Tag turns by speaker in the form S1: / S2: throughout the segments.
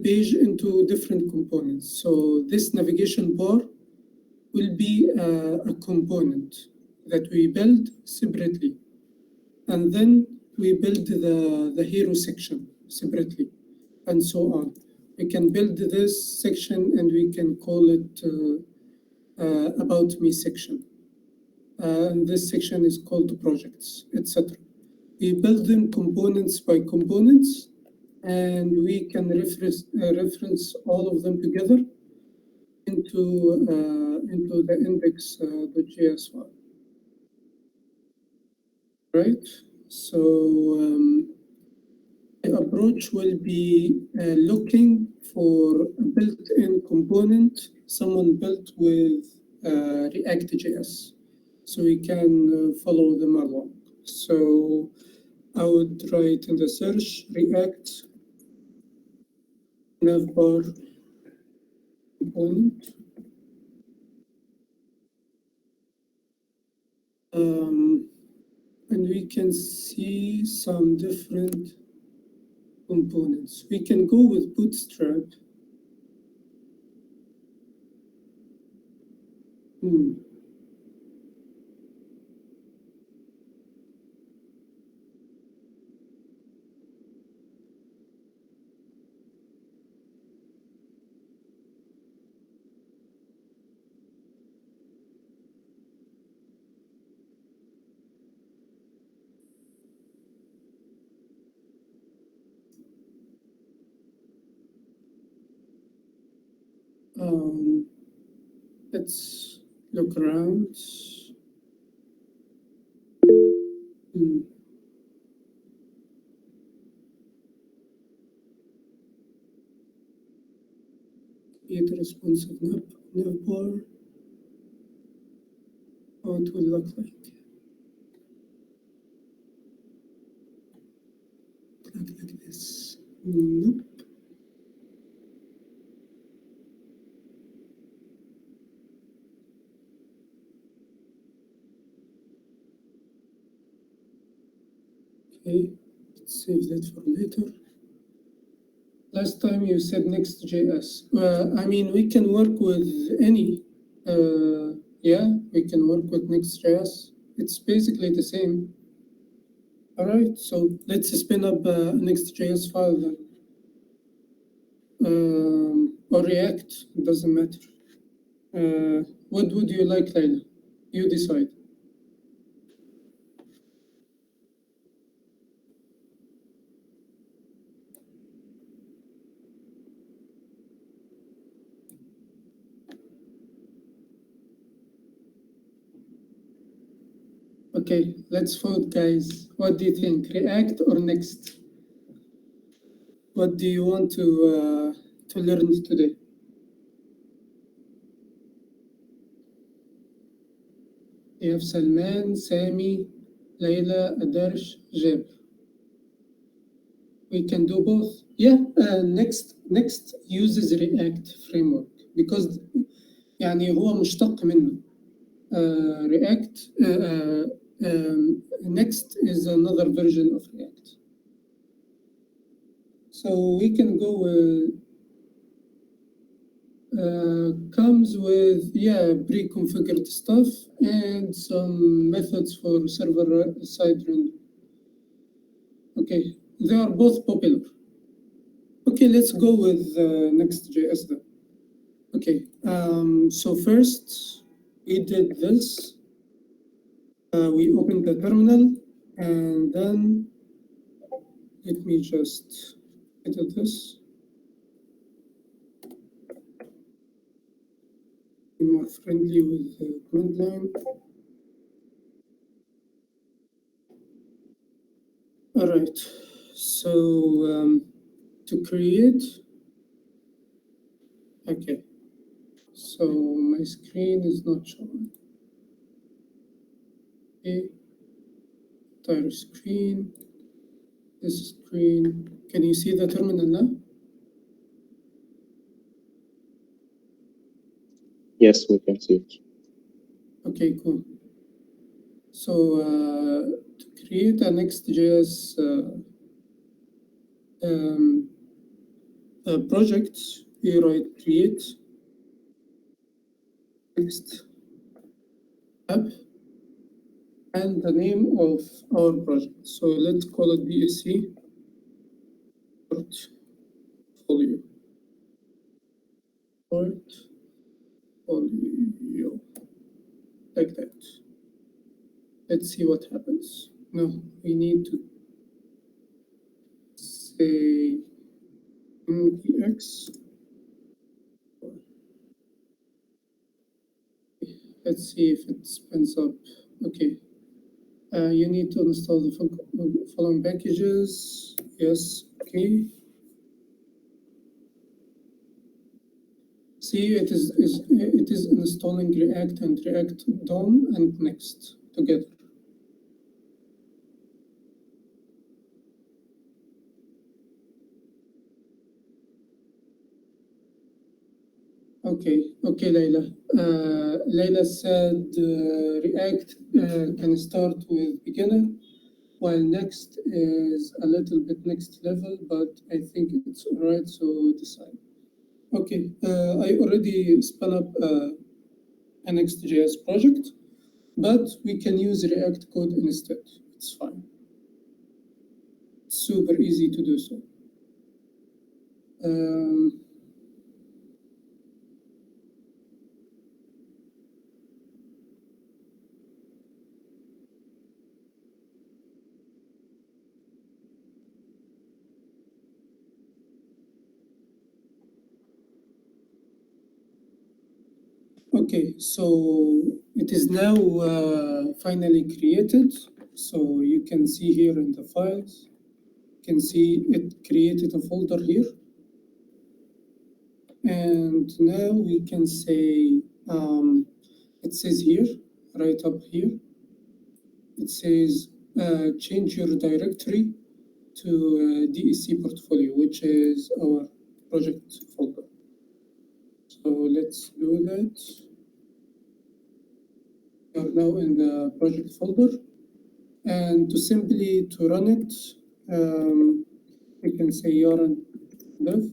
S1: page into different components. So this navigation bar will be a component that we build separately. And then we build the hero section separately, and so on. We can build this section and we can call it About Me section. And this section is called projects, etc. We build them components by components, and we can reference all of them together into the index.js file. Right? So the approach will be looking for a built-in component someone built with React.js, so we can follow them along. So I would write in the search React navbar component. And we can see some different components. We can go with Bootstrap. Let's look around. Create a responsive navbar. How it will look like. Like this. Nope. Okay, let's save that for later. Last time you said Next.js. I mean, we can work with any. Yeah, we can work with Next.js. It's basically the same. All right, so let's spin up a Next.js file then. Or React, it doesn't matter. What would you like, Layla? You decide. Okay, let's vote, guys. What do you think, React or Next? What do you want to learn today? You have Salman, Sami, Layla, Adarsh, Jeb. We can do both. Yeah, Next uses React framework because يعني هو مشتق منه. React Next is another version of React. So we can go with comes with pre-configured stuff and some methods for server-side render. Okay, they are both popular. Okay, let's go with Next.js then. Okay, so first we did this. We opened the terminal, and then let me just edit this. Be more friendly with the command line. All right, so to create, okay, so my screen is not showing. Okay, entire screen, this screen. Can you see the terminal now?
S2: Yes, we can see it.
S1: Okay, cool. So to create a Next.js project, we write create next app and the name of our project. So let's call it BSC portfolio. Portfolio, like that. Let's see what happens. No, we need to say npx. Let's see if it spins up. Okay. You need to install the following packages. Yes. Okay. See, it is installing React and React DOM and Next together. Okay, Layla. Layla said React can start with beginner, while Next is a little bit next level, but I think it's all right, so decide. Okay, I already spun up a Nextgs project, but we can use React code instead. It's fine. It's super easy to do so. Okay, so it is now finally created. So you can see here in the files, you can see it created a folder here. And now we can say, it says here, right up here, it says change your directory to DEC portfolio, which is our project folder. So let's do that. We are now in the project folder. And to run it, we can say yarn dev.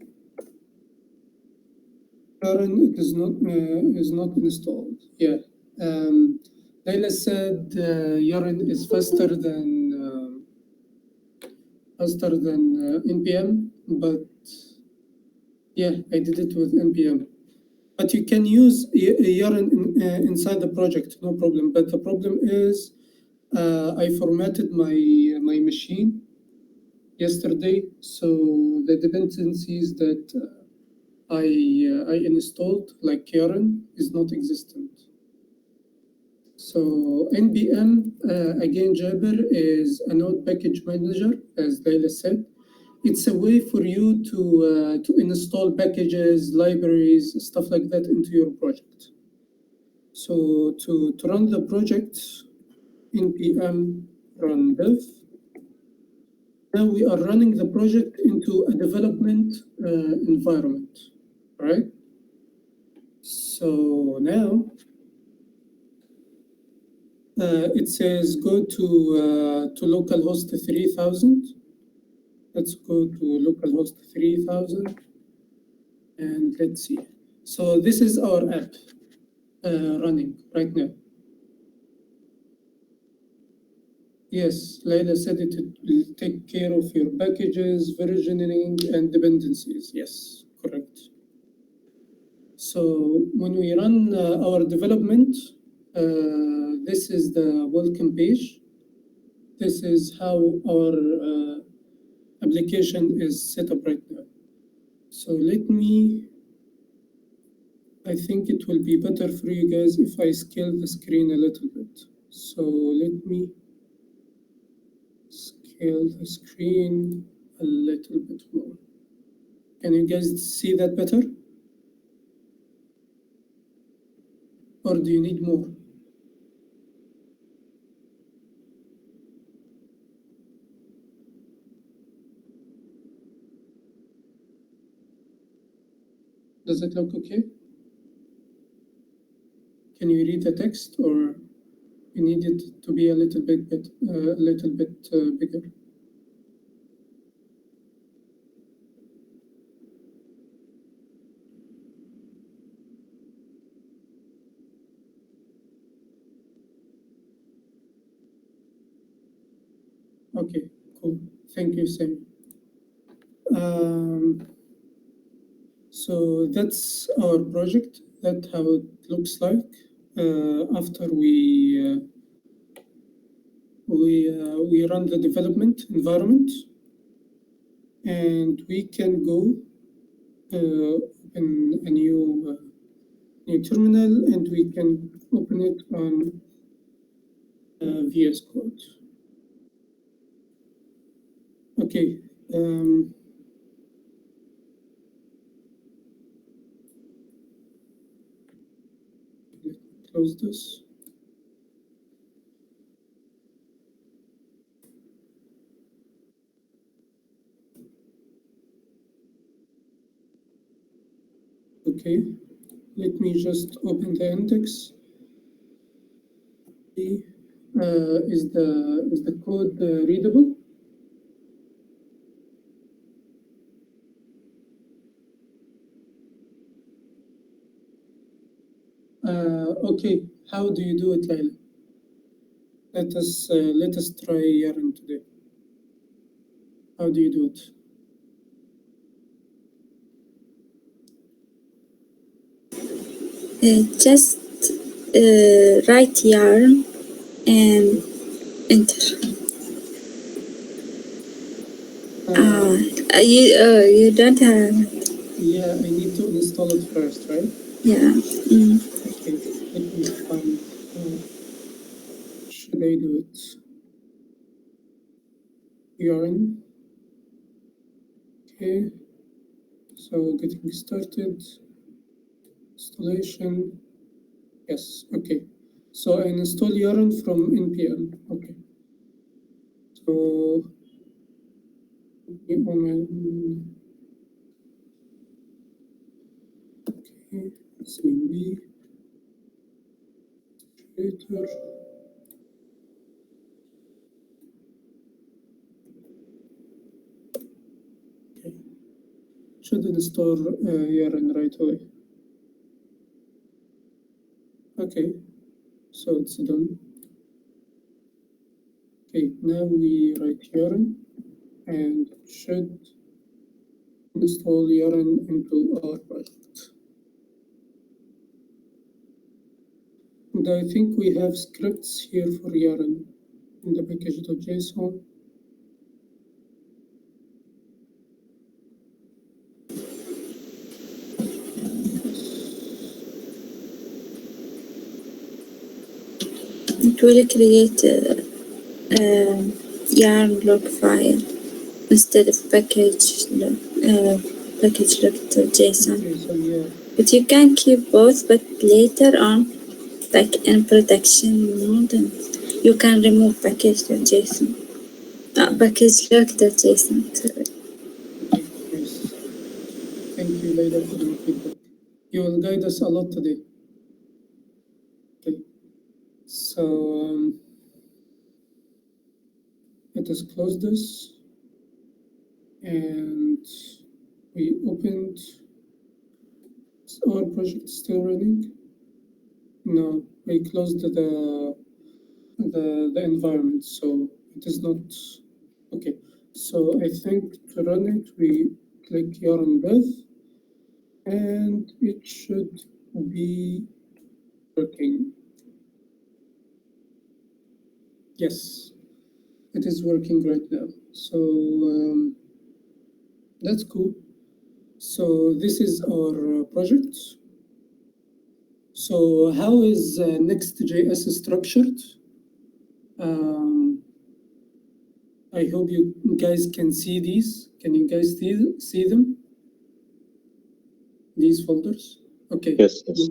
S1: Yarn is not installed. Yeah. Layla said yarn is faster than npm, but yeah, I did it with npm. But you can use yarn inside the project, no problem. But the problem is I formatted my machine yesterday, so the dependencies that I installed, like yarn, is not existent. So npm, again, Jabir, is a node package manager, as Layla said. It's a way for you to install packages, libraries, stuff like that into your project. So to run the project, npm run dev. Now we are running the project into a development environment, right? So now it says go to localhost 3000. Let's go to localhost 3000 and let's see. So this is our app running right now. Yes, Layla said it will take care of your packages, versioning, and dependencies. Yes, correct. So when we run our development, this is the welcome page. This is how our application is set up right now. So I think it will be better for you guys if I scale the screen a little bit. So let me scale the screen a little bit more. Can you guys see that better? Or do you need more? Does it look okay? Can you read the text, or you need it to be a little bit bigger? Okay, cool. Thank you, Sam. So that's our project. That's how it looks like after we run the development environment, and we can go open a new terminal, and we can open it on VS Code. Okay. Close this. Okay, let me just open the index. Is the code readable? Okay, how do you do it, Laila? Let us try Yaron today. How do you do it?
S3: Just write yarn and enter. You don't have.
S1: Yeah, I need to install it first, right?
S3: Yeah.
S1: Okay, let me find. Should I do it? Yarn. Okay. So getting started. Installation. Yes. Okay. So I install Yarn from npm. Okay. So okay, CMD creator. Okay. Should install Yarn right away. Okay, so it's done. Okay, now we write Yarn and should install Yarn into our project. And I think we have scripts here for Yarn in the package.json.
S3: It will create a yarn log file instead of package.json.
S1: Okay, so yeah.
S3: But you can keep both, but later on, like in production mode, you can remove package.json. Package.json. Sorry.
S1: Okay, nice. Thank you, Leila, for your feedback. You will guide us a lot today. Okay, so let us close this, and we opened. Is our project still running? No, we closed the environment, so it is not okay. So I think to run it, we click Yarn Dev, and it should be working. Yes, it is working right now. So that's cool. So this is our project. So how is Next.js structured? I hope you guys can see these. Can you guys see them? These folders? Okay.
S2: Yes, yes.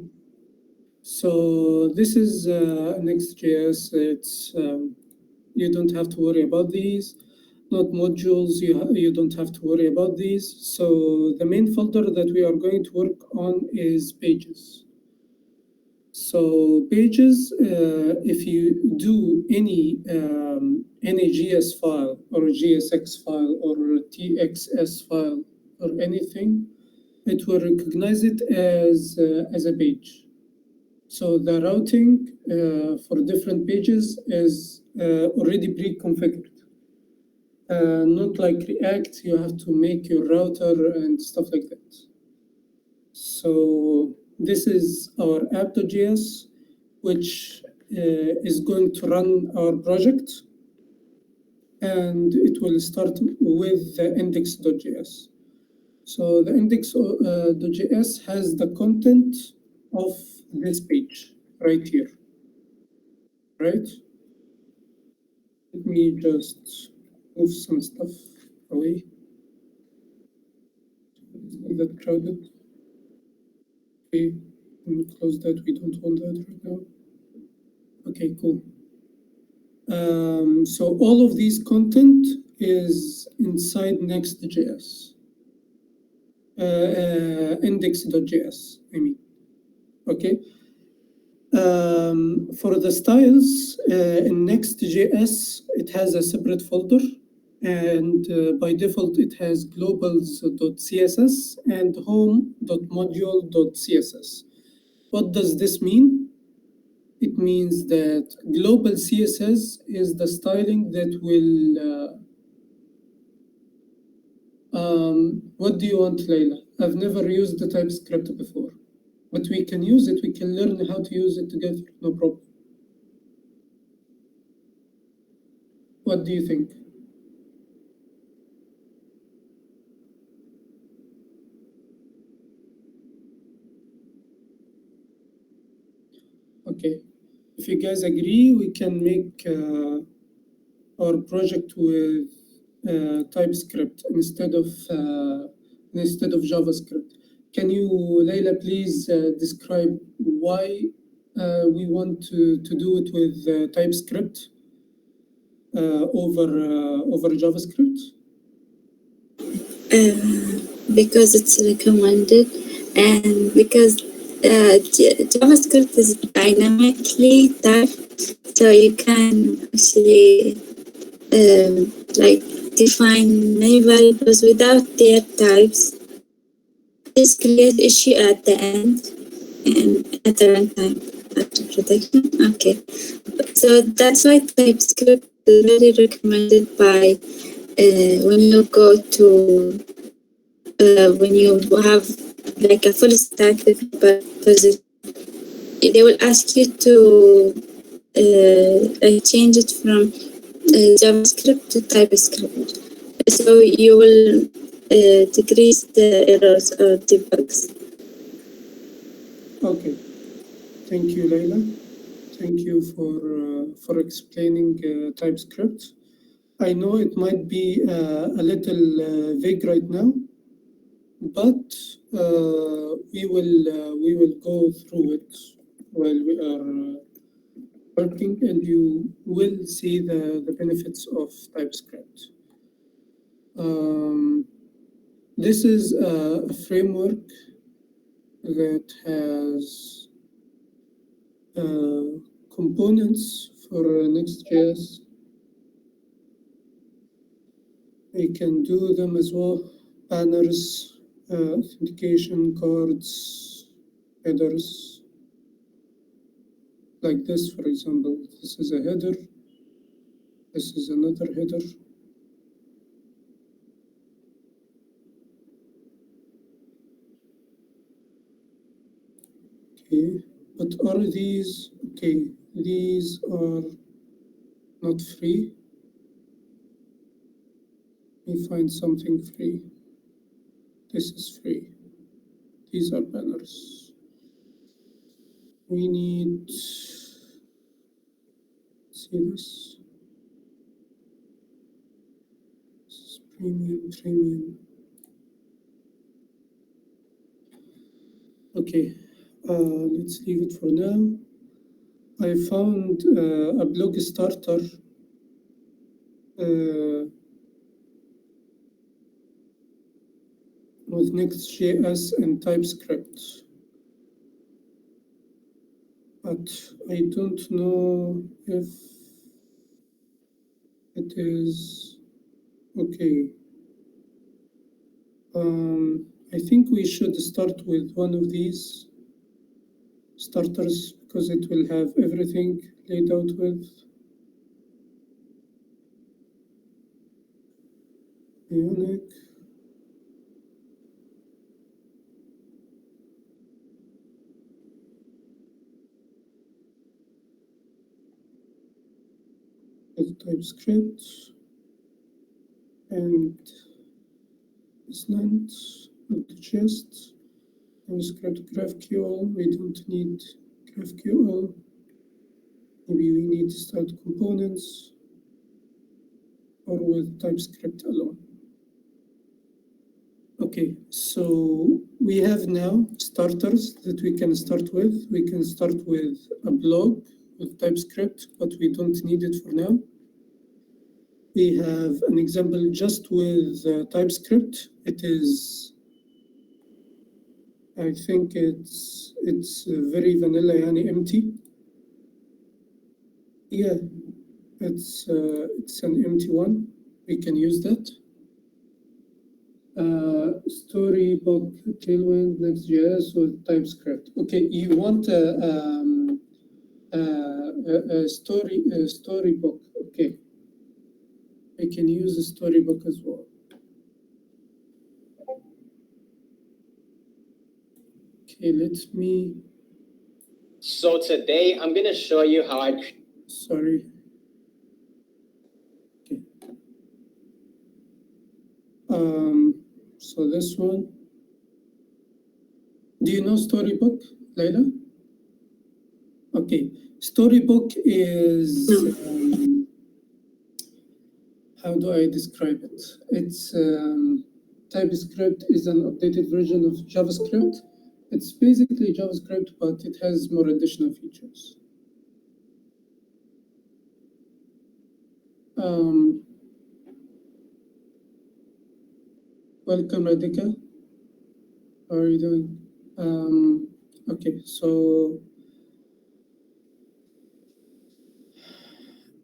S1: So this is Next.js. It's you don't have to worry about these. Not modules, you don't have to worry about these. So the main folder that we are going to work on is pages. So pages, if you do any GS file or GSX file or TXS file or anything, it will recognize it as a page. So the routing for different pages is already pre-configured. Not like React, you have to make your router and stuff like that. So this is our app.js, which is going to run our project, and it will start with the index.js. So the index.js has the content of this page right here, right? Let me just move some stuff away. It's not that crowded. Okay, close that. We don't want that right now. Okay, cool. So all of these content is inside Next.js, index.js, I mean. Okay. For the styles in Next.js, it has a separate folder, and by default it has globals.css and home.module.css. What does this mean? It means that global CSS is the styling that will. What do you want, Layla? I've never used the TypeScript before, but we can use it. We can learn how to use it together. No problem. What do you think? Okay. If you guys agree, we can make our project with TypeScript instead of JavaScript. Can you, Layla, please describe why we want to do it with TypeScript over JavaScript?
S3: Because it's recommended, and because JavaScript is dynamically typed, so you can actually like define many variables without their types. This creates issue at the end and at the runtime after protection. Okay, so that's why TypeScript is very recommended by when you go to when you have like a full stack developer position, they will ask you to change it from JavaScript to TypeScript. So you will decrease the errors or debugs.
S1: Okay. Thank you, Layla. Thank you for explaining TypeScript. I know it might be a little vague right now, but we will go through it while we are working, and you will see the benefits of TypeScript. This is a framework that has components for Next.js. We can do them as well. Banners, authentication cards, headers. Like this, for example. This is a header. This is another header. Okay, but are these, okay, these are not free. Let me find something free. This is free. These are banners. We need, see this? This is premium. Okay, let's leave it for now. I found a blog starter with Next.js and TypeScript, but I don't know if it is okay. I think we should start with one of these starters because it will have everything laid out with. Ionic. With TypeScript and Slant, Node.js, JavaScript, GraphQL. We don't need GraphQL. Maybe we need styled components or with TypeScript alone. Okay, so we have now starters that we can start with. We can start with a blog with TypeScript, but we don't need it for now. We have an example just with TypeScript. It is, I think it's very vanilla, yani empty. Yeah, it's an empty one. We can use that. Storybook, Tailwind, Nextgs with TypeScript. Okay, you want a storybook. Okay, I can use a storybook as well. Okay, let me.
S4: So today I'm gonna show you how I.
S1: Sorry. Okay. So this one. Do you know Storybook, Layla? Okay, Storybook is. How do I describe it? It's TypeScript is an updated version of JavaScript. It's basically JavaScript, but it has more additional features. Welcome, Radhika. How are you doing? Okay, so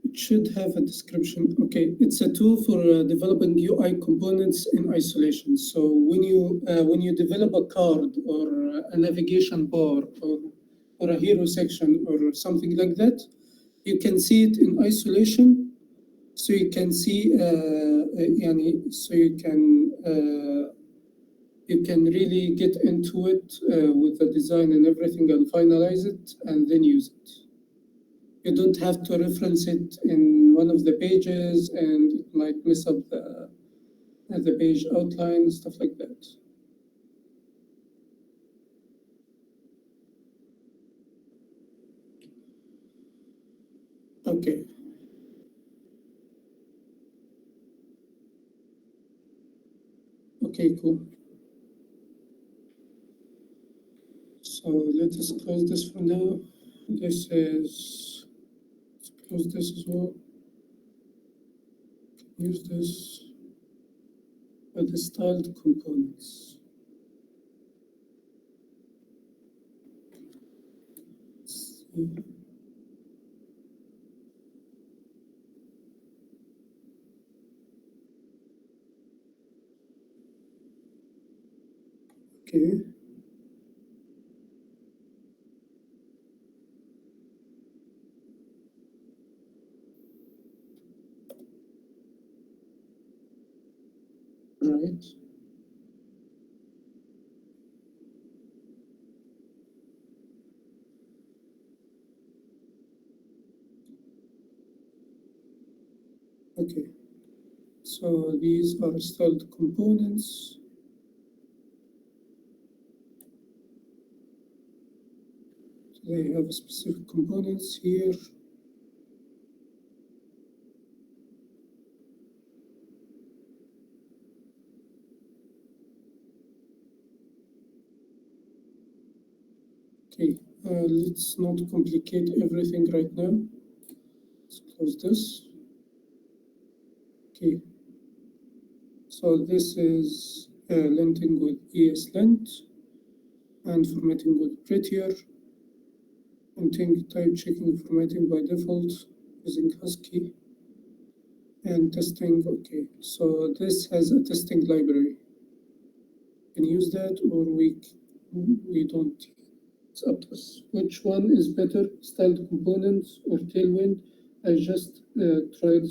S1: it should have a description. Okay, it's a tool for developing UI components in isolation. So when you develop a card or a navigation bar or a hero section or something like that, you can see it in isolation. So you can see, so you can really get into it with the design and everything and finalize it and then use it. You don't have to reference it in one of the pages and it might mess up the page outline, stuff like that. Okay. Okay, cool. So let us close this for now. Let's close this as well. Use this with the styled components. Let's see. Okay. Right. Okay. So these are styled components. So they have specific components here. Okay, let's not complicate everything right now. Let's close this. Okay, so this is linting with ESLint and formatting with prettier, linting type checking formatting by default using Husky, and testing. Okay, so this has a testing library. We can use that or we don't. It's up to us. Which one is better, styled components or Tailwind? I just tried.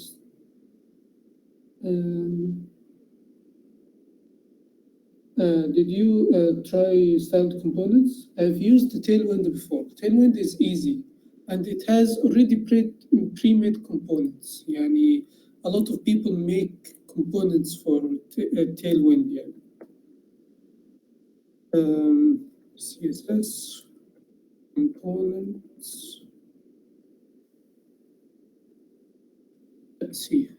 S1: Did you try styled components? I've used Tailwind before. Tailwind is easy, and it has already pre-made components. Yani, a lot of people make components for Tailwind. Yeah. CSS components. Let's see.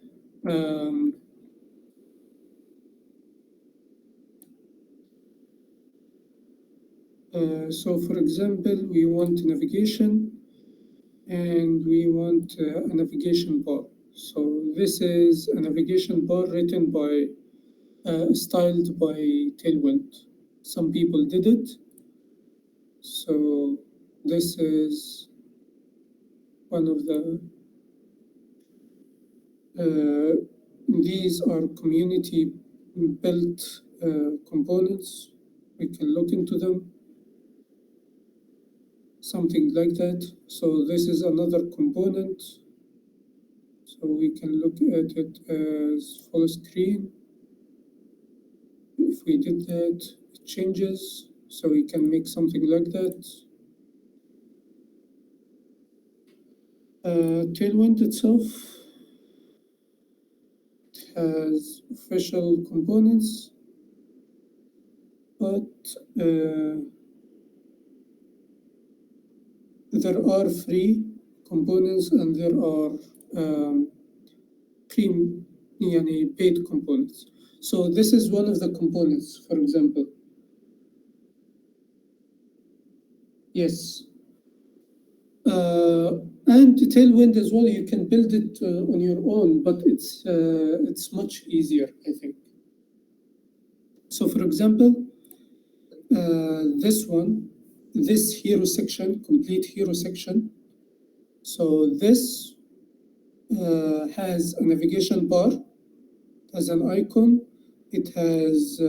S1: So for example, we want navigation and we want a navigation bar. So this is a navigation bar written by, styled by Tailwind. Some people did it. So this is one of the, these are community built components. We can look into them. Something like that. So this is another component. So we can look at it as full screen. If we did that, it changes. So we can make something like that. Tailwind itself has official components, but there are free components and there are paid components. So this is one of the components, for example. Yes. And Tailwind as well, you can build it on your own, but it's much easier, I think. So for example, this one, this hero section, complete hero section. So this has a navigation bar, has an icon, it has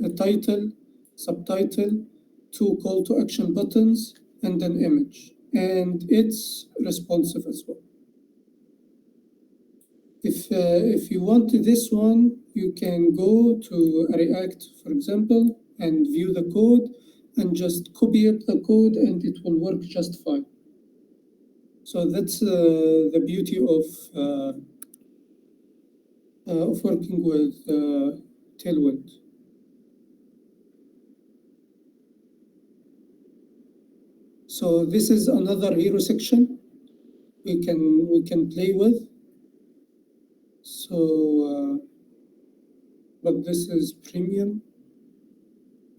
S1: a title, subtitle, 2 call to action buttons, and an image. And it's responsive as well. If you want this one, you can go to React, for example, and view the code and just copy up the code and it will work just fine. So that's the beauty of working with Tailwind. So this is another hero section we can play with. So, but this is premium.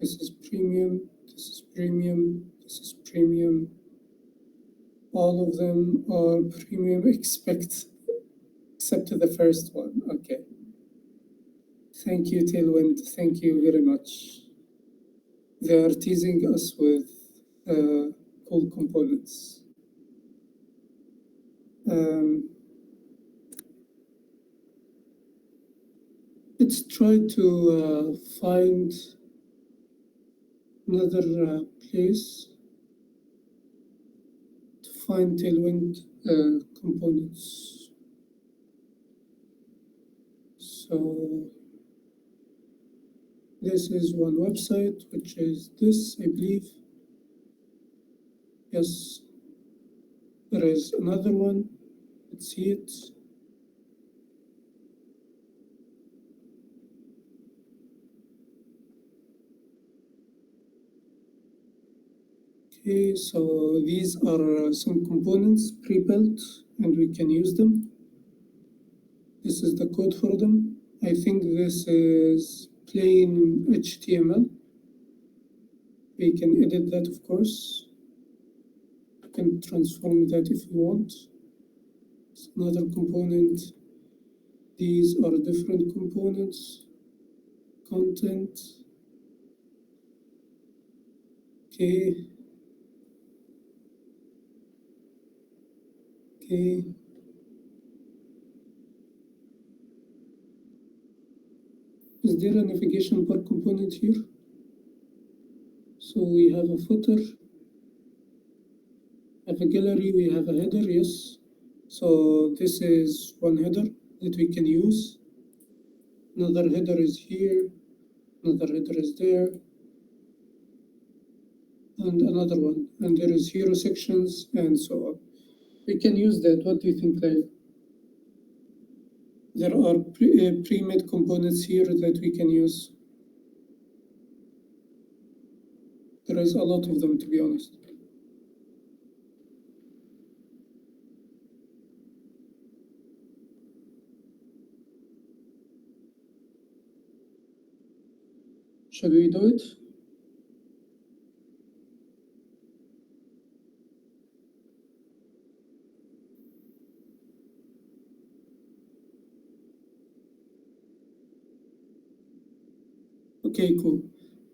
S1: This is premium. This is premium. This is premium. All of them are premium, except the first one. Okay. Thank you, Tailwind. Thank you very much. They are teasing us with cool components. Let's try to find another place to find Tailwind components. So this is one website, which is this, I believe. Yes, there is another one. Let's see it. Okay, so these are some components pre-built and we can use them. This is the code for them. I think this is plain HTML. We can edit that, of course. You can transform that if you want. It's another component. These are different components. Content. Okay. Okay. Is there a navigation bar component here? So we have a footer, have a gallery, we have a header, yes. So this is one header that we can use. Another header is here. Another header is there. And another one. And there is hero sections and so on. We can use that. What do you think, Lyle? There are pre-made components here that we can use. There is a lot of them, to be honest. Should we do it? Okay, cool.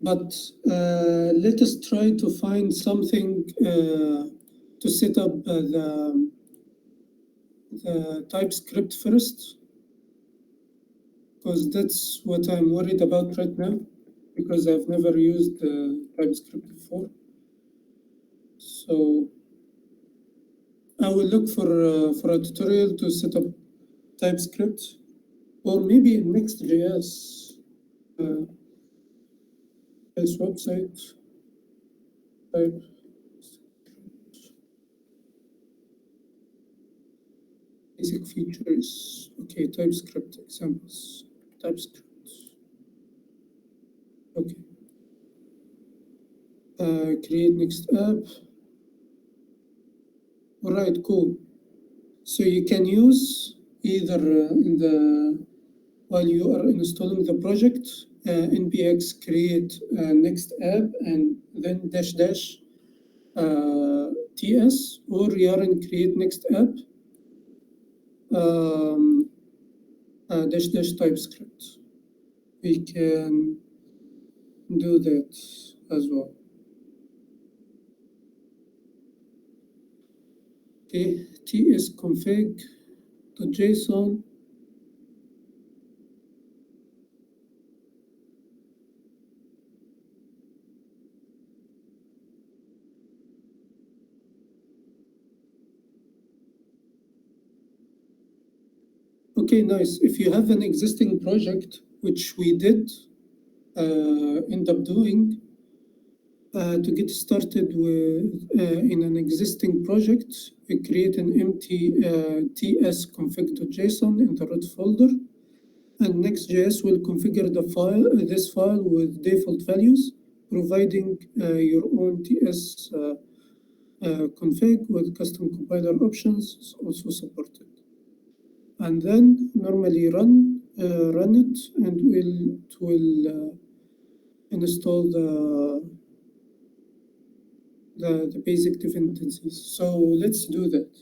S1: But let us try to find something to set up the TypeScript first, because that's what I'm worried about right now, because I've never used TypeScript before. So I will look for a tutorial to set up TypeScript, or maybe in Nextgs. This website type basic features. Okay, TypeScript examples. TypeScript. Okay. Create next app. All right, cool. So you can use either in the while you are installing the project, npx create next app and then dash dash ts, or yarn create next app dash dash TypeScript. We can do that as well. Okay, tsconfig.json. Okay, nice. If you have an existing project, which we did end up doing, to get started with in an existing project, we create an empty tsconfig.json in the root folder, and Nextgs will configure the file, this file with default values, providing your own ts config with custom compiler options is also supported. And then normally run it, and it will install the basic dependencies. So let's do that.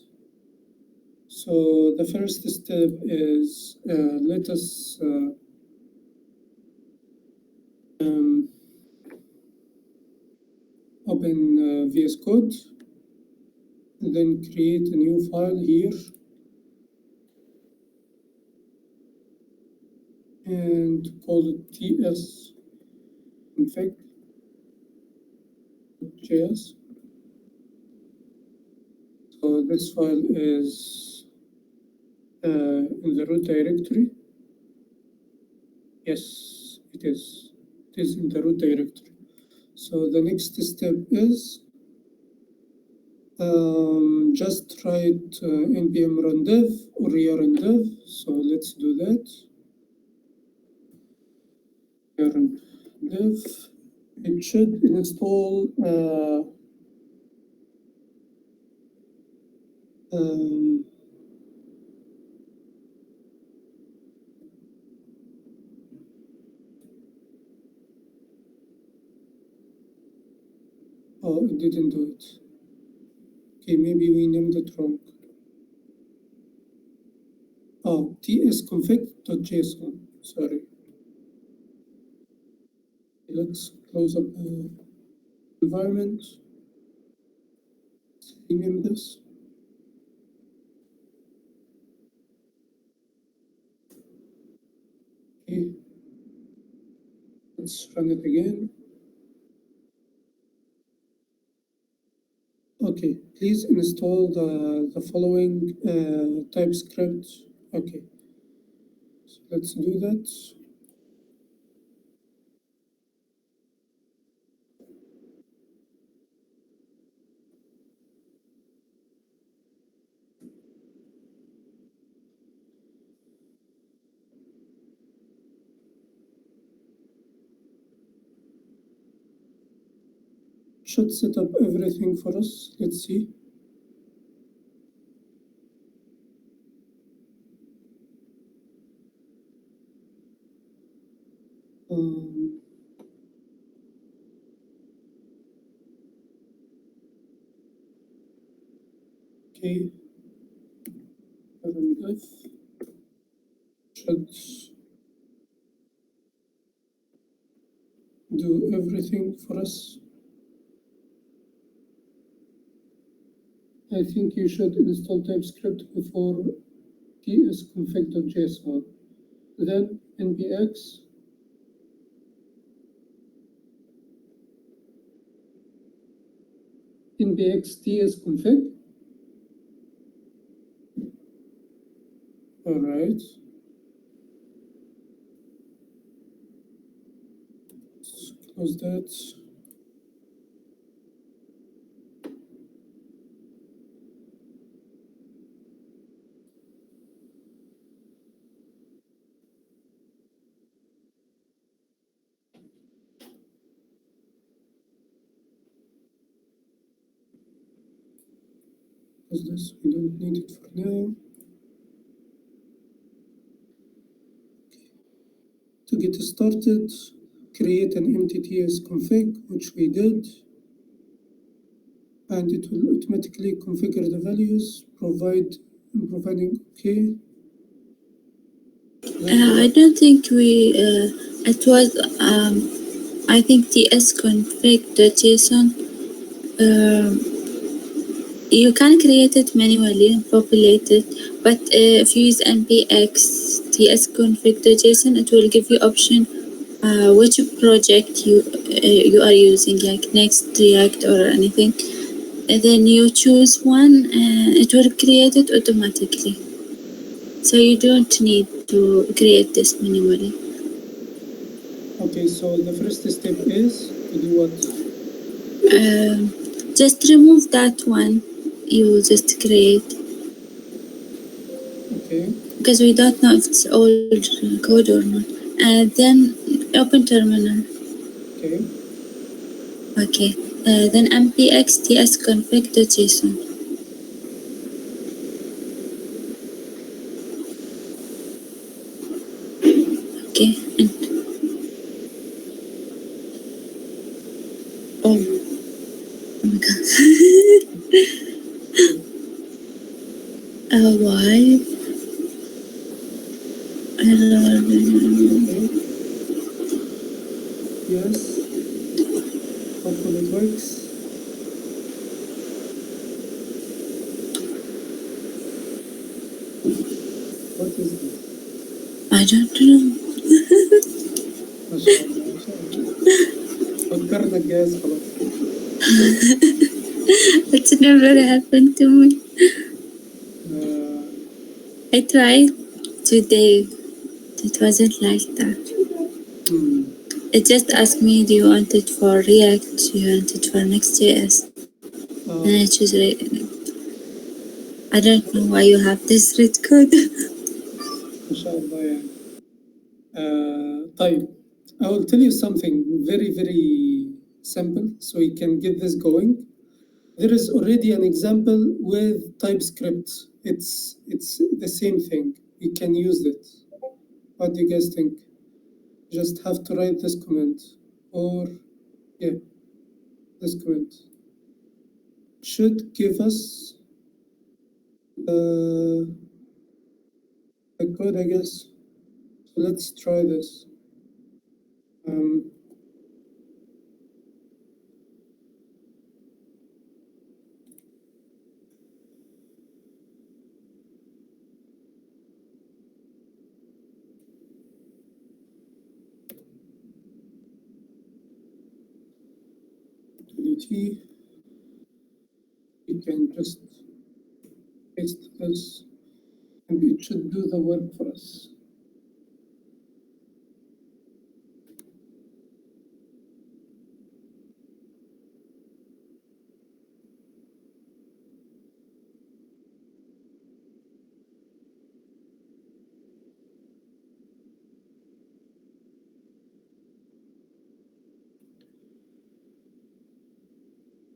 S1: So the first step is let us open VS Code, and then create a new file here, and call it tsconfig.js. So this file is in the root directory. Yes, it is. It is in the root directory. So the next step is just write npm run dev or yarn dev. So let's do that. Yarn dev. It should install oh, it didn't do it. Okay, maybe we named it wrong. Oh, tsconfig.json. Sorry. Let's close up the environment. Rename this. Okay. Let's run it again. Okay, please install the following TypeScript. Okay, so let's do that. should set up everything for us. Let's see. Okay. Parent F should do everything for us. I think you should install TypeScript before tsconfig.json. Then npx tsconfig. All right. Let's close that. Close this. We don't need it for now. To get started, create an empty tsconfig, which we did, and it will automatically configure the values, providing okay.
S3: I don't think we, it was, I think tsconfig.json, you can create it manually and populate it, but if you use npx tsconfig.json, it will give you option which project you are using, like Next, React, or anything. And then you choose one, and it will create it automatically. So you don't need to create this manually.
S1: Okay, so the first step is to do what?
S3: Just remove that one you just create.
S1: Okay.
S3: Because we don't know if it's old code or not. And then open terminal.
S1: Okay.
S3: Okay. Then npx tsconfig.json. Okay. And oh my god. Why?
S1: Yes. Hopefully it works. What is this?
S3: I don't know.
S1: ما شاء الله ما شاء الله. فكرنا الجهاز خلاص.
S3: It's never happened to me. I tried today. It wasn't like that. It just asked me, do you want it for React? Do you want it for Nextgs? And I choose React. I don't know why you have this red code.
S1: ما شاء الله يعني. طيب, I will tell you something very, very simple so we can get this going. There is already an example with TypeScript. It's the same thing. We can use it. What do you guys think? Just have to write this comment, or yeah, this comment should give us the code, I guess. So let's try this. You can just paste this, and it should do the work for us.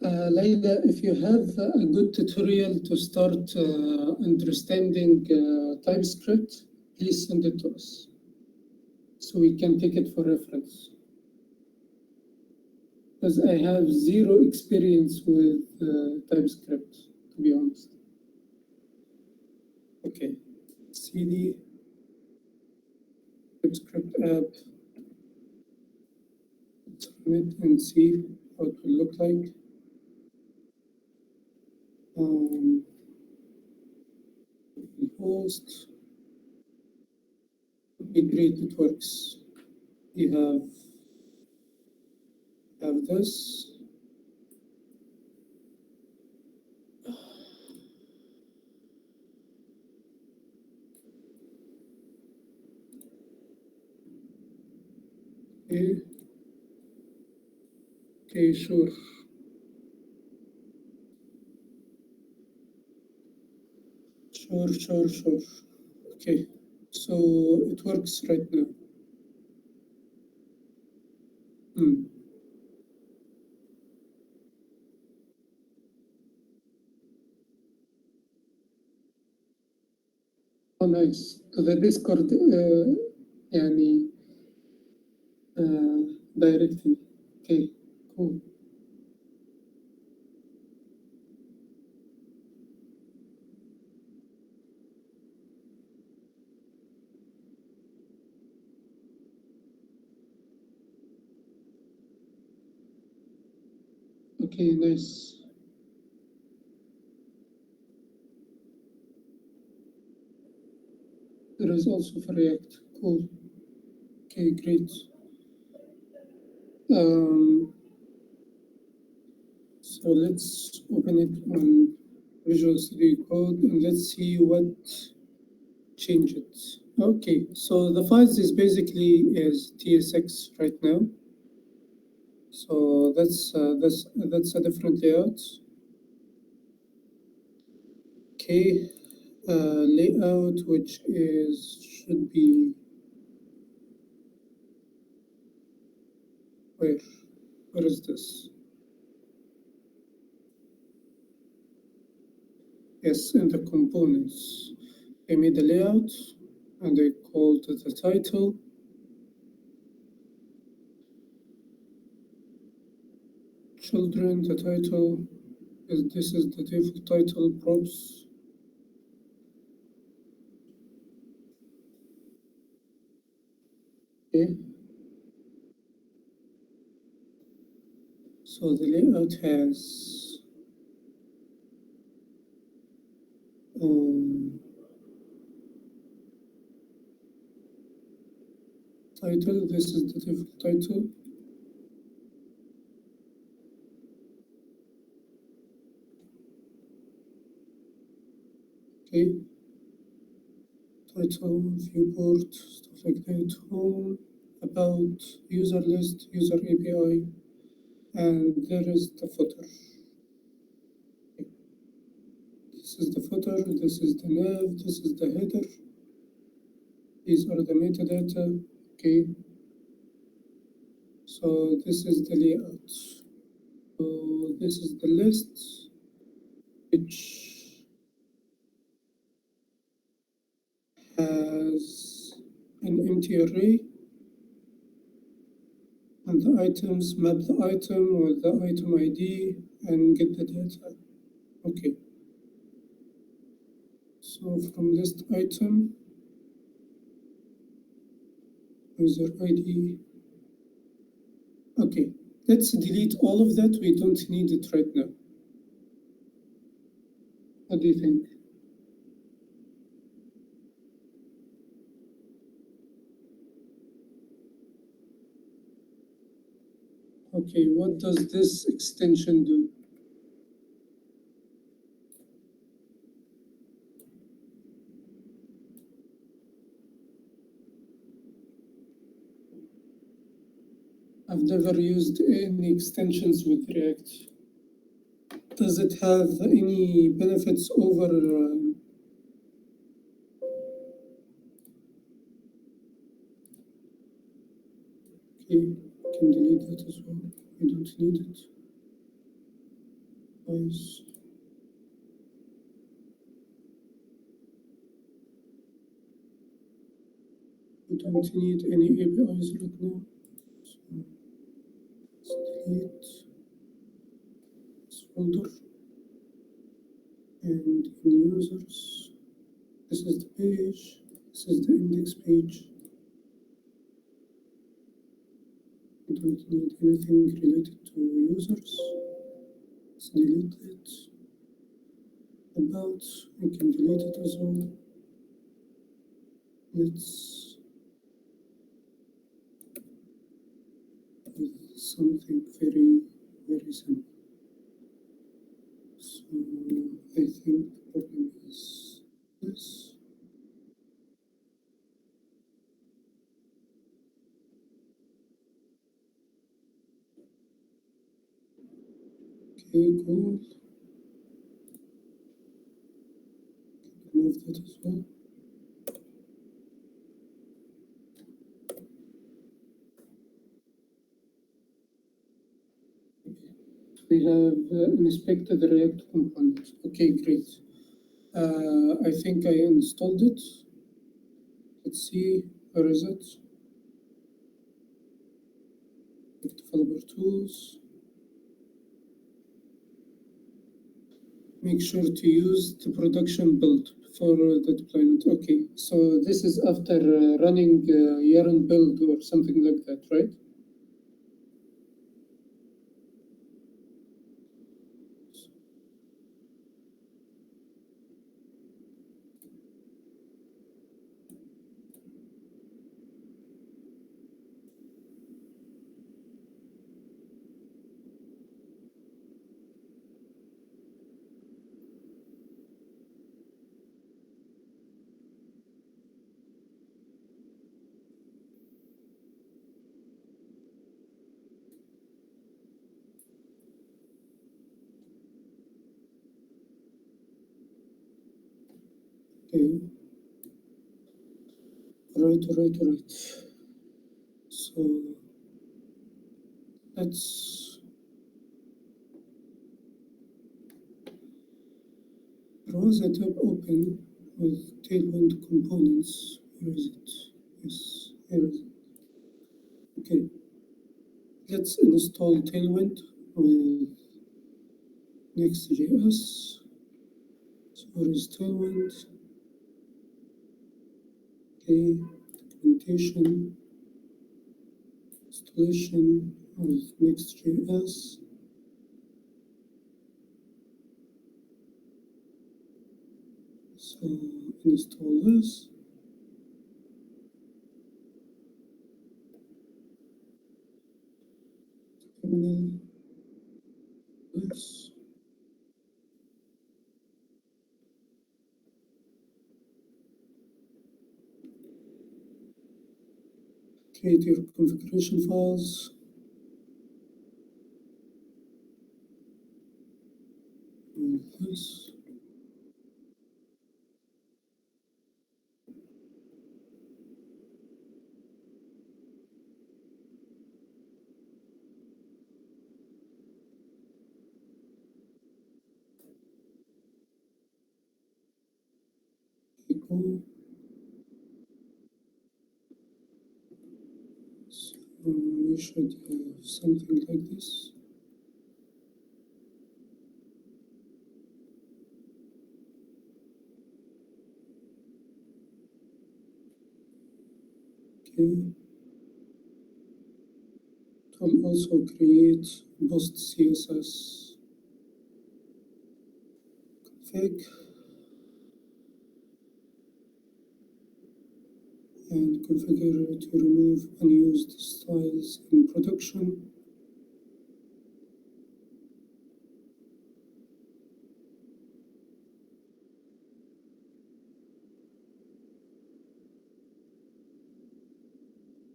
S1: Layla, if you have a good tutorial to start understanding TypeScript, please send it to us so we can take it for reference. Because I have zero experience with TypeScript, to be honest. Okay, cd TypeScript app. Let's run it and see how it will look like. Host. Okay, great, it works. You have this. Okay. Okay, sure. Sure. Okay, so it works right now. Oh, nice. To the Discord, يعني directly. Okay, cool. Okay, nice. There is also for React. Cool. Okay, great. So let's open it on Visual Studio Code and let's see what changed. Okay, so the files is basically is TSX right now. So that's a different layout. Okay, layout which should be where is this? Yes, in the components. I made a layout and I called it the title. Children, the title this is the default title, props. Okay. So the layout has title, this is the default title. Okay. Title, viewport, stuff like that, home, about, user list, user API, and there is the footer. Okay. This is the footer, this is the nav, this is the header. These are the metadata. Okay. So this is the layout. So this is the list, which has an empty array, and the items map the item with the item ID and get the data. Okay. So from list item, user ID. Okay, let's delete all of that. We don't need it right now. What do you think? Okay, what does this extension do? I've never used any extensions with React. Does it have any benefits over okay, can delete that as well. We don't need it. Nice. We don't need any APIs right now. So let's delete this folder. And in users, this is the page, this is the index page. We don't need anything related to users. Let's delete it. About, we can delete it as well. Let's do something very, very simple. So I think the problem is this. Okay, cool. Remove that as well. We have inspected the React component. Okay, great. I think I installed it. Let's see, where is it? Developer tools. Make sure to use the production build for the deployment. Okay, so this is after running yarn build or something like that, right? Okay. All right. So let's browse a tab open with Tailwind components. Where is it? Yes, here is it. Okay. Let's install Tailwind with Nextgs. So where is Tailwind? Okay, documentation, installation with Nextgs. So install this. Terminal this. Create your configuration files. With this. Go. So we should have something like this. Okay. It will also create post CSS config and configure to remove unused styles in production.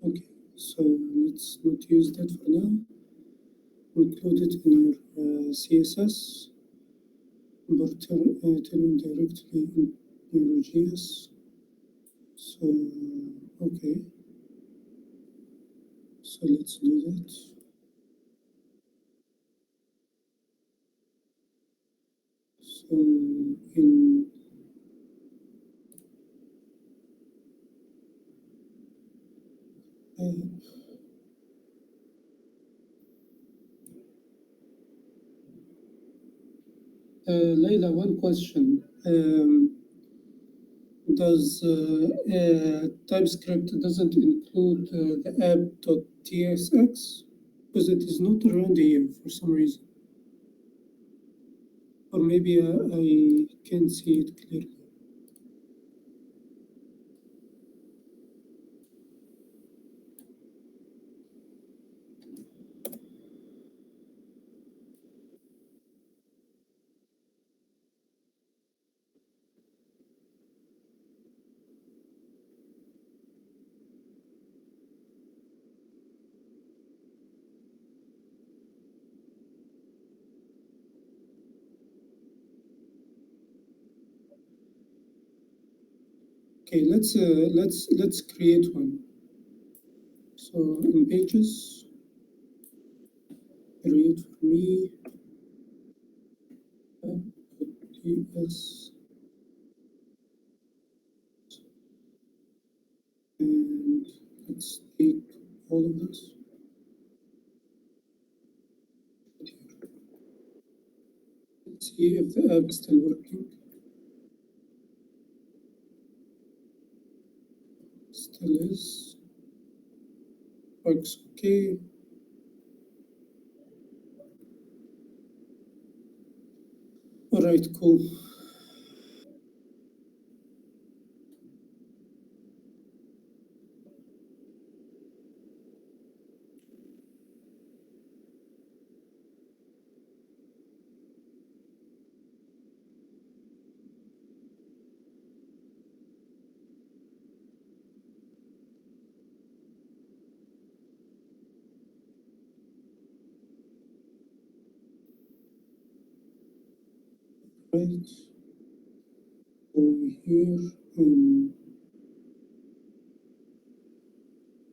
S1: Okay, so let's not use that for now. Include it in your CSS. Import Tailwind directly in your JS. So, okay. So let's do that. in Layla, one question. Does TypeScript doesn't include the app.tsx? Because it is not around here for some reason. Or maybe I can't see it clearly. Okay, let's create one. So in pages, create for me app.ts, and let's take all of this. Let's see if the app is still working. Still is. Works okay. All right, cool. Right. Over here,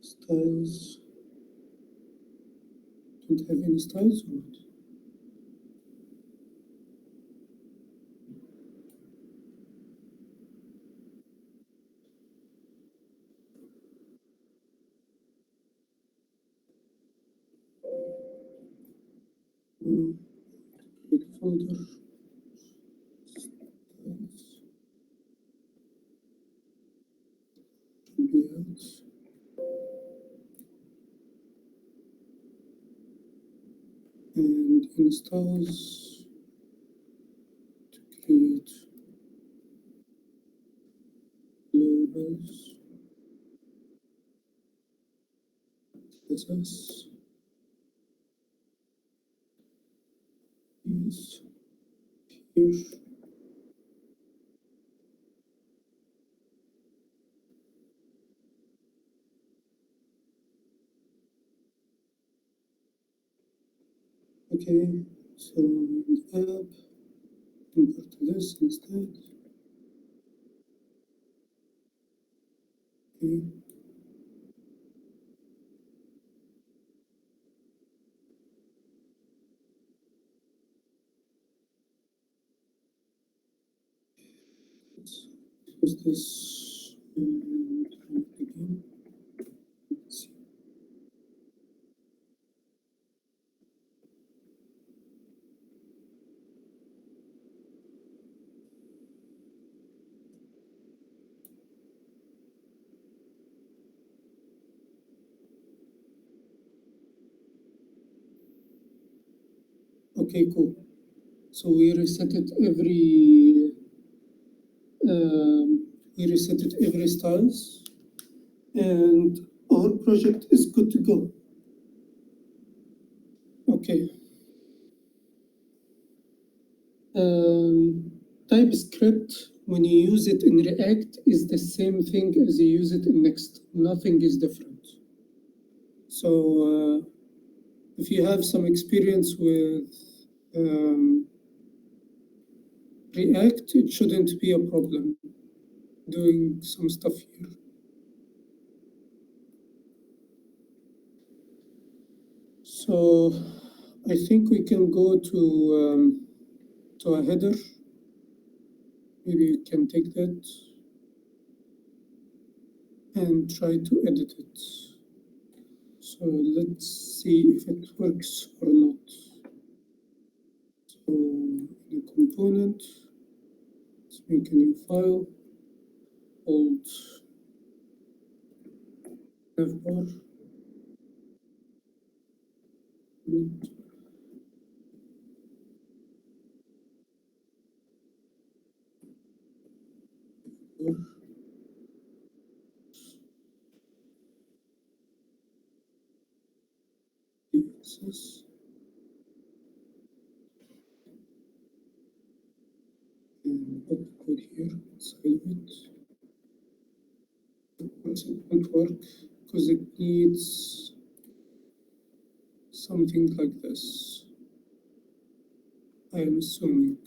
S1: styles. Don't have any styles or what? Create folder. Styles. Should be out. And installs to create globals. CSS. Yes. Here. Okay, so in the app, import this instead. Okay. Let's close this and run it again. Let's see. Okay, cool. So we reset it every styles, and our project is good to go. Okay. TypeScript, when you use it in React, is the same thing as you use it in Next. Nothing is different. So if you have some experience with React, it shouldn't be a problem doing some stuff here. So I think we can go to a header Maybe you can take that and try to edit it. So let's see if it works or not. So the component, let's make a new file, old navbar. Access. And put the code here, save it. Once it won't work because it needs something like this, I am assuming.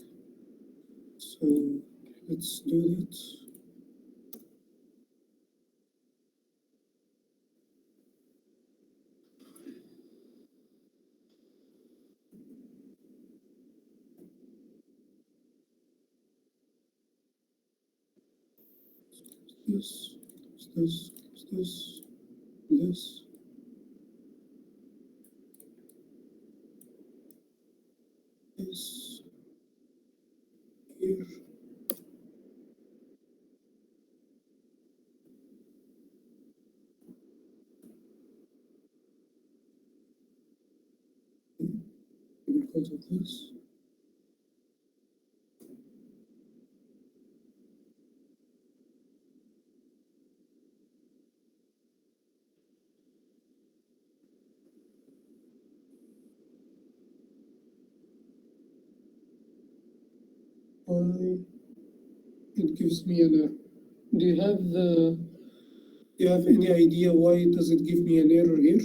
S1: So let's do that. This, this, this, this. This here. Because of this. Why it gives me an error? Do you have any idea why does it give me an error here?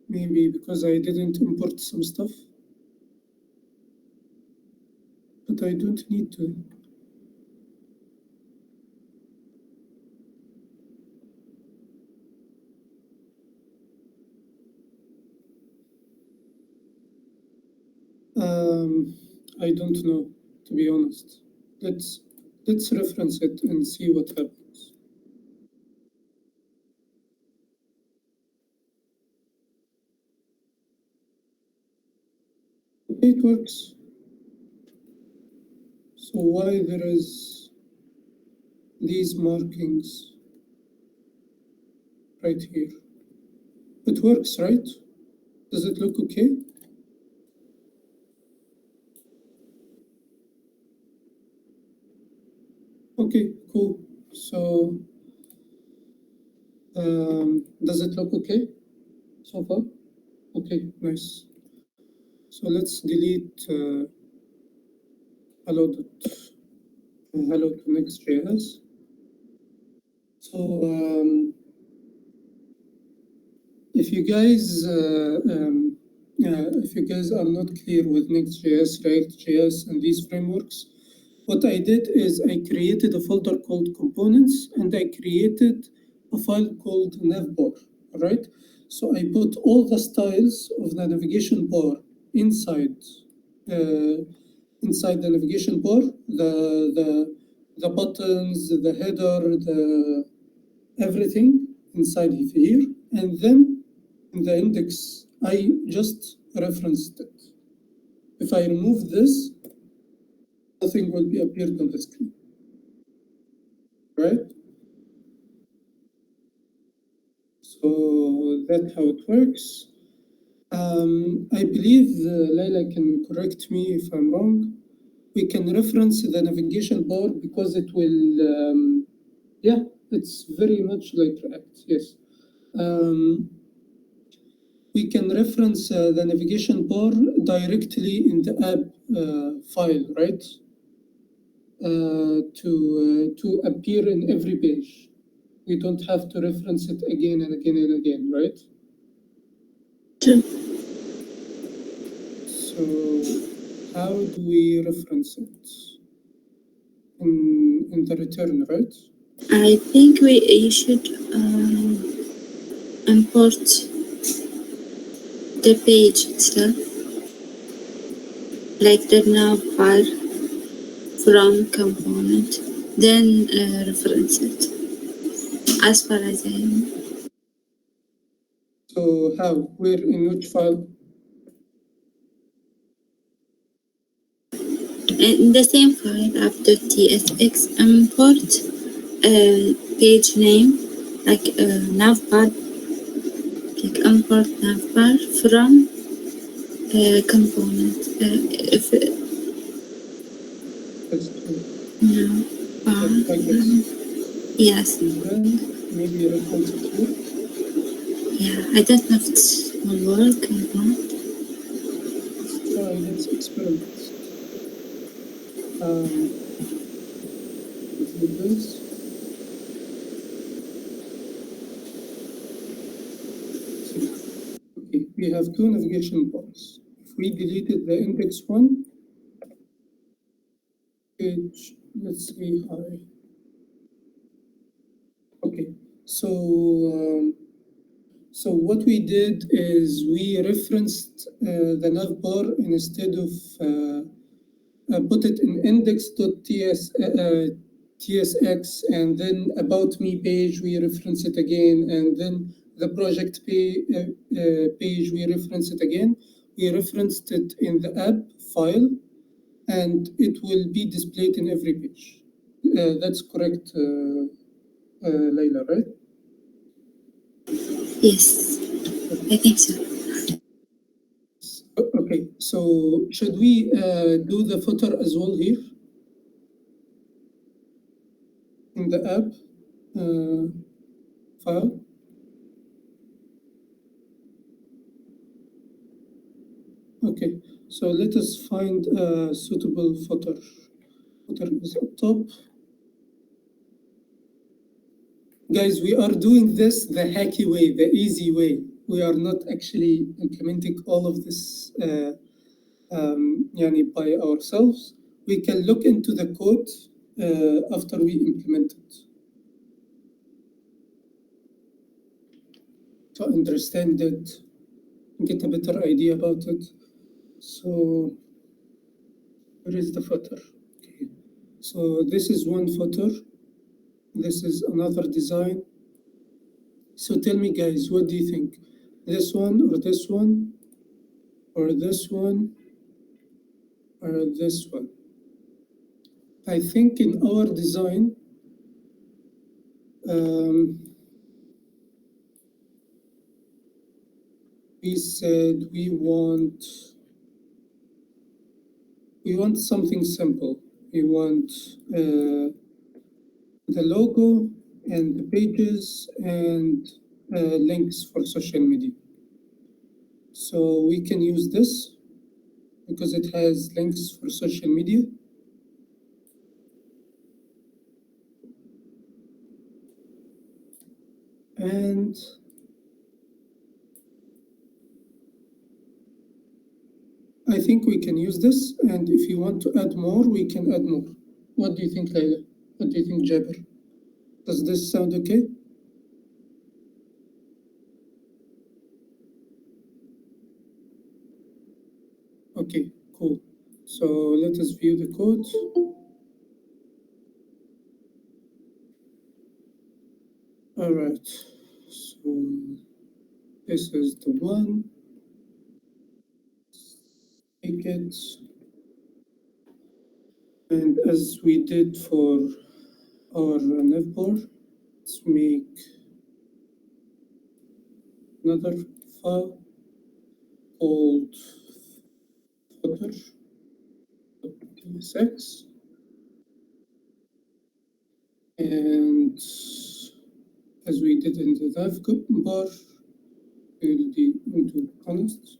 S1: Maybe because I didn't import some stuff, but I don't need to. I don't know, to be honest. Let's reference it and see what happens. It works. So why there is these markings right here? It works, right? Does it look okay? Okay, cool. So does it look okay so far? Okay, nice. So let's delete hello to Nextgs. So if you guys are not clear with Next.js, React.js, and these frameworks, what I did is I created a folder called components and I created a file called navbar, all right? So I put all the styles of the navigation bar inside the navigation bar, the buttons, the header, the everything inside here, and then in the index, I just referenced it. If I remove this, nothing will be appeared on the screen, right? So that's how it works. I believe Layla can correct me if I'm wrong. We can reference the navigation bar because it will, yeah, it's very much like React, yes. We can reference the navigation bar directly in the app file, right? To appear in every page. We don't have to reference it again and again and again, right?
S3: True.
S1: So how do we reference it? in the return, right?
S3: I think you should import the page itself, like the navbar from component, then reference it, as far as I know.
S1: So how? Where, in which file?
S3: In the same file, app.tsx, import page name, like navbar, like import navbar from component. If
S1: That's true.
S3: navbar,
S1: I guess.
S3: yes,
S1: And then maybe reference it here.
S3: yeah, I don't know if it will work or not.
S1: Let's try, let's experiment. Let's do this. Okay, we have two navigation bars. If we deleted the index one, page, let's see, hi. Okay, so what we did is we referenced the navbar instead of put it in index.tsx, and then about me page we reference it again, and then the project page we reference it again. We referenced it in the app file, and it will be displayed in every page. That's correct, Layla, right?
S3: Yes, I think so.
S1: Okay, so should we do the footer as well here in the app file? Okay, so let us find a suitable footer. Footer is up top. Guys, we are doing this the hacky way, the easy way. We are not actually implementing all of this by ourselves. We can look into the code after we implement it to understand it, get a better idea about it. So where is the footer? Okay. So this is one footer. This is another design. So tell me, guys, what do you think? This one or this one? Or this one? Or this one? I think in our design, we said we want something simple. We want the logo and the pages and links for social media. So we can use this because it has links for social media. And I think we can use this. And if you want to add more, we can add more. What do you think, Layla? What do you think, Jabir? Does this sound okay? Okay, cool. So let us view the code. All right, so this is the one. Take it. And as we did for our navbar, let's make another file called footer.tsx. And as we did in the navbar, we will do into const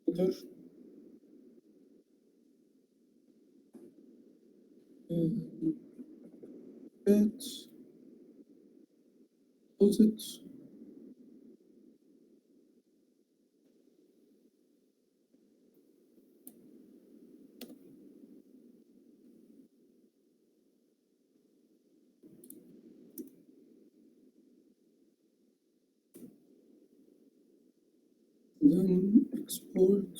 S1: footer. It, close it. then export.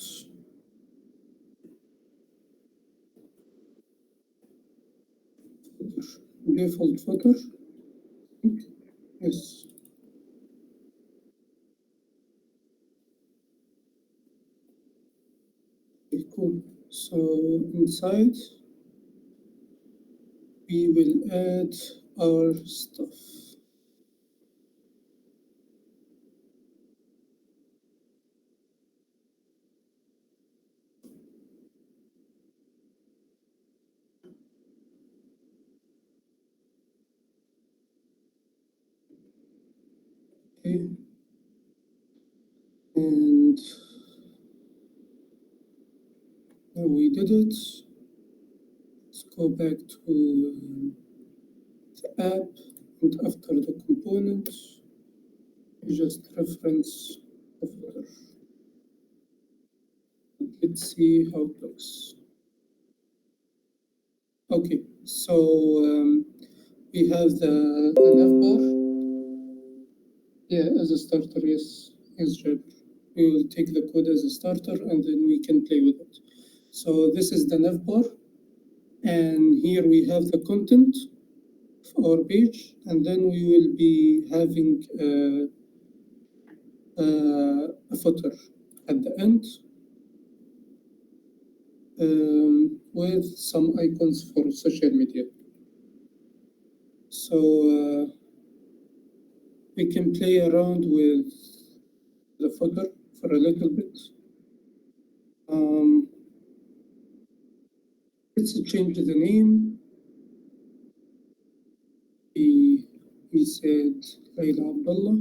S1: Default footer. Yes. Okay, cool. So inside, we will add our stuff. Okay. And now we did it. Let's go back to the app, and after the components, we just reference the footer. Let's see how it looks. Okay, so we have the navbar. Yeah, as a starter, yes, Jabir. We will take the code as a starter and then we can play with it. So this is the navbar, and here we have the content of our page, and then we will be having a footer at the end with some icons for social media. So we can play around with the footer for a little bit. Let's change the name. He said Layla Abdullah.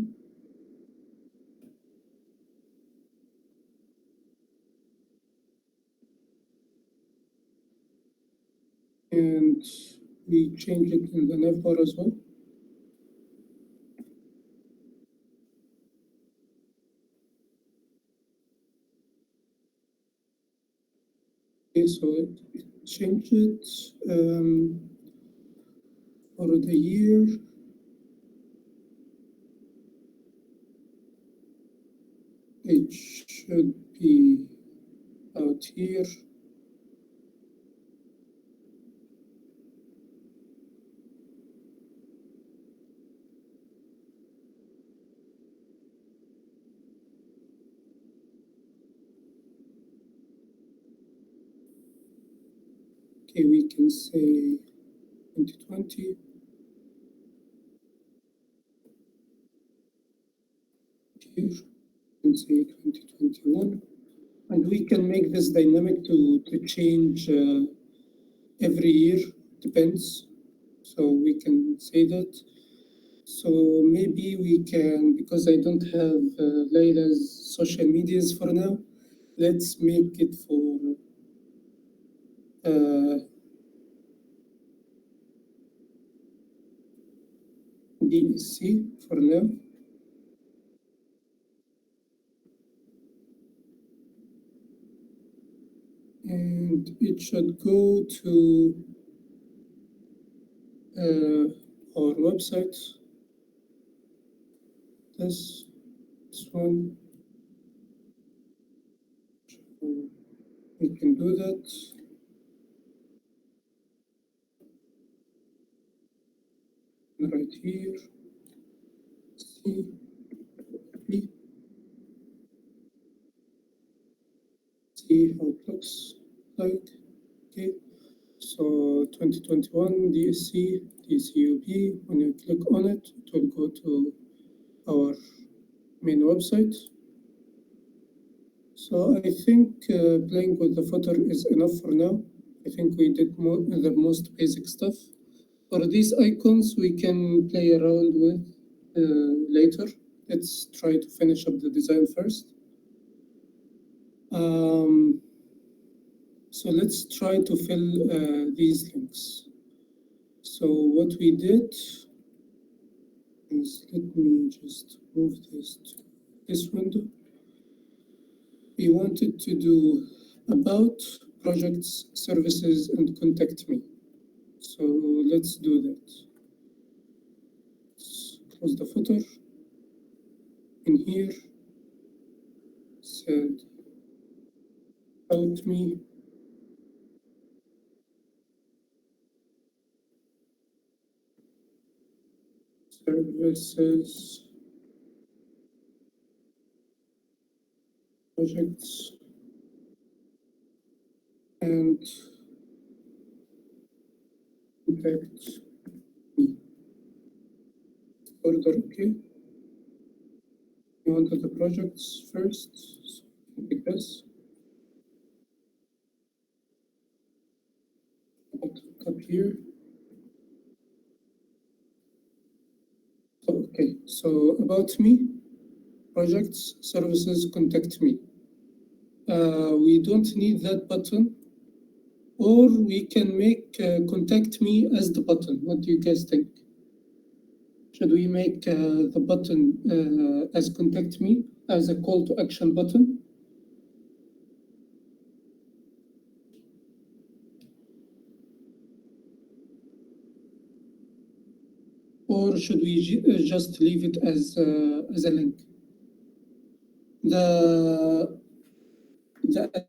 S1: And we change it in the navbar as well. Okay, so it changed it for the year. It should be out here. Okay, we can say 2020. Here, we can say 2021. And we can make this dynamic to change every year, depends. So we can say that. So maybe we can, because I don't have Layla's social medias for now, let's make it for DSC for now. And it should go to our website. This one. We can do that. Right here. C. B. See how it looks like. Okay. So 2021 DSC, DCUB. When you click on it, it will go to our main website. So I think playing with the footer is enough for now. I think we did the most basic stuff. For these icons, we can play around with later. Let's try to finish up the design first. So let's try to fill these links. So what we did is, let me just move this to this window. We wanted to do about, projects, services, and contact me. So let's do that. Let's close the footer. In here, said about me. Services, projects, and contact me. Order, okay. You wanted the projects first, so like this. Up here. Okay, so about me, projects, services, contact me. We don't need that button, or we can make contact me as the button. What do you guys think? Should we make the button as contact me, as a call to action button? Or should we just leave it as a link? The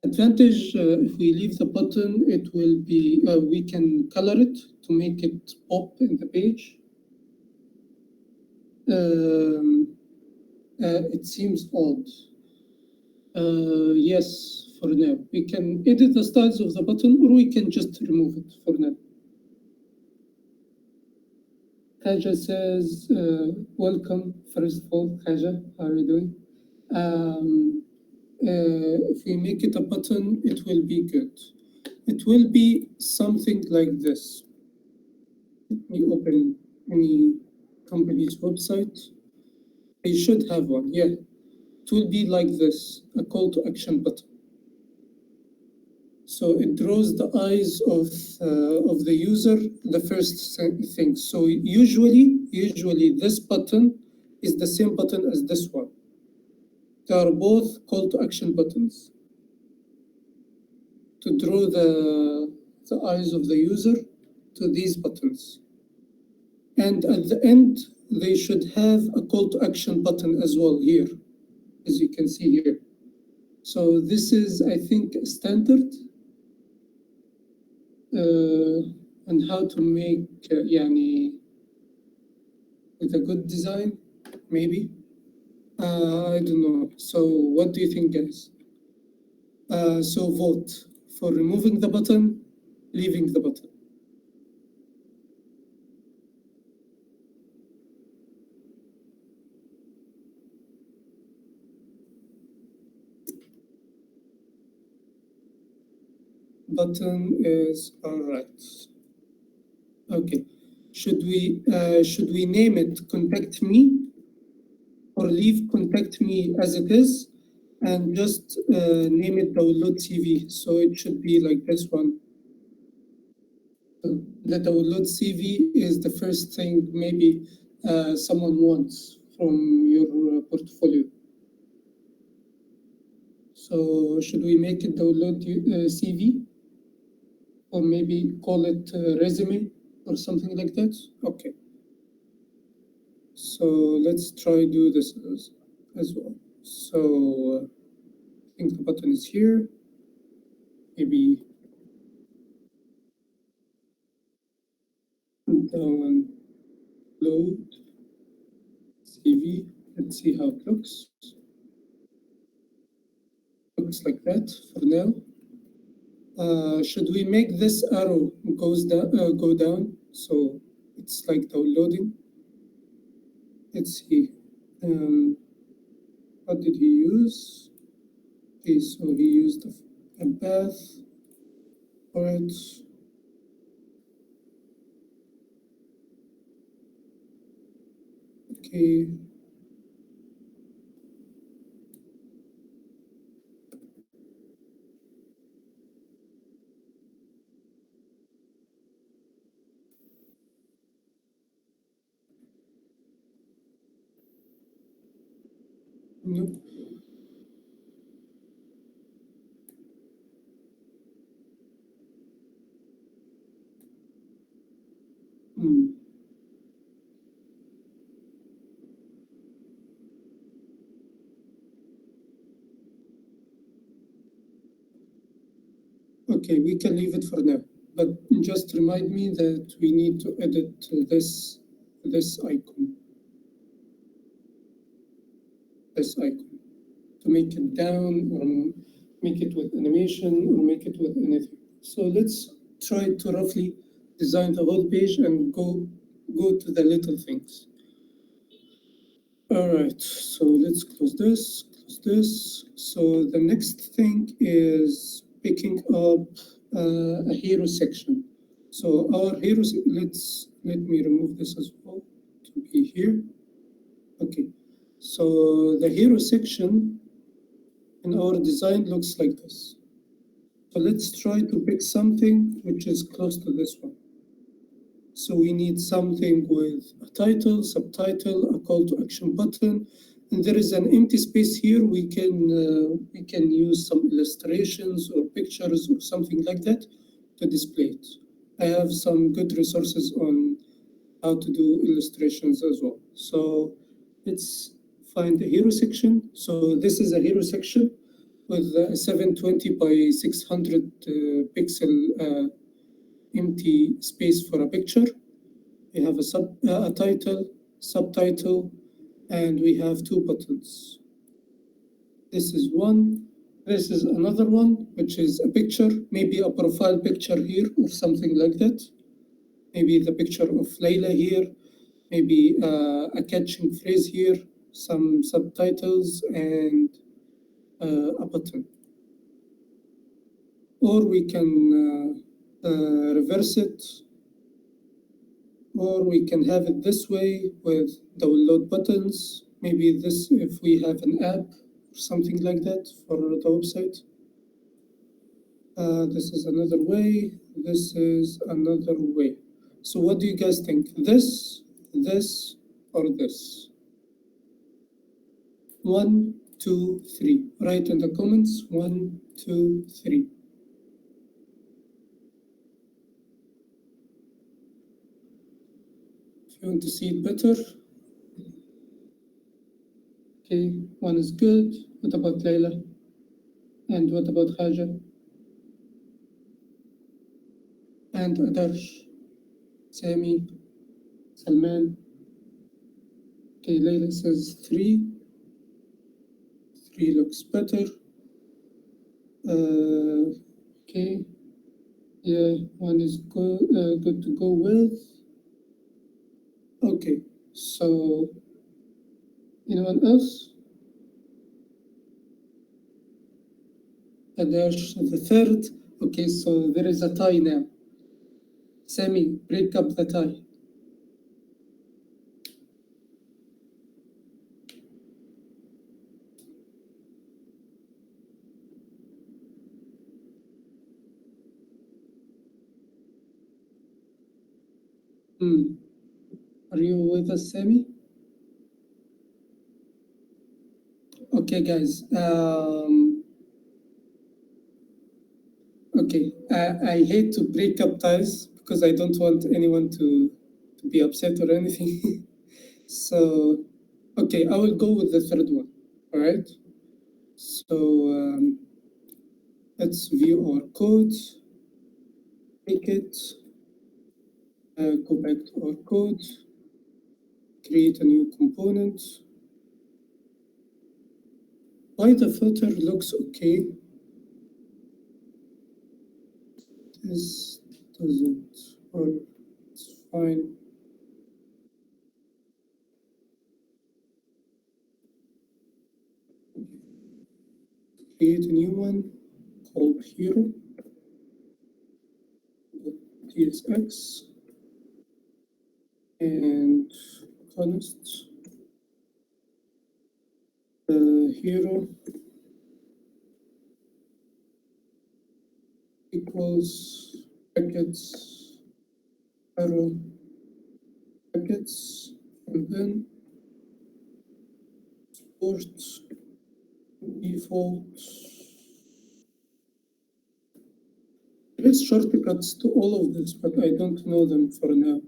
S1: advantage, if we leave the button, it will be, we can color it to make it pop in the page. It seems odd. Yes, for now. We can edit the styles of the button, or we can just remove it for now. Haja says, welcome, first of all. Haja, how are you doing? If we make it a button, it will be good. It will be something like this. Let me open any company's website. They should have one, yeah. It will be like this, a call to action button. So it draws the eyes of the user, the first thing. So usually this button is the same button as this one. They are both call to action buttons to draw the eyes of the user to these buttons. And at the end, they should have a call to action button as well here, as you can see here. So this is, I think, standard. And how to make with a good design, maybe. I don't know. So what do you think, guys? So vote for removing the button, leaving the button. Button is all right. Okay. Should we name it contact me, or leave contact me as it is, and just name it download CV? So it should be like this one. The download CV is the first thing maybe someone wants from your portfolio. So should we make it download CV? Or maybe call it resume or something like that? Okay. So let's try do this as well. So I think the button is here. Maybe download CV. Let's see how it looks. Looks like that for now. Should we make this arrow go down? So it's like downloading. Let's see. What did he use? Okay, so he used a path for it. Okay. Nope. Okay, we can leave it for now, but just remind me that we need to edit this icon. This icon, to make it down or make it with animation or make it with anything. So let's try to roughly design the whole page and go to the little things. All right, so let's close this. So the next thing is picking up a hero section. So our heroes, let me remove this as well to be here. Okay, so the hero section in our design looks like this. So let's try to pick something which is close to this one. So we need something with a title, subtitle, a call to action button, and there is an empty space here. We can use some illustrations or pictures or something like that to display it. I have some good resources on how to do illustrations as well. So let's find the hero section. So this is a hero section with a 720 by 600 pixel empty space for a picture. We have a title, subtitle, and we have two buttons. This is one. This is another one, which is a picture, maybe a profile picture here or something like that. Maybe the picture of Layla here, maybe a catching phrase here, some subtitles, and a button. Or we can reverse it, or we can have it this way with download buttons. Maybe this if we have an app or something like that for the website. This is another way. This is another way. So what do you guys think? This, or this? 1, 2, 3. Write in the comments. 1, 2, 3. If you want to see it better. Okay, one is good. What about Layla? And what about Hajar? And Adarsh, Sami, Salman. Okay, Layla says 3. 3 looks better. Okay. Yeah, one is good to go with. Okay, so anyone else? And there's the third. Okay, so there is a tie now. Sami, break up the tie. Are you with us, Sami? Okay, guys. Okay, I hate to break up ties because I don't want anyone to be upset or anything. So, okay, I will go with the third one. All right. So let's view our code. Take it. Go back to our code. Create a new component. Why the filter looks okay? This doesn't work. It's fine. Create a new one called hero. TSX and const hero equals brackets arrow brackets and then support default. There's shortcuts to all of this, but I don't know them for now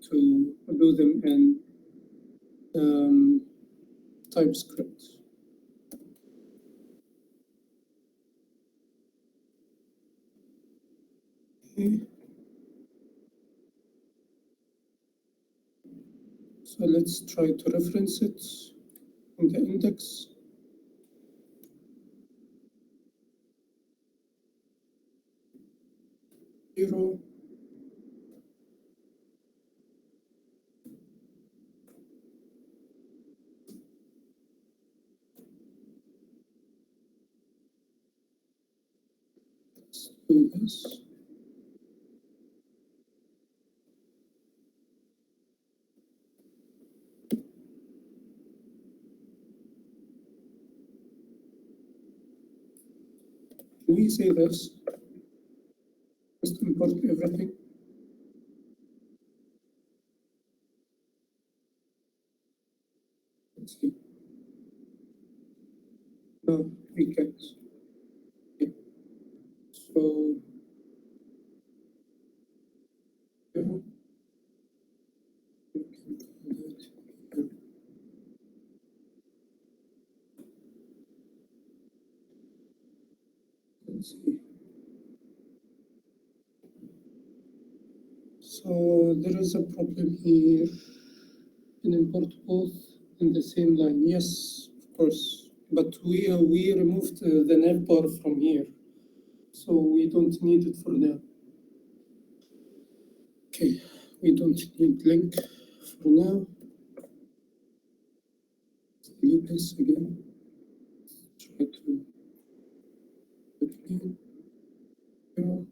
S1: to do them in TypeScript. Okay. So let's try to reference it in the index. Zero. Let's do this. Can we say this? Just import everything. Let's see. No, we can't. Okay. So, yeah, we can call that here. Let's see. So there is a problem here. Can import both in the same line. Yes, of course. But we removed the navbar from here, so we don't need it for now. Okay, we don't need link for now. Delete this again. Try to do it again. Here.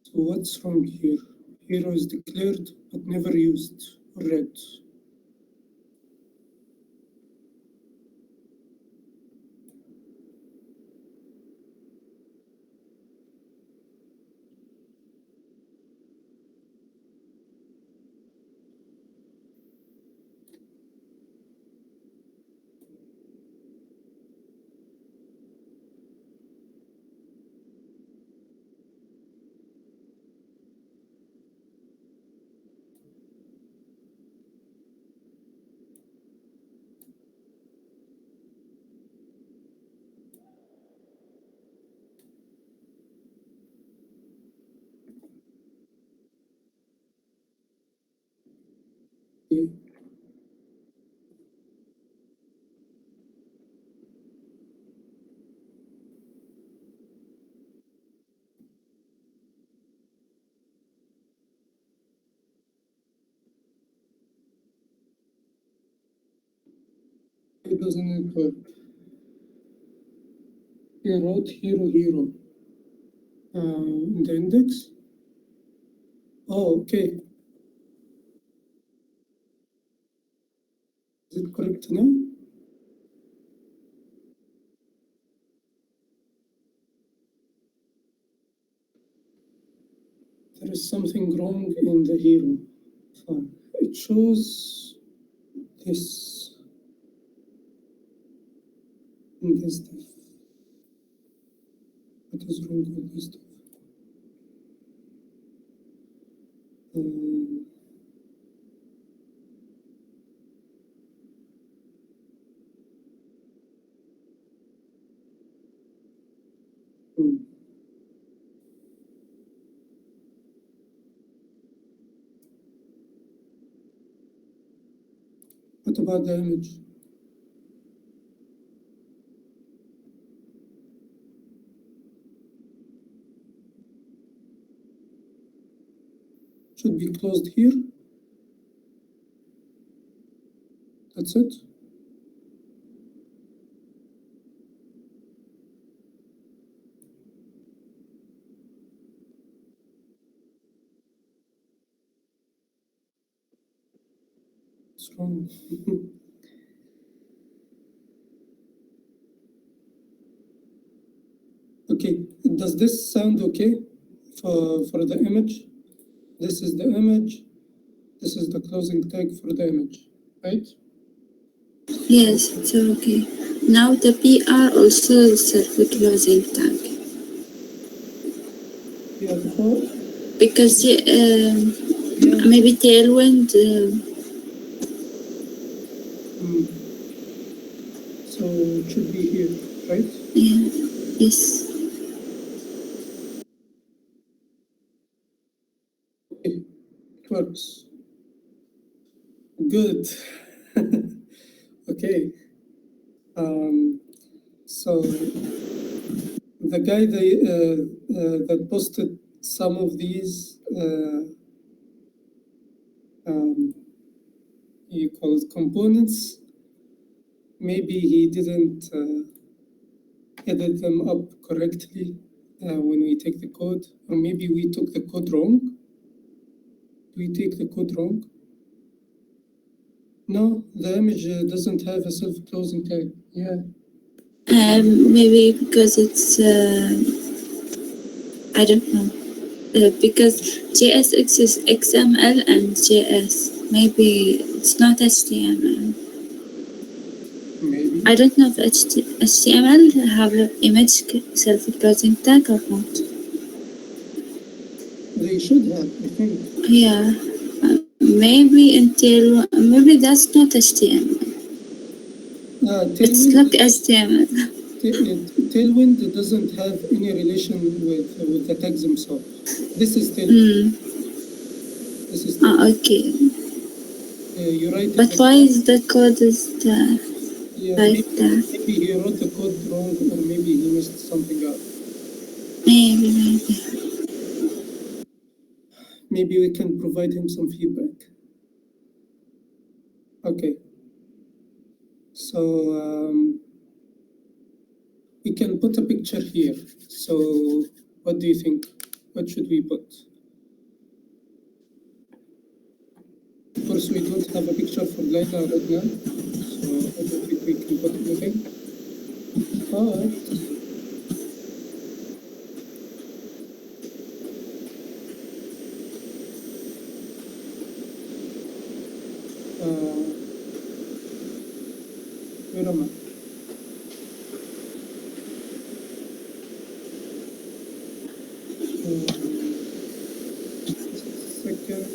S1: So what's wrong here? Hero is declared but never used or read. Okay. It doesn't work. He wrote hero in the index. Oh, okay. Is it correct now? There is something wrong in the hero. Fine. It shows this in this stuff. What is wrong with this stuff? What about the image? Should be closed here. That's it. What's wrong? Okay, does this sound okay for the image? This is the image. This is the closing tag for the image, right?
S3: Yes, it's okay. Now the PR also self-closing tag.
S1: Yeah, before.
S3: Because
S1: Yeah.
S3: maybe Tailwind.
S1: So it should be here, right?
S3: Yeah. Yes.
S1: Okay, it works. Good. Okay. So the guy that posted some of these you call it components, maybe he didn't edit them up correctly when we take the code, or maybe we took the code wrong. Do we take the code wrong? No, the image doesn't have a self-closing tag. Yeah.
S3: Maybe because it's I don't know. Because JSX is XML and JS. Maybe it's not HTML.
S1: Maybe.
S3: I don't know if HTML have an image self-closing tag or not.
S1: They should have, I think.
S3: Yeah. Maybe maybe that's not HTML. It's not HTML.
S1: Tailwind doesn't have any relation with the tags themselves. This is Tailwind. This is Tailwind.
S3: Okay.
S1: You write
S3: but why is the code like that?
S1: Maybe he wrote the code wrong, or maybe he missed something out.
S3: Maybe.
S1: Maybe we can provide him some feedback. Okay. So we can put a picture here. So what do you think? What should we put? Of course, we don't have a picture for Layla right now, so I don't think we can put anything. But where am I? Second.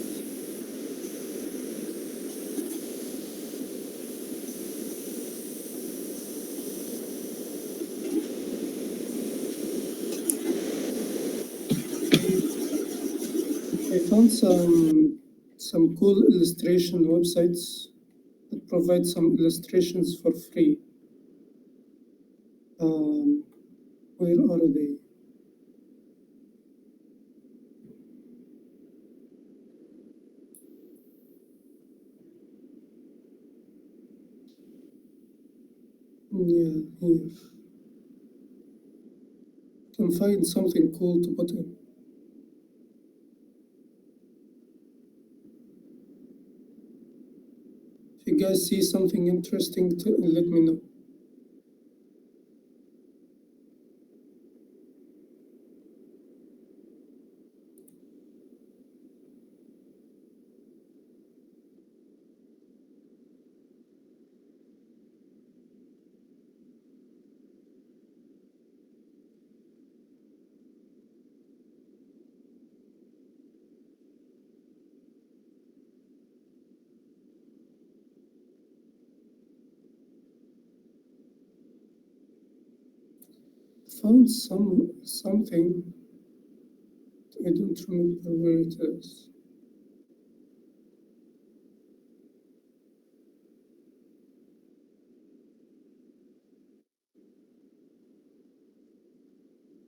S1: I found some cool illustration websites that provide some illustrations for free. Where are they? Yeah, here. Can find something cool to put in. If you guys see something interesting, let me know. Found something. I don't remember where it is.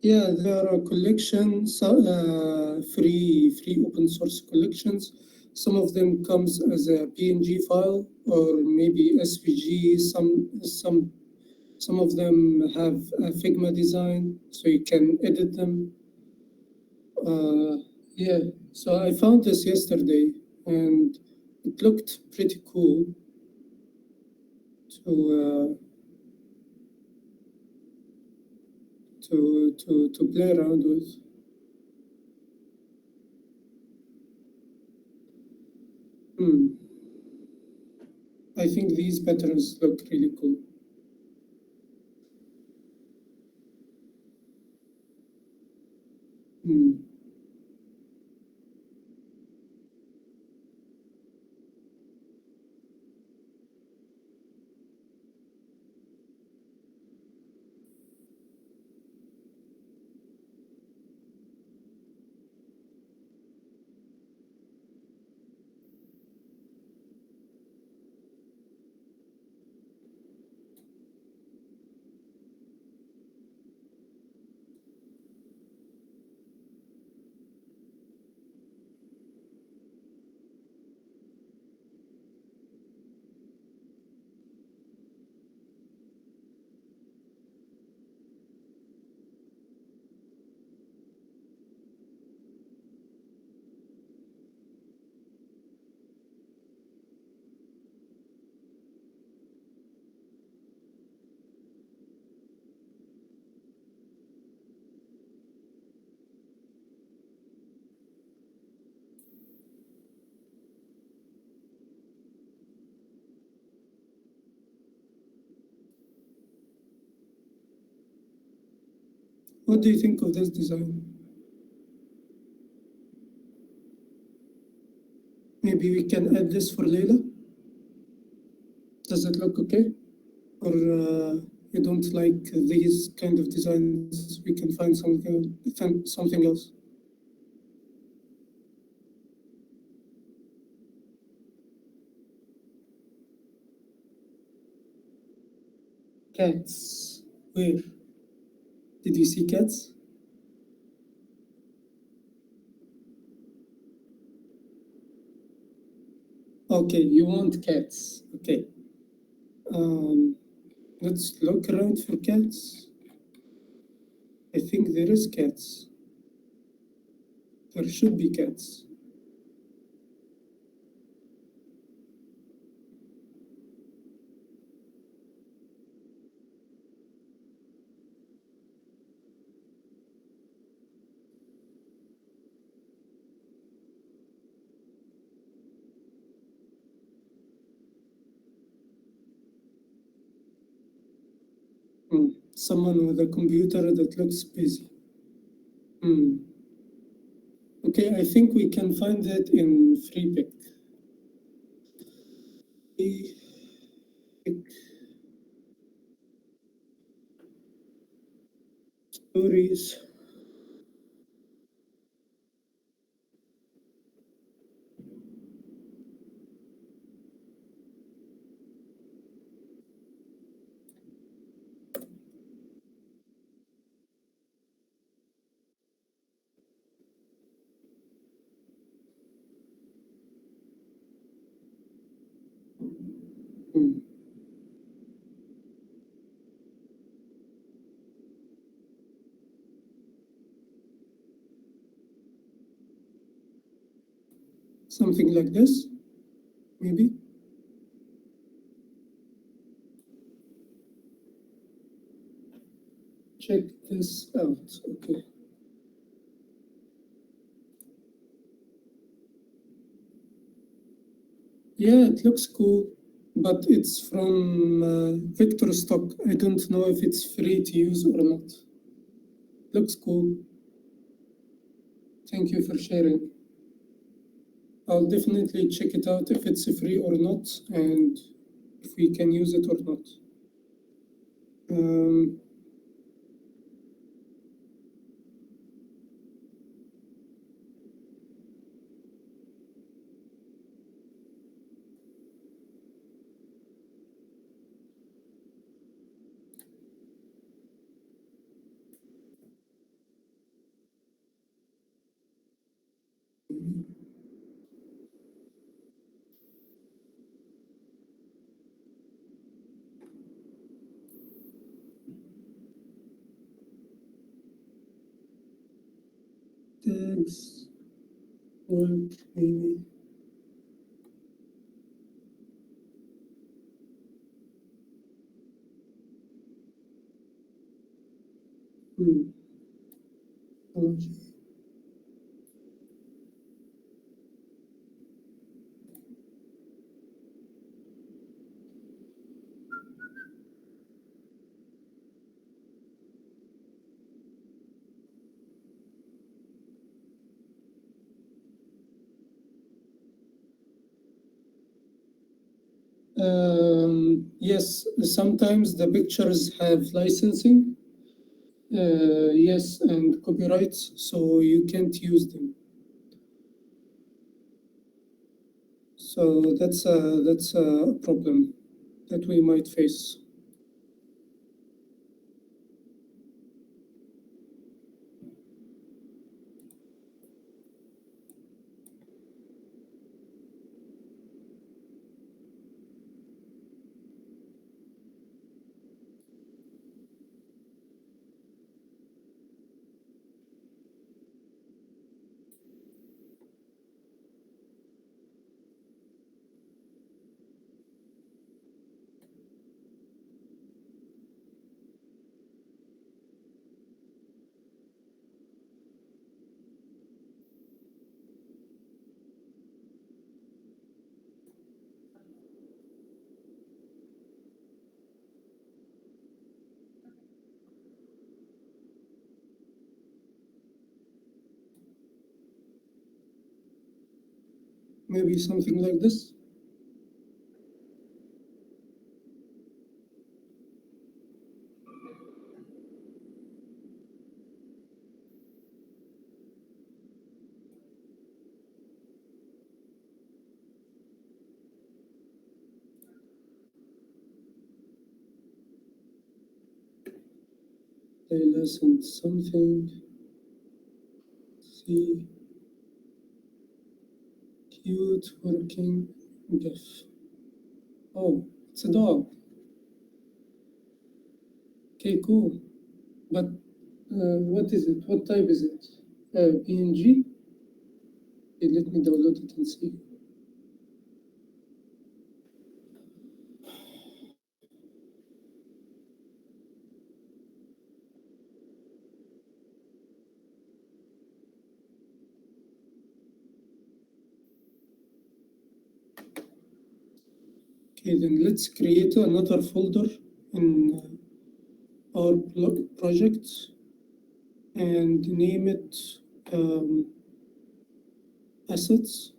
S1: Yeah, there are collections, free open source collections. Some of them comes as a PNG file or maybe SVG. Some of them have a Figma design, so you can edit them. Yeah, so I found this yesterday, and it looked pretty cool to play around with. I think these patterns look really cool. What do you think of this design? Maybe we can add this for Layla? Does it look okay? Or you don't like these kind of designs? We can find something else. Cats. Where? Did you see cats? Okay, you want cats. Okay. Let's look around for cats. I think there is cats. There should be cats. Someone with a computer that looks busy. Okay, I think we can find that in free pick. Stories. Something like this, maybe. Check this out, okay. Yeah, it looks cool, but it's from Vector stock. I don't know if it's free to use or not. Looks cool. Thank you for sharing. I'll definitely check it out if it's free or not, and if we can use it or not. Tags, work, maybe. Yes, sometimes the pictures have licensing, yes, and copyrights, so you can't use them. So that's a problem that we might face. Maybe something like this. They listened something. See, cute working GIF. Oh, it's a dog. Okay, cool. But what is it? What type is it? PNG? Okay, let me download it and see. Okay, then let's create another folder in our project and name it assets.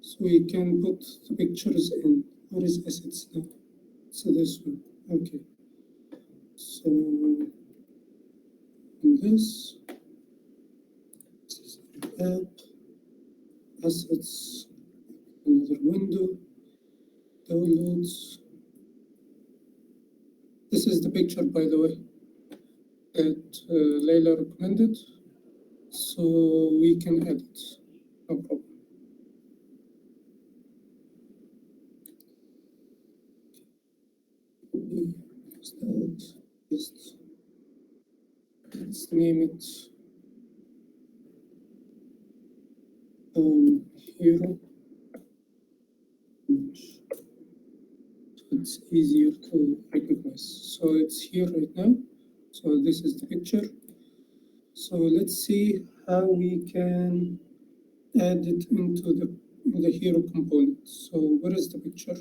S1: So we can put the pictures in. Where is assets now? So this one, okay. So in this is app, assets, another window, downloads. This is the picture, by the way, that Layla recommended. So we can add it, no problem. Let's name it hero. It's easier to recognize. So it's here right now. So this is the picture. So let's see how we can add it into the hero component. So where is the picture?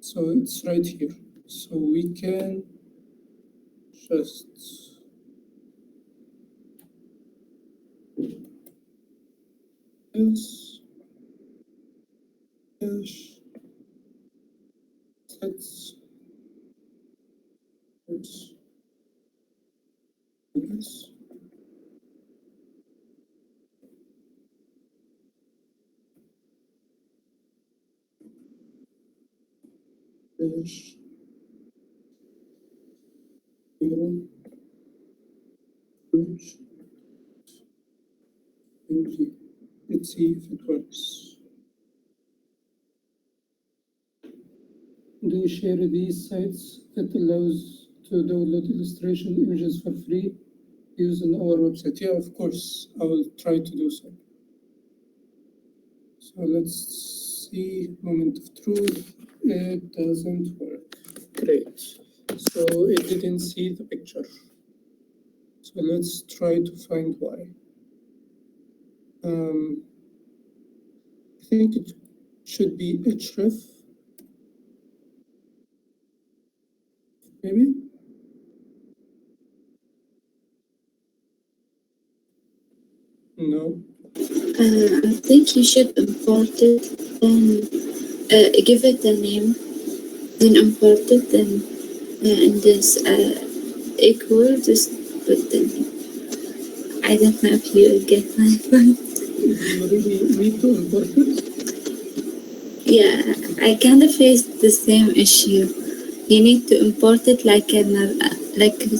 S1: So it's right here. So we can just this dash sets this dash hero image. Let's see if it works. Do you share these sites that allows to download illustration images for free? use on our website. Yeah, of course, I will try to do so. So let's see, moment of truth. It doesn't work. Great. So it didn't see the picture. So let's try to find why. I think it should be href, maybe? No.
S3: I think you should import it, then give it a name, then import it, then in this equal, just put the name. I don't know if you will get my point.
S1: You really need to import it?
S3: Yeah, I kind of faced the same issue. You need to import it like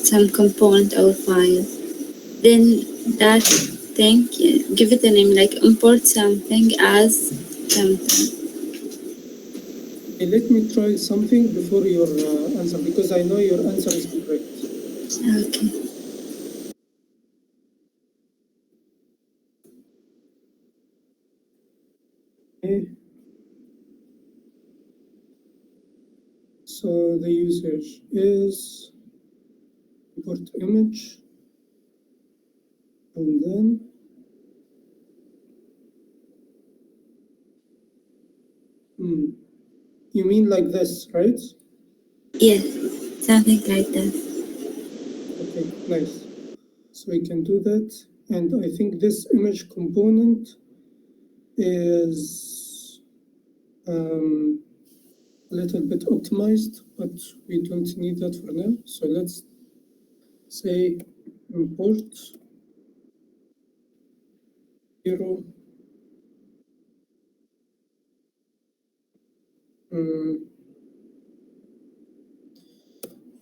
S3: some component or file. Then that thing, give it a name, like import something as something.
S1: Okay, let me try something before your answer, because I know your answer is correct.
S3: Okay.
S1: Okay. So the usage is import image, and then you mean like this, right?
S3: Yes, something like that.
S1: Okay, nice. So we can do that, and I think this image component is a little bit optimized, but we don't need that for now. So let's say import 0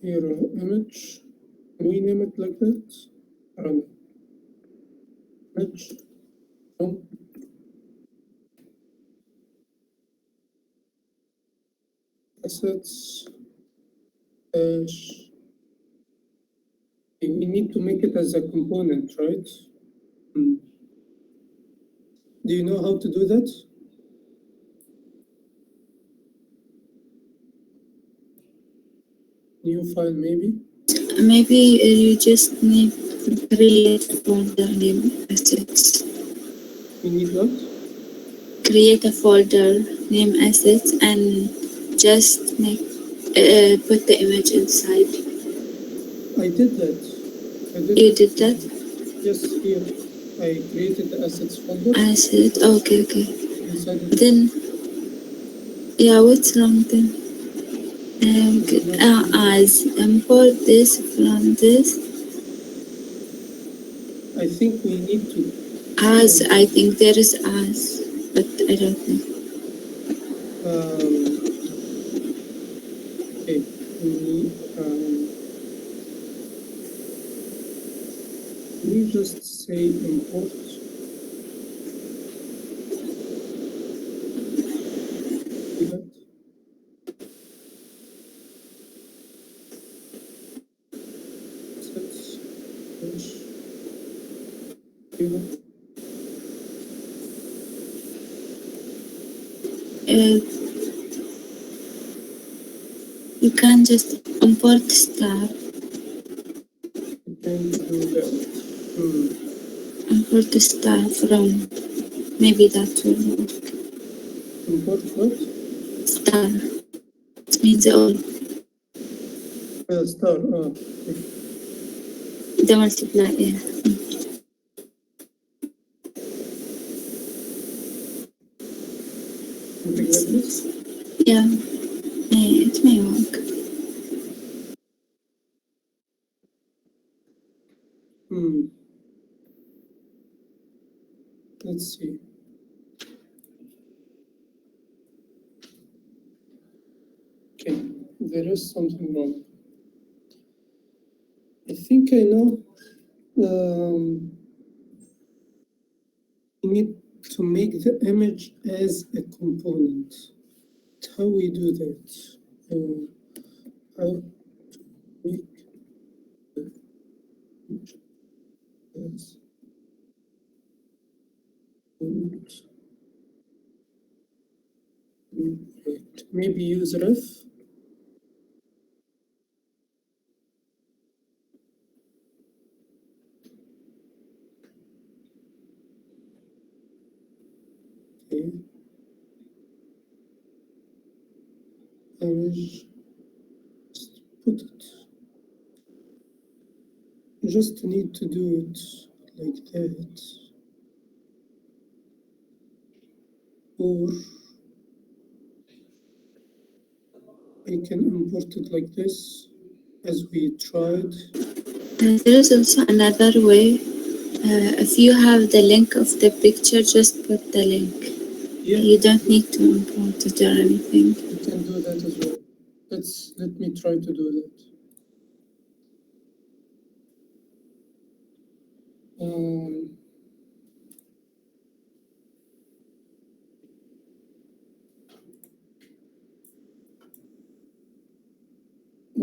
S1: hero image. Can we name it like that? Run image from assets dash. We need to make it as a component, right? Do you know how to do that? New file, maybe?
S3: Maybe you just need to create a folder name assets.
S1: We need what?
S3: Create a folder name assets and just make put the image inside.
S1: I did that.
S3: You did that?
S1: Yes, here. I created the assets folder.
S3: Asset. Okay.
S1: Inside it.
S3: Then, yeah, what's wrong then? As import this from this.
S1: I think we need to.
S3: As, I think there is as, but I don't know.
S1: Okay. We just say import.
S3: You can just import star.
S1: You can do that.
S3: Import star from, maybe that will work.
S1: Import what?
S3: Star. It means all.
S1: Star.
S3: The multiply, yeah.
S1: Something like this?
S3: Yeah, it may work.
S1: Let's see. Okay, there is something wrong. I think I know. We need to make the image as a component. How we do that? How to make the image maybe use ref. Okay. And just put it. You just need to do it like that. Or I can import it like this, as we tried.
S3: There is also another way. If you have the link of the picture, just put the link.
S1: Yeah,
S3: You don't need to import it or anything.
S1: you can do that as well. Let me try to do that.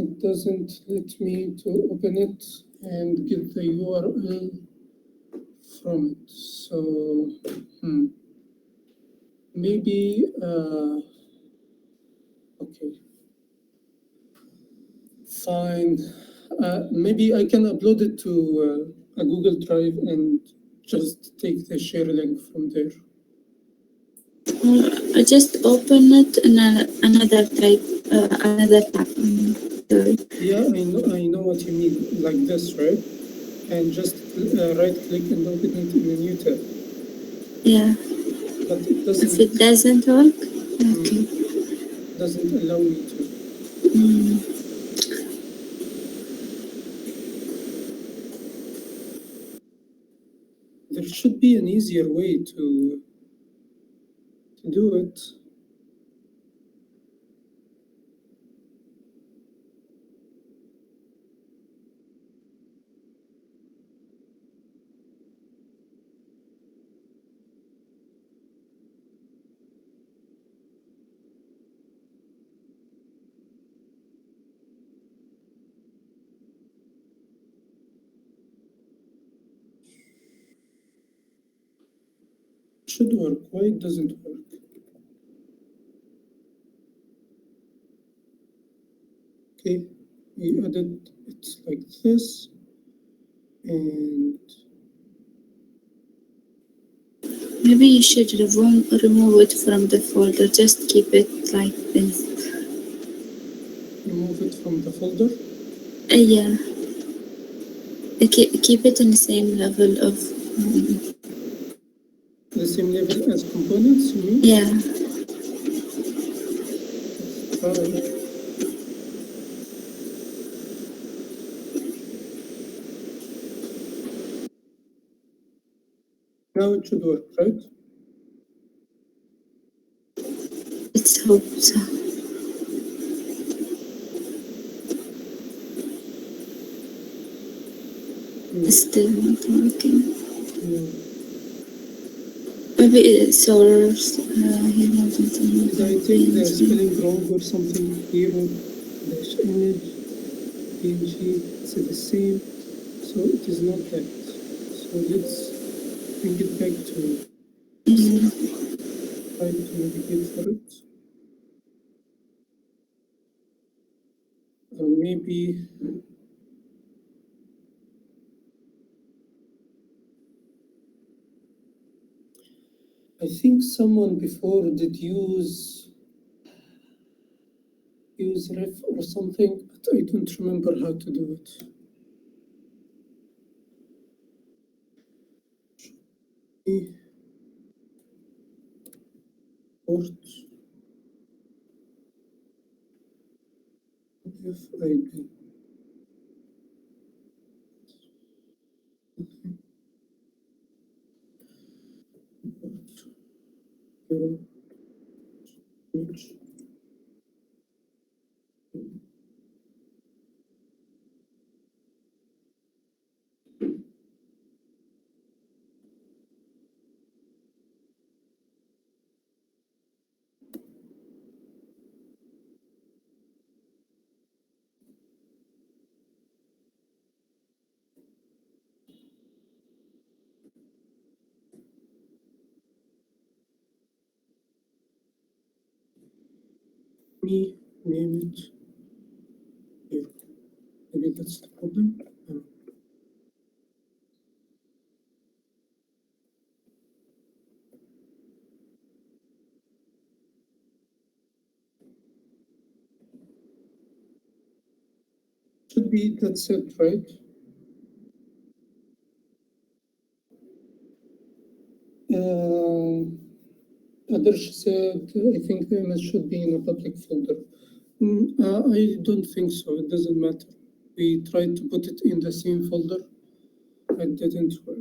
S1: It doesn't let me to open it and get the URL from it. So maybe okay, fine. Maybe I can upload it to a Google Drive and just take the share link from there.
S3: Or just open it in another tab. Sorry.
S1: Yeah, I know what you mean, like this, right? And just right click and open it in a new tab.
S3: Yeah.
S1: But it doesn't.
S3: If it doesn't work, okay.
S1: Doesn't allow me to. There should be an easier way to do it. Should work. Why it doesn't work? Okay, we added it like this, and
S3: Maybe you should remove it from the folder. Just keep it like this.
S1: remove it from the folder.
S3: Yeah. Keep it in the same level of.
S1: The same level as components, you mean?
S3: Yeah.
S1: Try. Now it should work, right?
S3: Let's hope so. It's still not working. Maybe it's source. He wasn't.
S1: Did I take the spelling wrong or something? Hero dash image png. It's the same, so it is not that. So let's bring it back to try to navigate for it. Or maybe I think someone before did use ref or something, but I don't remember how to do it. Port FIB. Image. me name it here. Maybe that's the problem. Should be, that's it, right? Adarsh said, I think the image should be in a public folder. I don't think so, it doesn't matter. We tried to put it in the same folder, it didn't work.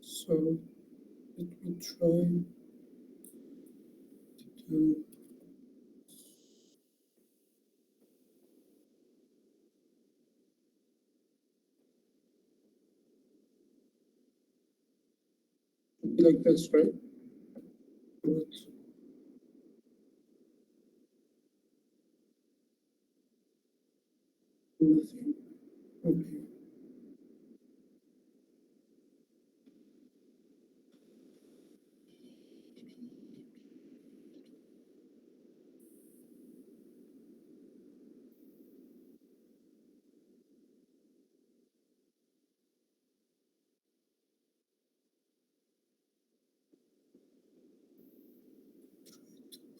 S1: So let me try to do like this, right? But nothing. Okay.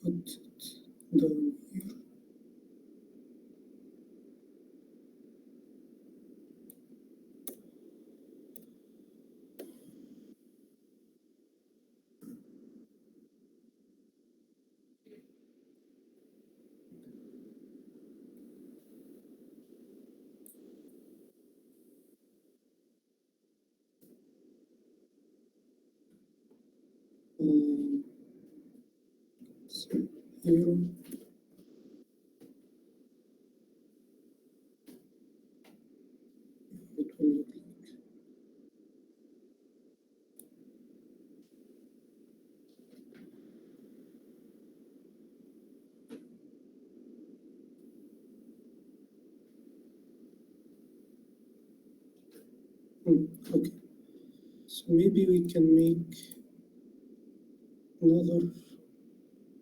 S1: Put it down here. So here. It will look like. Okay. So maybe we can make another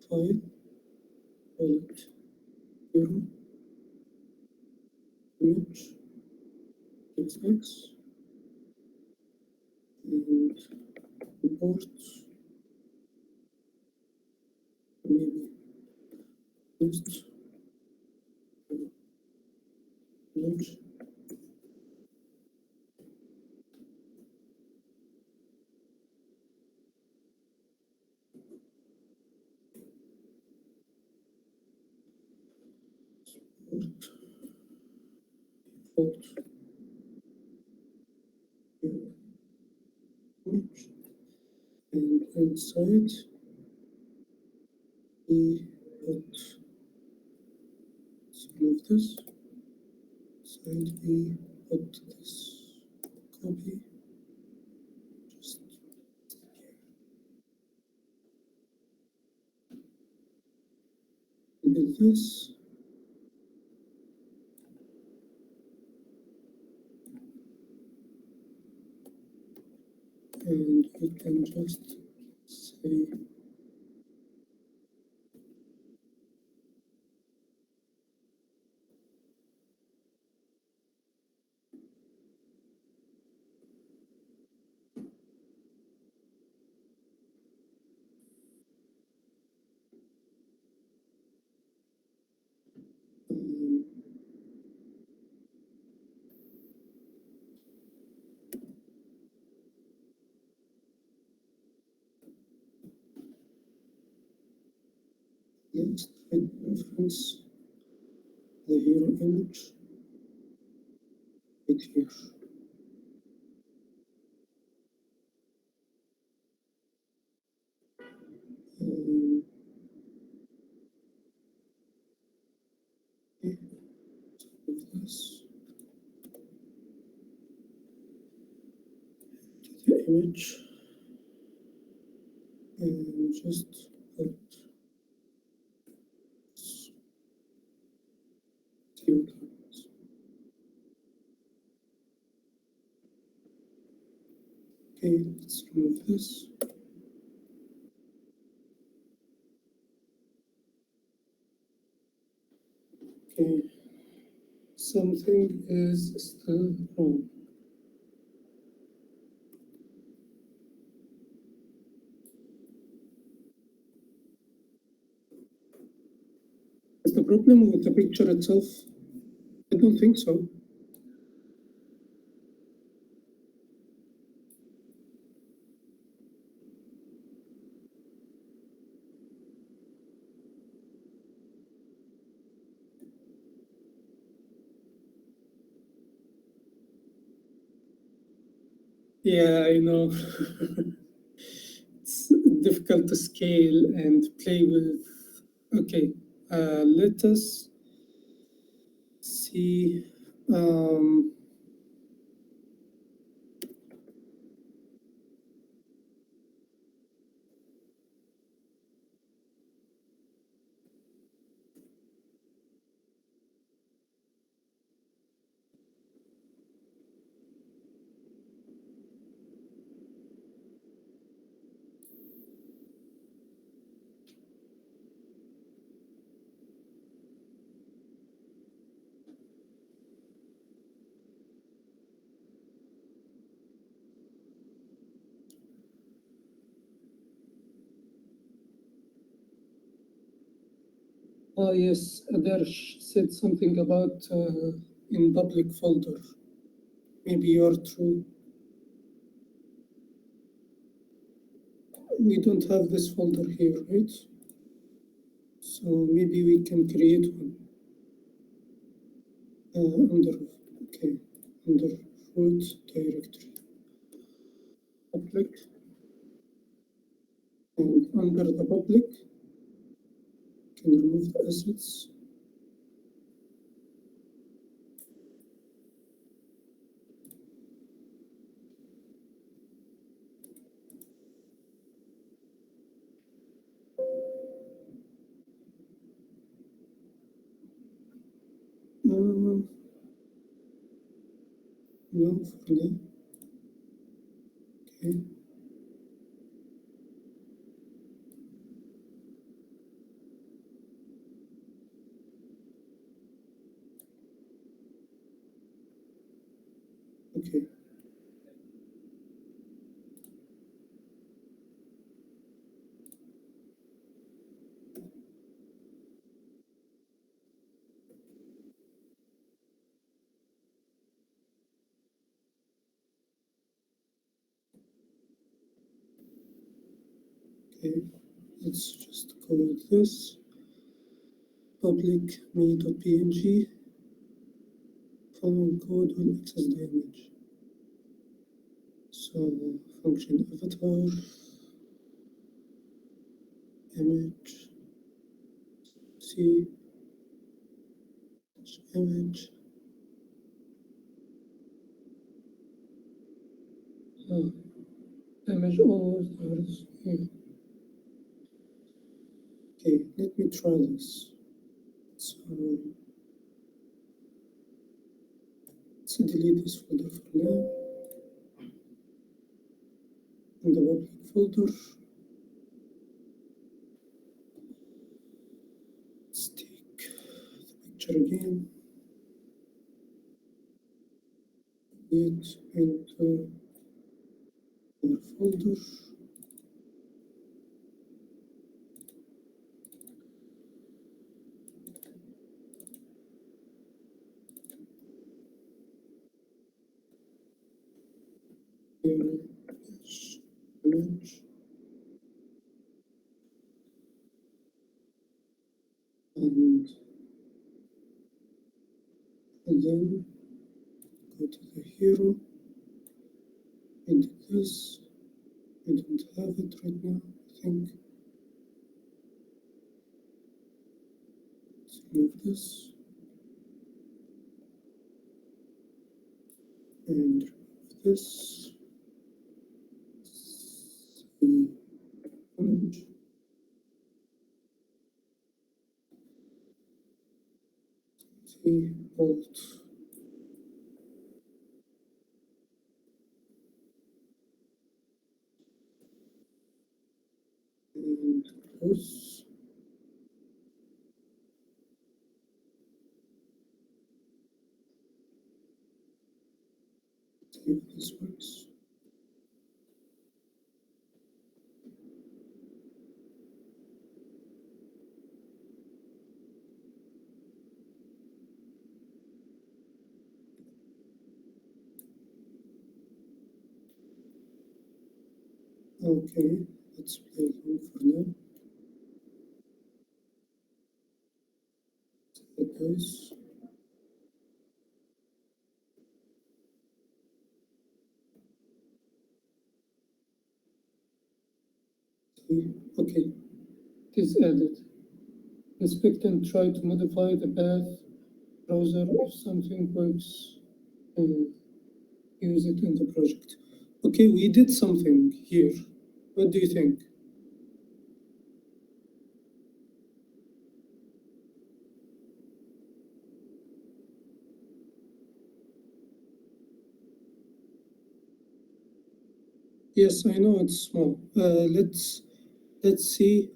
S1: file, call it hero image Nextgs and import maybe post image. Import image, and inside we put some of this. Inside we put this copy. Just do this. And we can just say um, next hide reference the hero image right here. Um, okay, of this to the image and just put see what happens. Okay, let's remove this. Okay. Something is still wrong. Is the problem with the picture itself? I don't think so. Yeah, I know. It's difficult to scale and play with. Okay, let us see. Oh yes, Adarsh said something about in public folder. Maybe you're true. We don't have this folder here, right? So maybe we can create one. Under root directory, public, and under the public, can remove the assets. No, for now. Okay. Okay. Okay. Let's just go with this. Public me.png. Following code will access the image. So function avatar, image, see, image. Image always ours here. Okay, let me try this. So let's delete this folder for now. In the public folder, let's take the picture again. It into our folder. Here is image. And then go to the hero, edit this. I don't have it right now, I think. Let's remove this. And remove this. See image. See alt. And close. see if this works. Okay, let's play along for now. It goes. Okay, it is added. Inspect and try to modify the path browser if something works. Use it in the project. Okay, we did something here. What do you think? Yes, I know it's small. Let's see.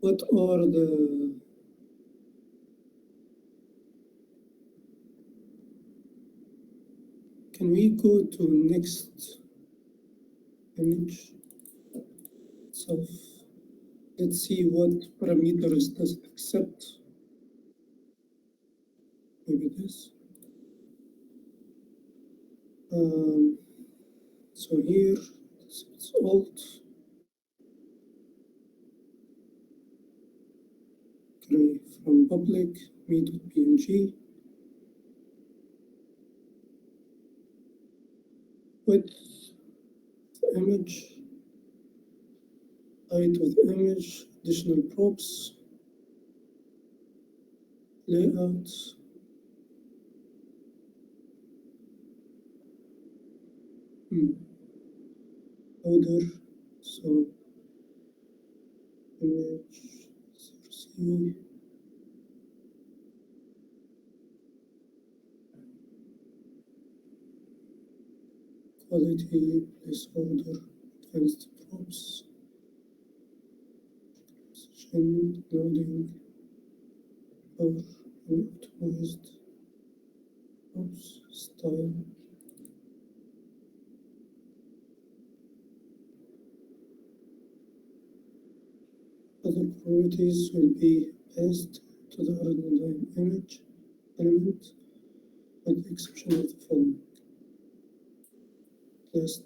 S1: What are the Can we go to next image itself? Let's see what parameters does it accept. Maybe this. So here it's alt. Okay, from public me.png. Width image, height of the image, additional props, layout. Order, so image, CRC. Quality, placeholder, advanced props, precision, loading, or optimized props, style. Other properties will be passed to the underlying image element with the exception of the following. Just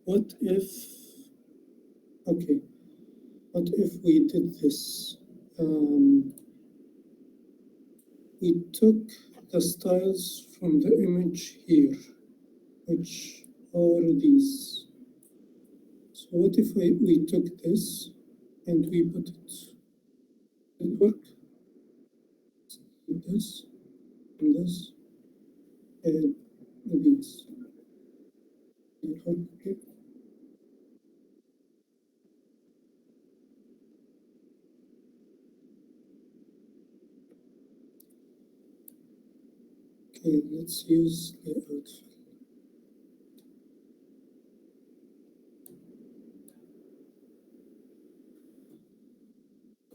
S1: what if we did this? We took the styles from the image here, which are these. So what if we took this and we put it network, this, and this, and these. Network, okay. Okay, let's use layout.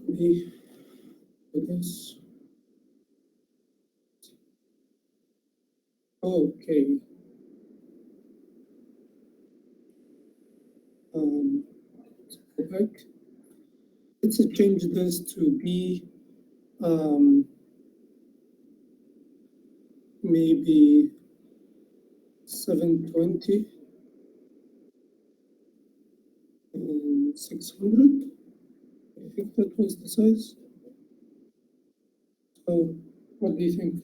S1: Copy this. Okay. Go back. Let's change this to be maybe 720 and 600. I think that was the size. So what do you think?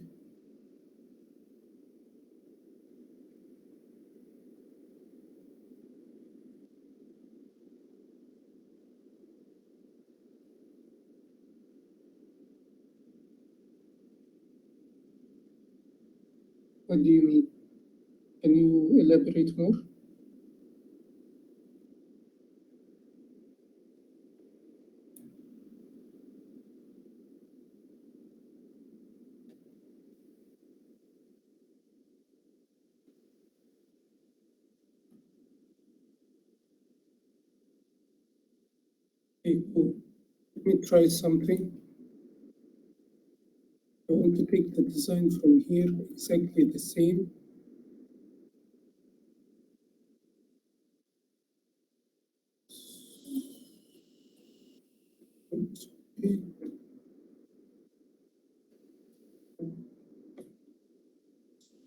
S1: What do you mean? Can you elaborate more? Okay, cool. Let me try something. I want to take the design from here, exactly the same. Okay.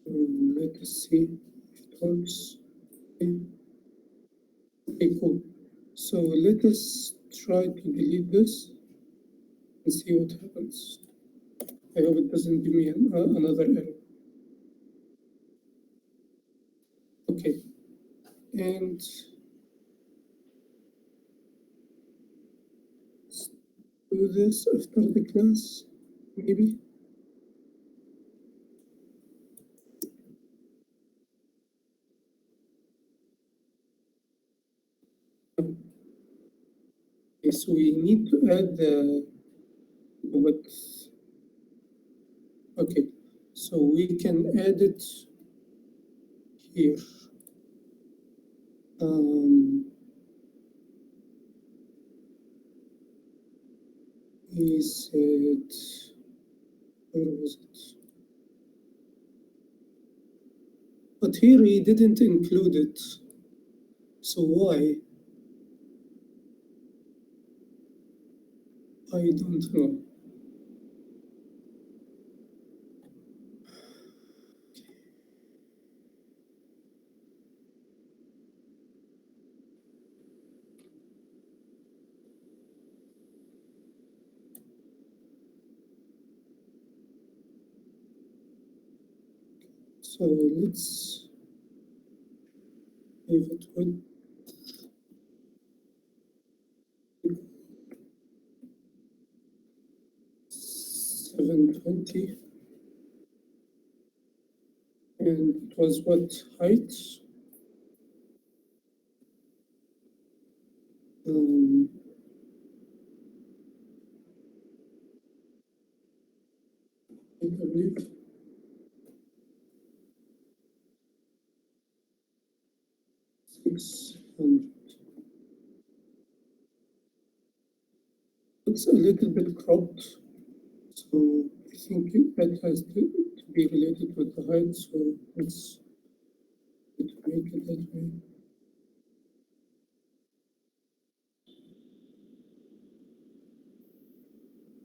S1: Let us see if it works. Okay, cool. So let us try to delete this and see what happens. I hope it doesn't give me another error. Okay, and do this after the class, maybe. Okay, so we need to add the width. Okay, so we can add it here. He said, where was it? But here he didn't include it. So why? I don't know. So let's leave it with 720. And it was what height? I believe 600. It's a little bit cropped, so I think that has to be related with the height. So let's make it that way.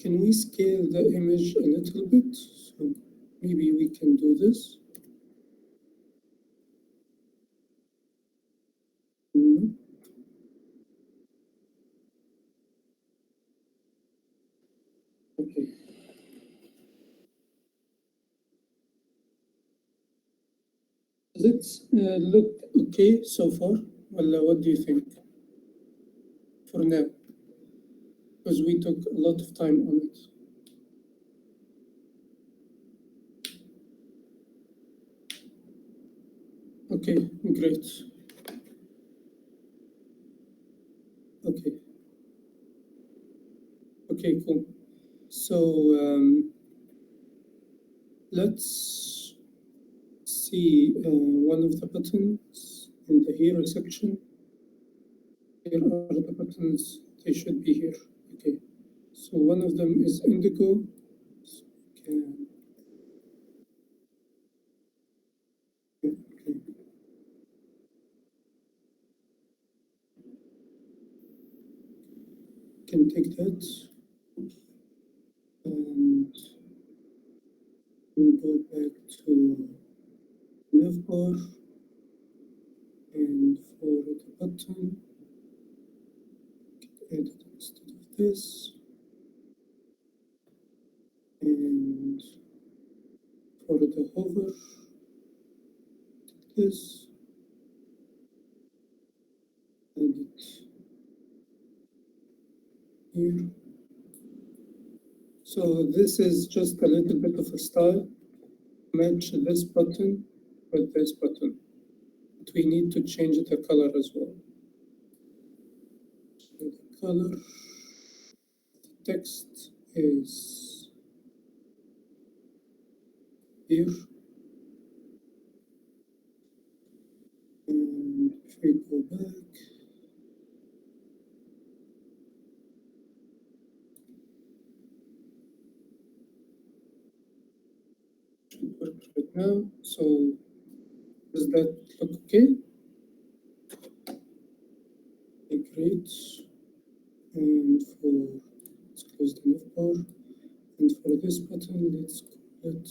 S1: Can we scale the image a little bit? So maybe we can do this. Okay. Does it look okay so far? Well, what do you think? For now, because we took a lot of time on it. Okay, great. Okay. Okay, cool. So let's see one of the buttons in the hero section. Here are the buttons, they should be here. Okay, so one of them is indigo. So can take that and we go back to nav bar, and for the button, add it instead of this, and for the hover, take this, add it here. So this is just a little bit of a style. Match this button with this button. But we need to change the color as well. So the color, the text is here. And if we go back, now. So does that look okay? Okay, great. And let's close the navbar. And for this button, let's call it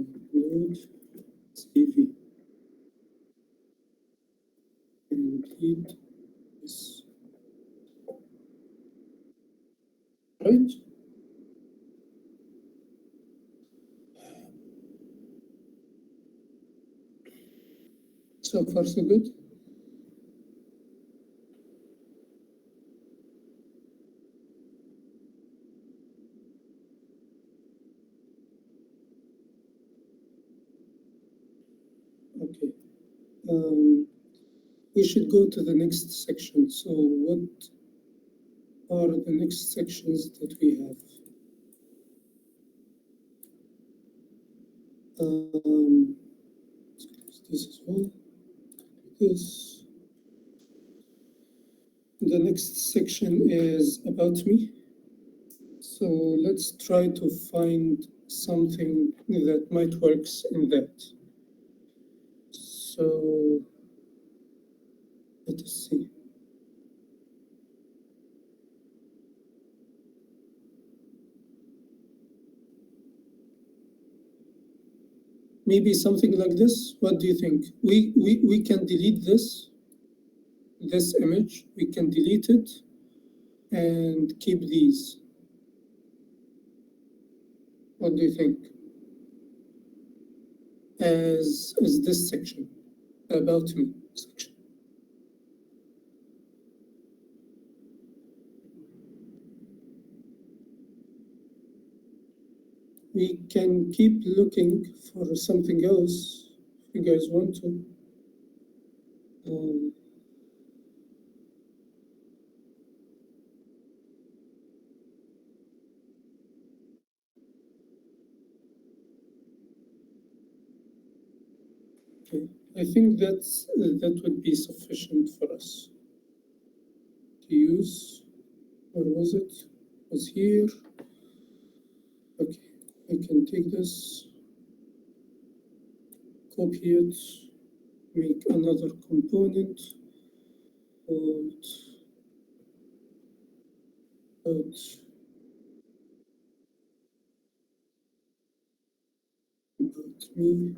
S1: upload CV and delete this. Right? So far, so good. Okay. We should go to the next section. So what are the next sections that we have? This is all. This. The next section is about me. So let's try to find something that might work in that. So let us see. Maybe something like this. What do you think? We can delete this image. We can delete it and keep these. What do you think? As this section, about me section. We can keep looking for something else if you guys want to. Okay, I think that would be sufficient for us to use. Where was it? It was here. Okay, I can take this, copy it, make another component called about me.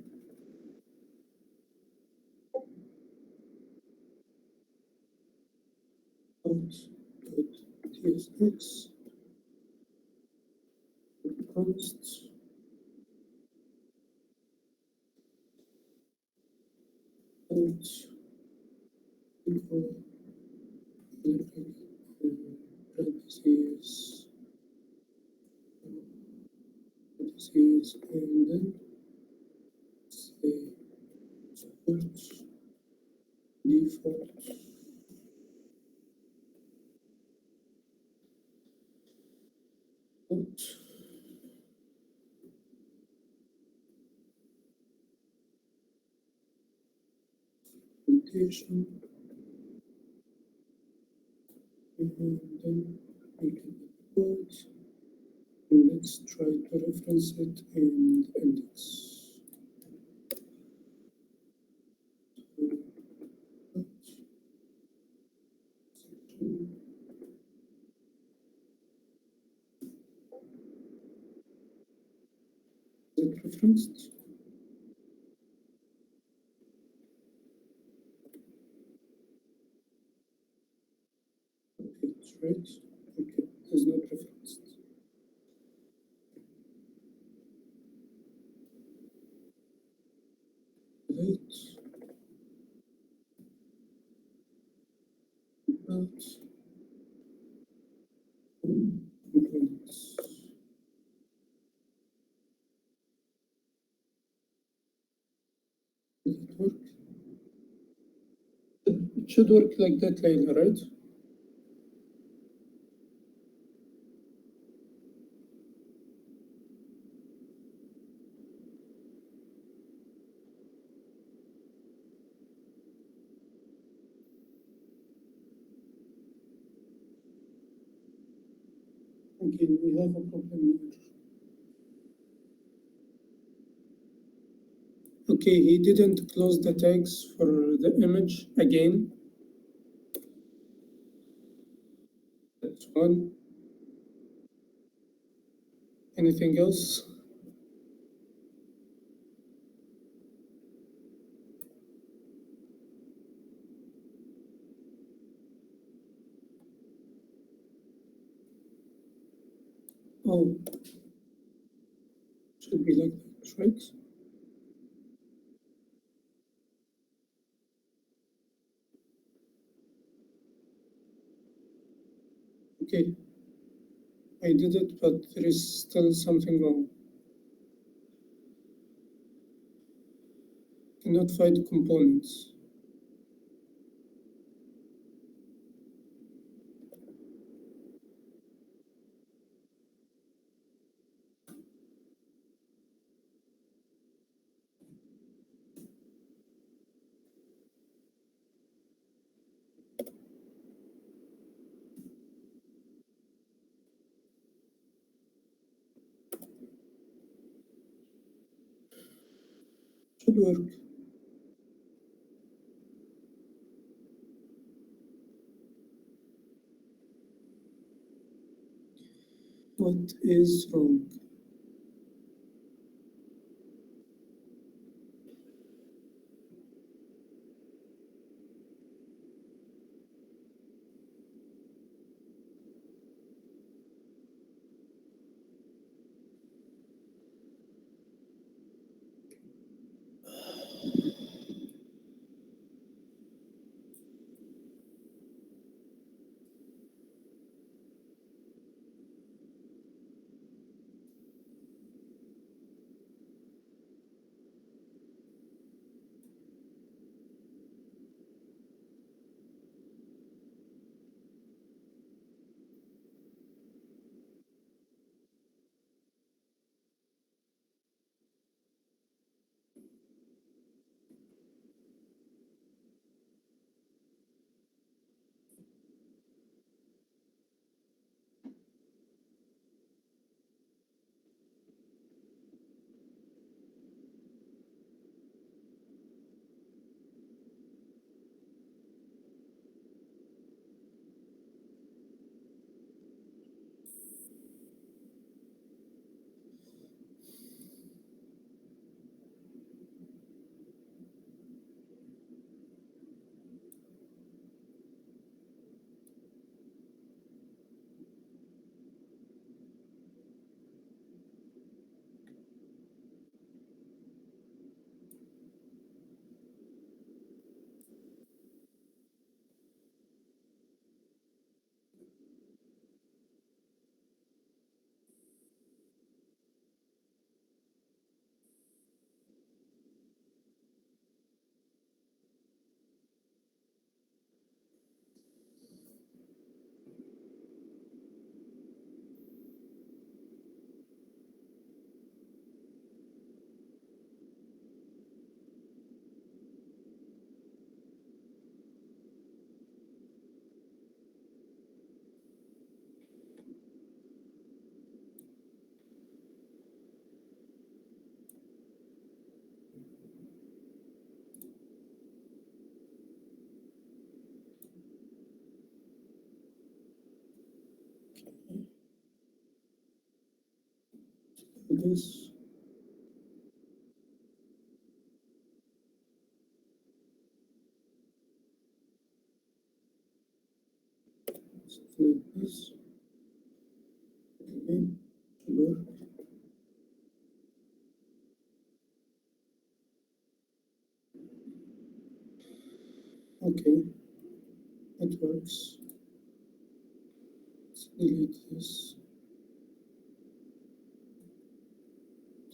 S1: Tsx const out equal parentheses and then say support default out implementation and then we can import and let's try to reference it in the index. Is it referenced? Okay, it's right. Okay, it is not referenced. Delete. Out. Components. Does it work? It should work like that, Layla, right? Okay, we have a problem here. Okay, he didn't close the tags for the image again. That's one. Anything else? Oh, should be like that, right? Okay, I did it, but there is still something wrong. Cannot find components. Should work. What is wrong? This. Like this. Okay, should work. Okay, it works. Let's delete this.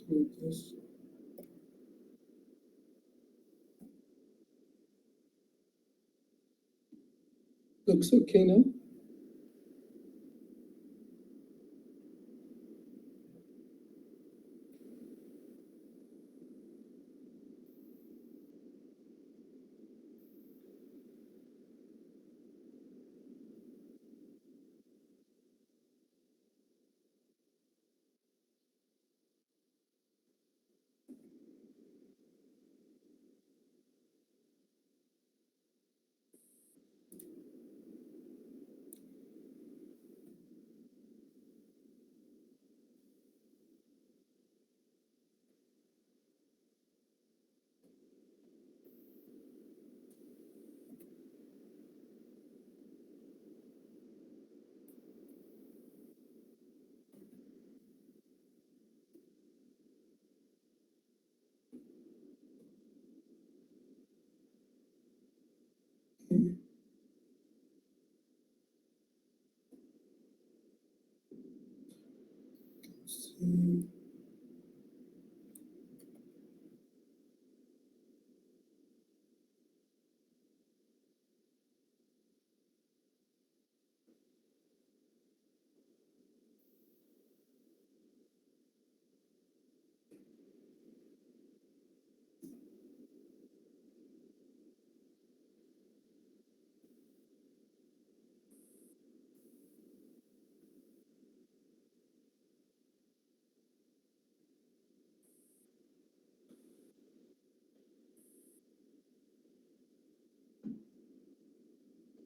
S1: Delete this. Looks okay now.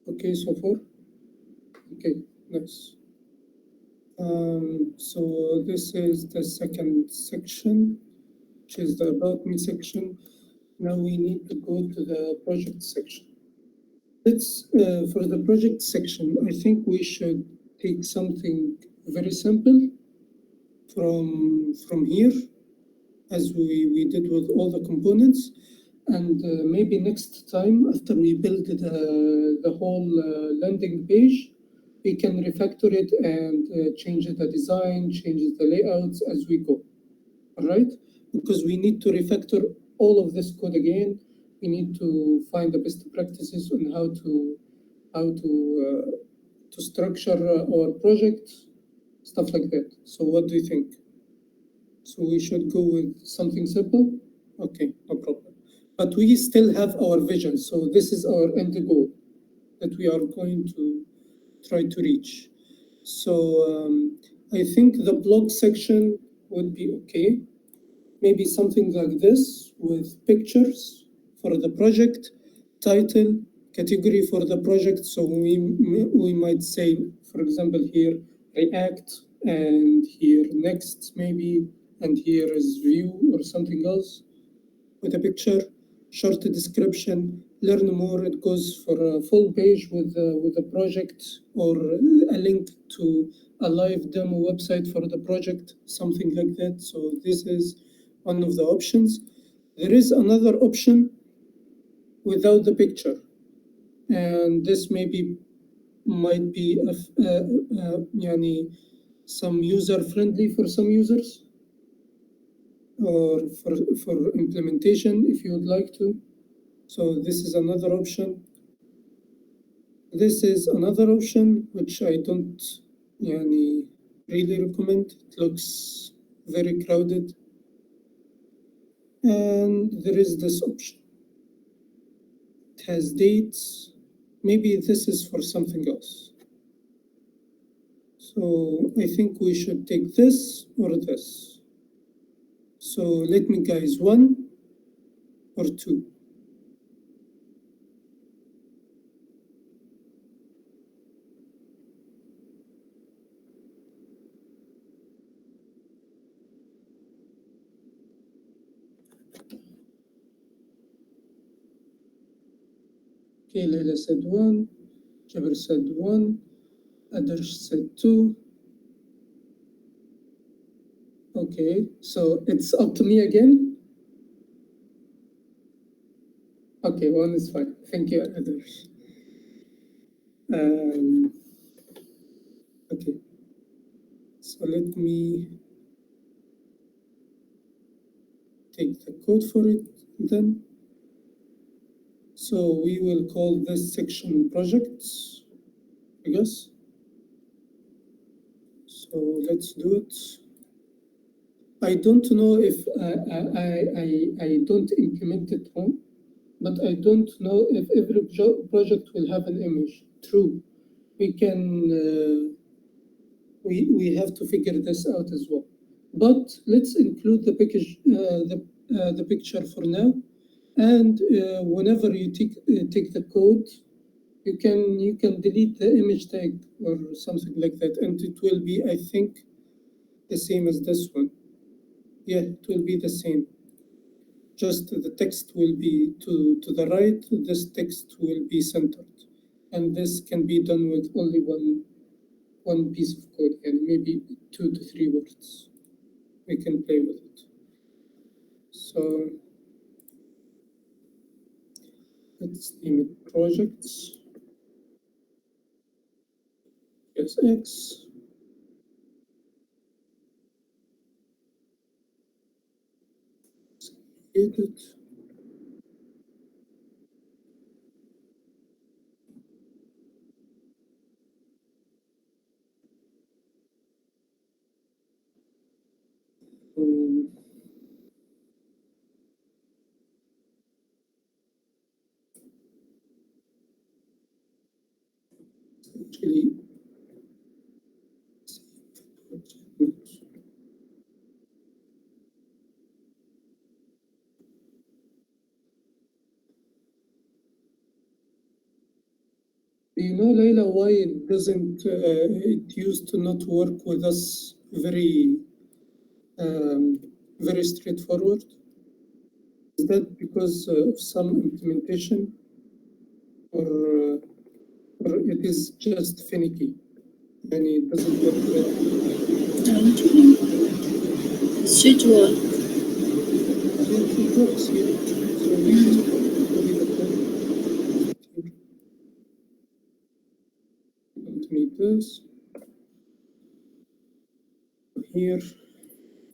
S1: Okay, so far? Okay, nice. So this is the second section, which is the About Me section. Now we need to go to the project section. Let's, for the project section, I think we should take something very simple from here, as we did with all the components. And maybe next time, after we build the whole landing page, we can refactor it and change the design, change the layouts as we go. All right? Because we need to refactor all of this code again. We need to find the best practices on how to structure our project, stuff like that. So what do you think? So we should go with something simple? Okay, no problem. But we still have our vision. So this is our end goal that we are going to try to reach. So I think the blog section would be okay. Maybe something like this with pictures for the project, title, category for the project. So we might say, for example, here React, and here Next maybe, and here is Vue or something else with a picture, short description, learn more. It goes for a full page with the project, or a link to a live demo website for the project, something like that. So this is one of the options. There is another option without the picture, and this maybe might be some user friendly for some users, or for implementation if you would like to. So this is another option. This is another option which I don't really recommend. It looks very crowded. And there is this option. It has dates. Maybe this is for something else. So I think we should take this or this. So let me guys, 1 or 2. Okay, Leila said 1, Jabir said 1, Adarsh said 2. Okay, so it's up to me again. Okay, 1 is fine. Thank you, Adarsh. Okay, so let me take the code for it then. So we will call this section projects, I guess. So let's do it. I don't know if I don't implement it wrong, but I don't know if every project will have an image. True, we can. We have to figure this out as well. But let's include the package, the picture for now. And whenever you take the code, you can delete the image tag or something like that, and it will be, I think, the same as this one. Yeah, it will be the same. Just the text will be to the right. This text will be centered, and this can be done with only one piece of code, and maybe 2 to 3 words. We can play with it. So let's name it projects. Yes, X. Create it. Actually, do you know, Leila, why it doesn't, it used to not work with us very straightforward? Is that because of some implementation, or it is just finicky and it doesn't work well?
S3: It should work.
S1: It works here. So we just copy the code. Don't need this. Here,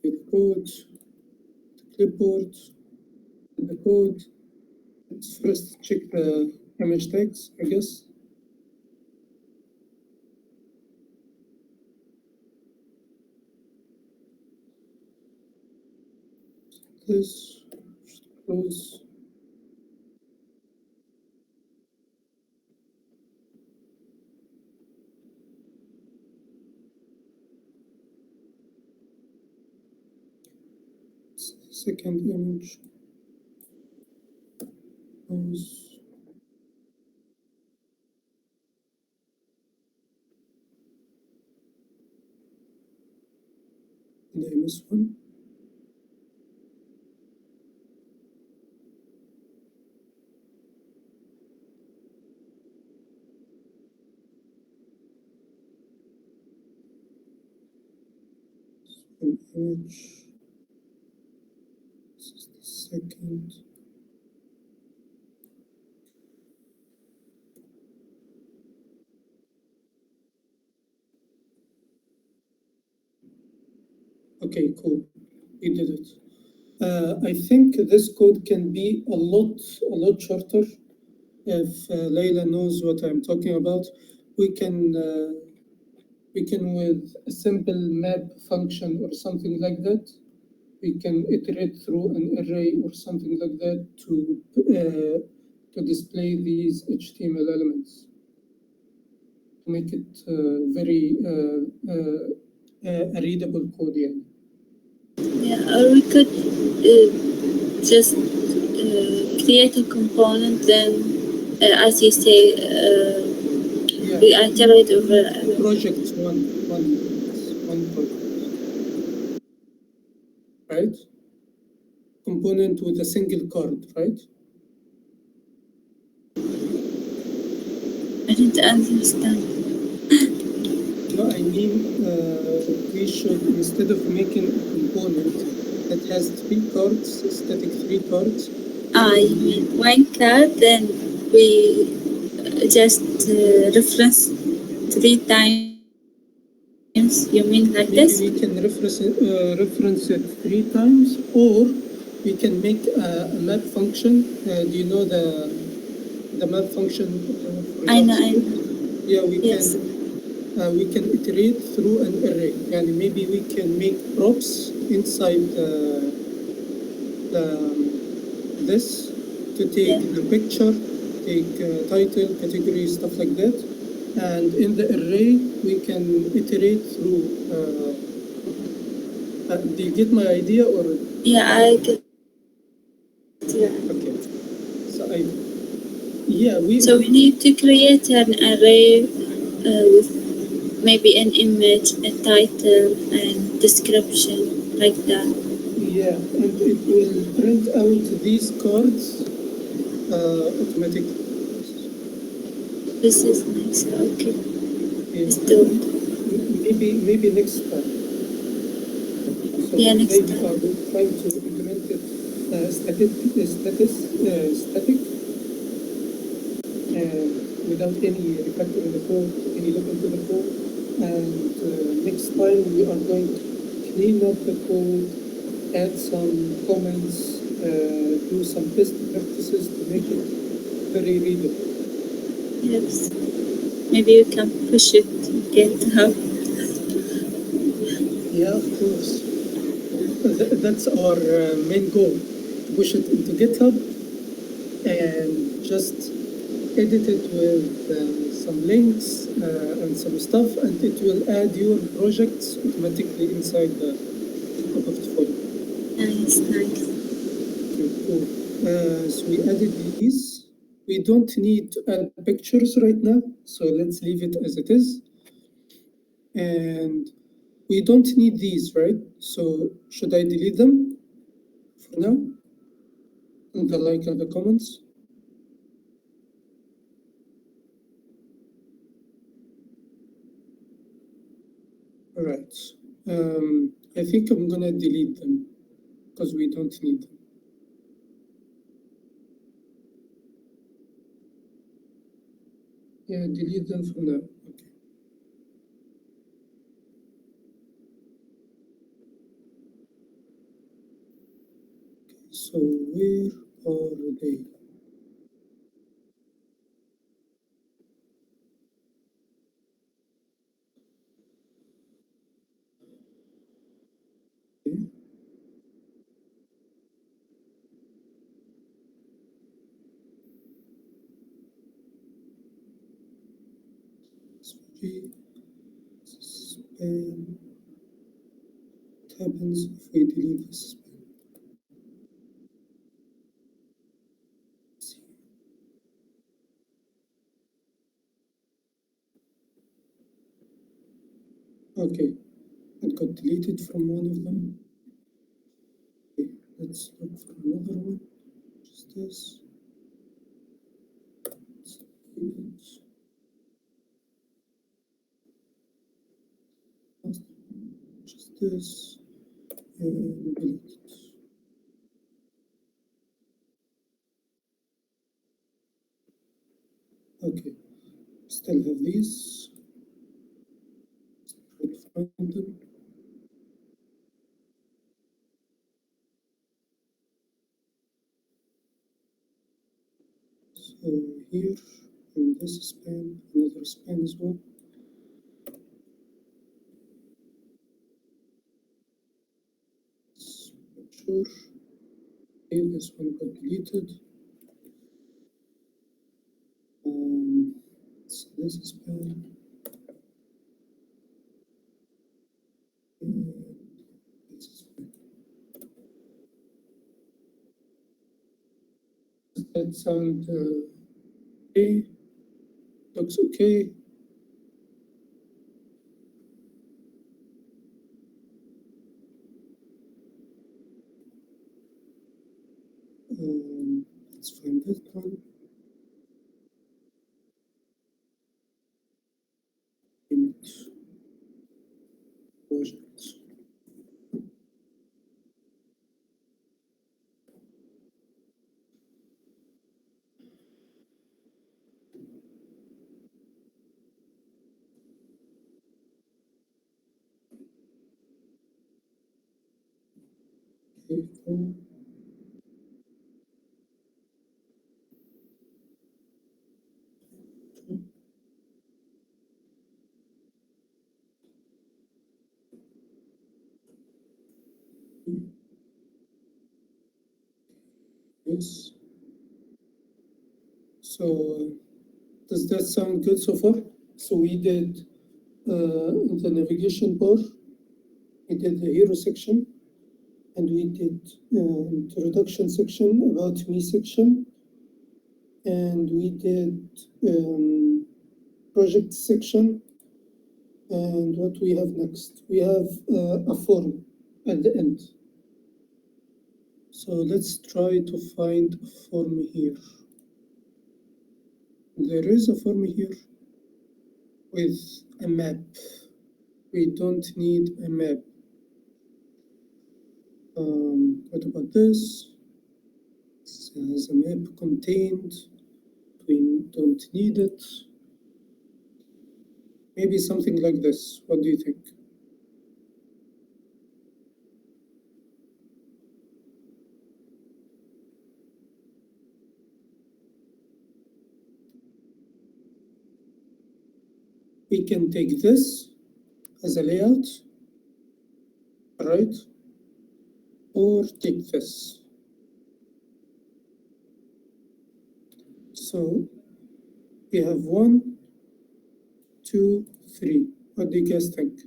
S1: the code, the clipboard, and the code. Let's first check the image tags, I guess. This, close. Second image. Close. And I miss one. An image. This is the second. Okay, cool. We did it. I think this code can be a lot shorter. If Leila knows what I'm talking about, we can with a simple map function or something like that, we can iterate through an array or something like that to display these HTML elements, to make it very a readable code.
S3: Yeah, or we could just create a component, then, as you say, we iterate over.
S1: Project one project, right? Component with a single card, right?
S3: I didn't understand.
S1: No, I mean, we should, instead of making a component that has 3 cards, static 3 cards.
S3: You mean one card, then we just reference 3 times. You mean like
S1: Maybe
S3: this?
S1: we can reference it 3 times, or we can make a map function. Do you know the map function?
S3: I know.
S1: Yeah, we
S3: Yes.
S1: can iterate through an array, and maybe we can make props inside this to take the picture, take title, category, stuff like that. And in the array, we can iterate through. Do you get my idea, or?
S3: Yeah, I get. Yeah.
S1: Okay.
S3: So we need to create an array with maybe an image, a title, and description, like that.
S1: Yeah, and it will print out these cards automatically.
S3: This is nice. Okay.
S1: Yeah.
S3: Let's do it.
S1: Maybe next time. So
S3: Yeah, next
S1: today
S3: time.
S1: we are trying to implement it static. without any refactor in the code, any look into the code. And next time we are going to clean up the code, add some comments, do some best practices to make it very readable.
S3: Yes. Maybe you can push it to GitHub.
S1: Yeah, of course. That's our main goal. Push it into GitHub and just edit it with some links and some stuff, and it will add your projects automatically inside the portfolio.
S3: Nice.
S1: Okay, cool. So we added these. We don't need to add pictures right now, so let's leave it as it is. And we don't need these, right? So should I delete them for now? In the like and the comments? All right. I think I'm gonna delete them because we don't need them. Yeah, delete them for now. Okay. So where are they? Okay. So span. What happens if we delete this span? Okay, it got deleted from one of them. Okay, let's look for another one. Just this. Let's delete it. Just this and delete it. Okay, still have these. Try to find them. So here in this span, another span as well. Let's make sure. Okay, this one got deleted. So this span. And this span. Does that sound okay? Looks okay. Let's find that one. Image projects. Okay, cool. Yes. So does that sound good so far? So we did the navigation bar, we did the hero section, and we did introduction section, about me section, and we did project section. And what we have next? We have a form at the end. So let's try to find a form here. There is a form here with a map. We don't need a map. What about this? This has a map contained between don't need it. Maybe something like this. What do you think? We can take this as a layout, right? Or take this. So we have 1, 2, 3. What do you guys think?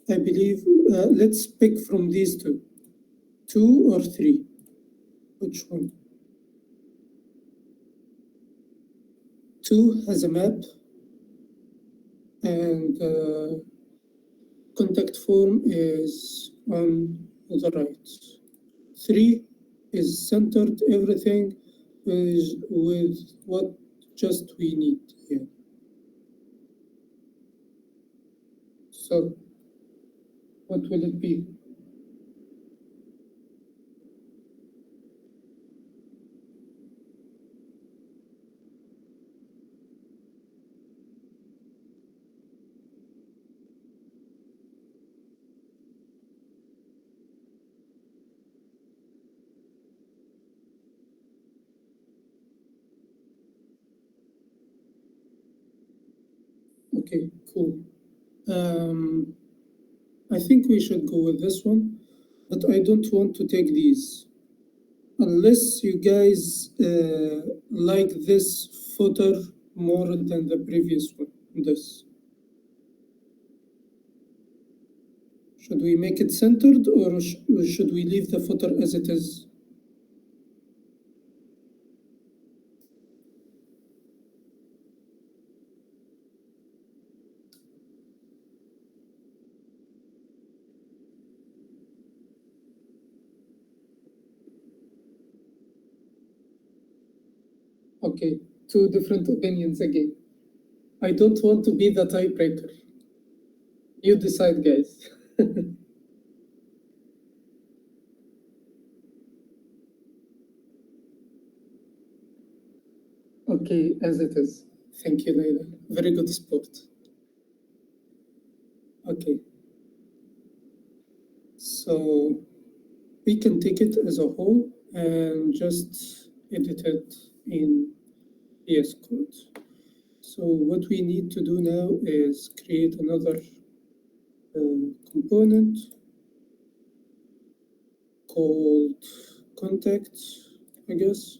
S1: I believe, let's pick from these two. 2 or 3? Which one? 2 has a map and contact form is on the right. 3 is centered everything with what just we need here. So what will it be? Okay, cool. I think we should go with this one, but I don't want to take these. Unless you guys like this footer more than the previous one, this. Should we make it centered or should we leave the footer as it is? Okay, two different opinions again. I don't want to be the tiebreaker. You decide, guys. Okay, as it is. Thank you, Leila. Very good sport. Okay. So we can take it as a whole and just edit it in VS Code. So what we need to do now is create another component called contact, I guess.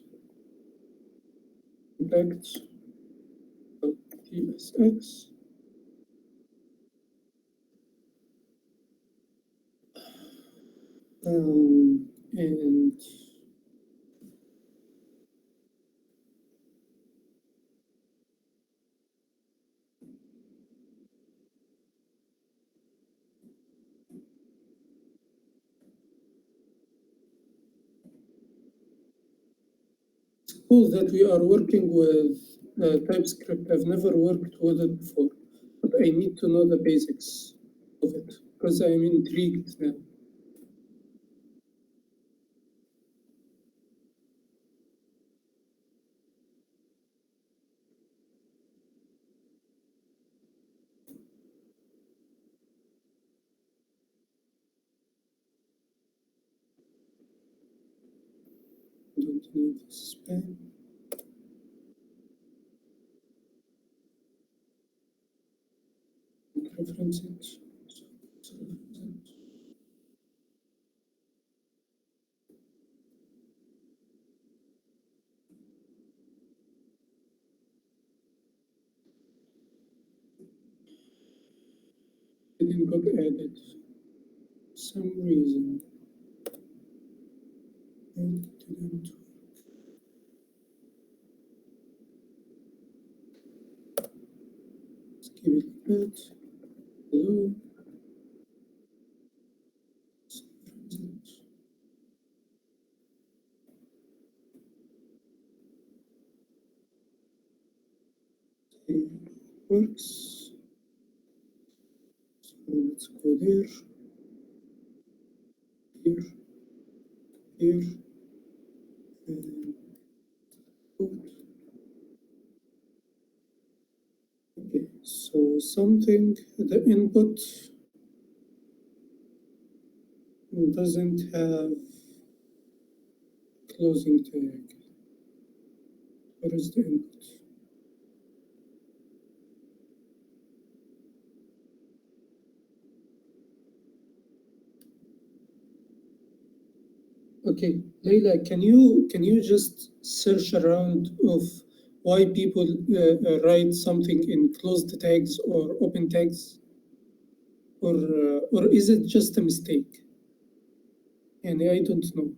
S1: Contact.tsx. And it's cool that we are working with TypeScript. I've never worked with it before, but I need to know the basics of it because I'm intrigued now. Don't need this span. Reference it. Didn't got added. Some reason. It didn't. Let's give it a bit. Hello. It works. So let's go there. Here. Here. And code. So something, the input doesn't have closing tag. Where is the input? Okay, Leila, can you just search around of why people write something in closed tags or open tags, or is it just a mistake? And I don't know.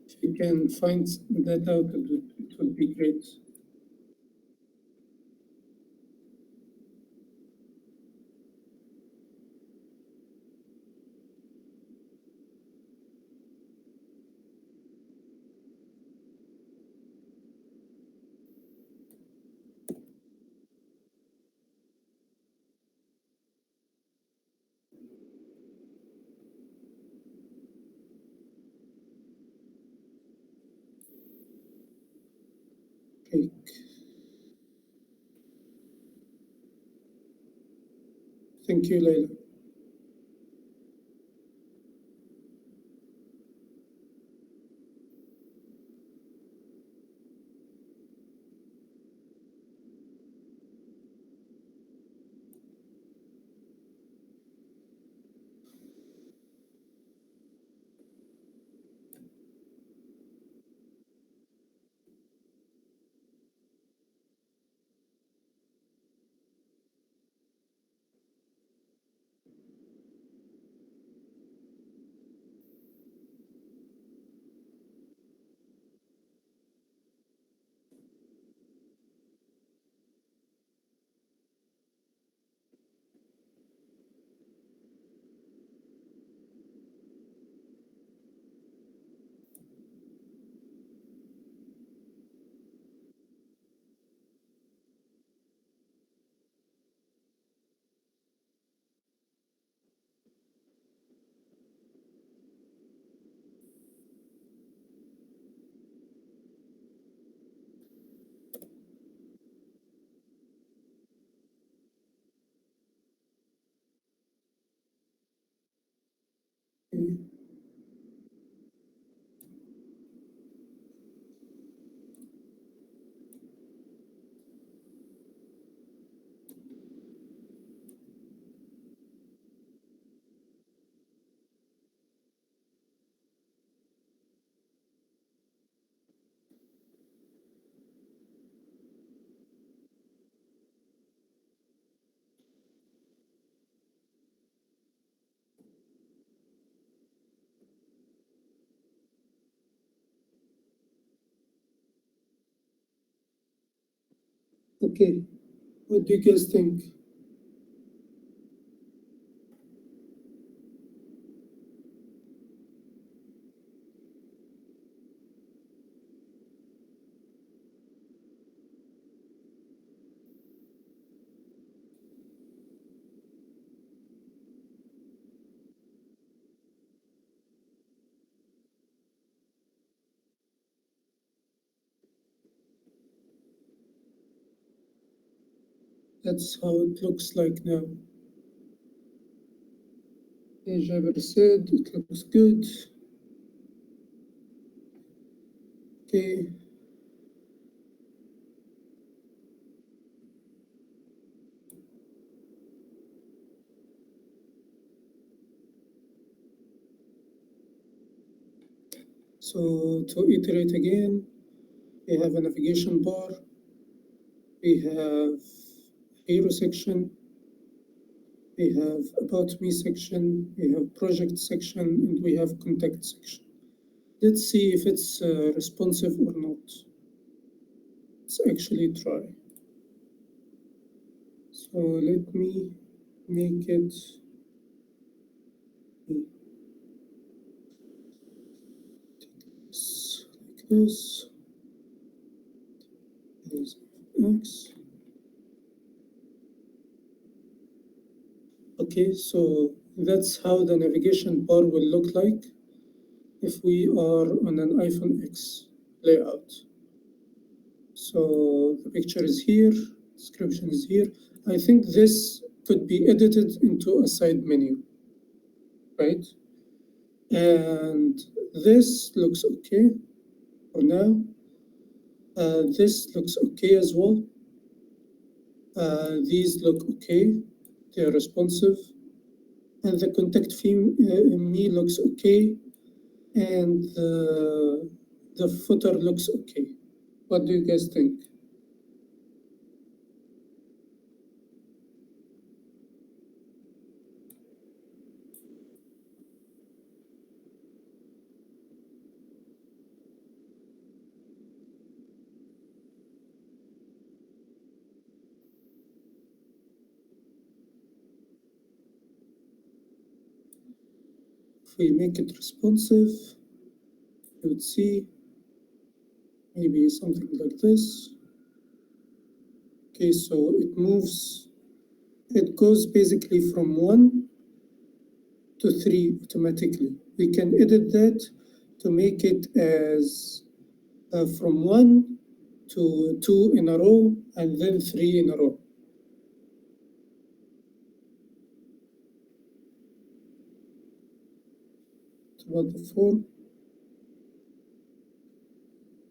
S1: If you can find that out, it would be great. Okay. Thank you, Leila. Okay, what do you guys think? That's how it looks like now. As Jaber said, it looks good. Okay. So to iterate again, we have a navigation bar, we have hero section, we have about me section, we have project section, and we have contact section. Let's see if it's responsive or not. Let's actually try. So let me make it like this. Is X. Okay, so that's how the navigation bar will look like if we are on an iPhone X layout. So the picture is here, description is here. I think this could be edited into a side menu, right? And this looks okay for now. This looks okay as well. These look okay, they're responsive. And the contact me looks okay. And the footer looks okay. What do you guys think? If we make it responsive, you would see maybe something like this. Okay, so it moves, it goes basically from 1 to 3 automatically. We can edit that to make it as from 1 to 2 in a row and then 3 in a row. About the form,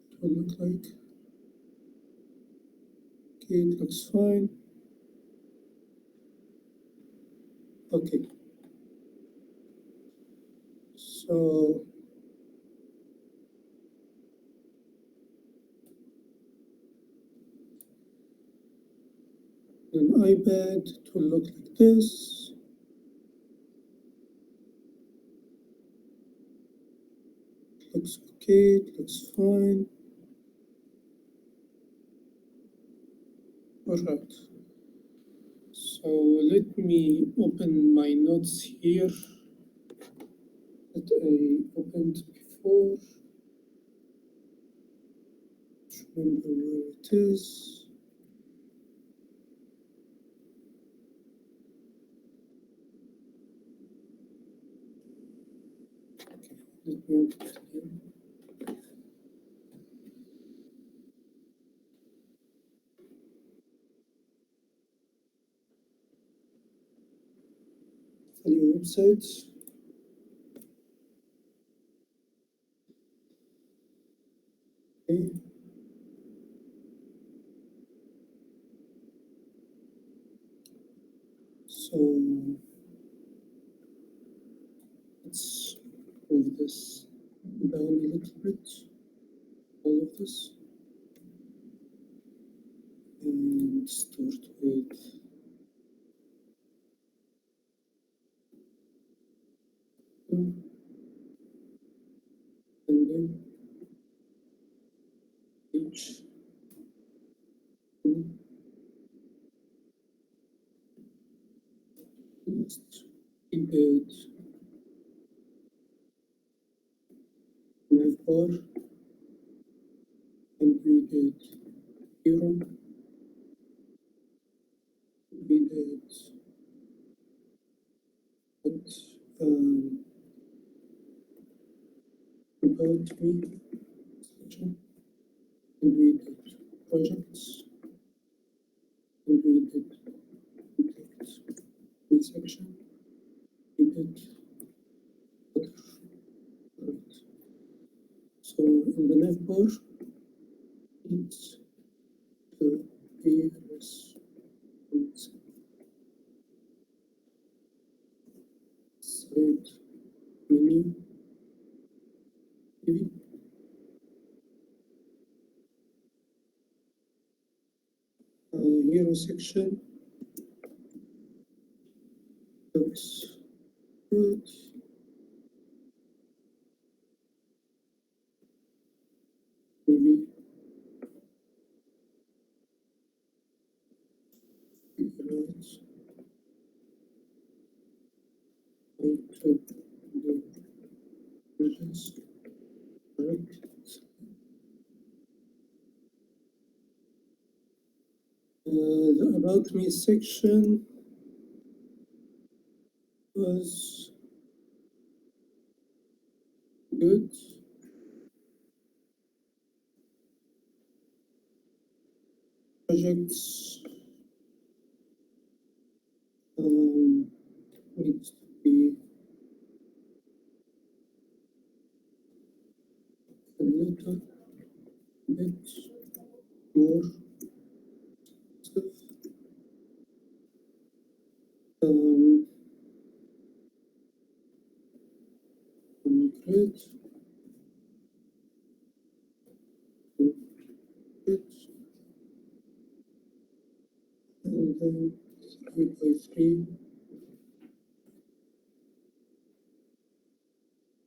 S1: it will look like. Okay, it looks fine. Okay. So an iPad, it will look like this. It looks okay, it looks fine. All right. So let me open my notes here that I opened before. Remember where it is. Okay, let me open it again. Follow websites. Okay. So let's move this down a little bit, all of this, and start with and then H. Next, embed nav bar, and we did hero, we did it, about me section, and we did projects, and we did contact me section, we did other. Right. So in the nav bar, it's the response side menu, maybe. Hero section looks good. Maybe figure out how to do versions correct. The about me section was good. Projects needs to be a little bit more concrete. And then 3 by 3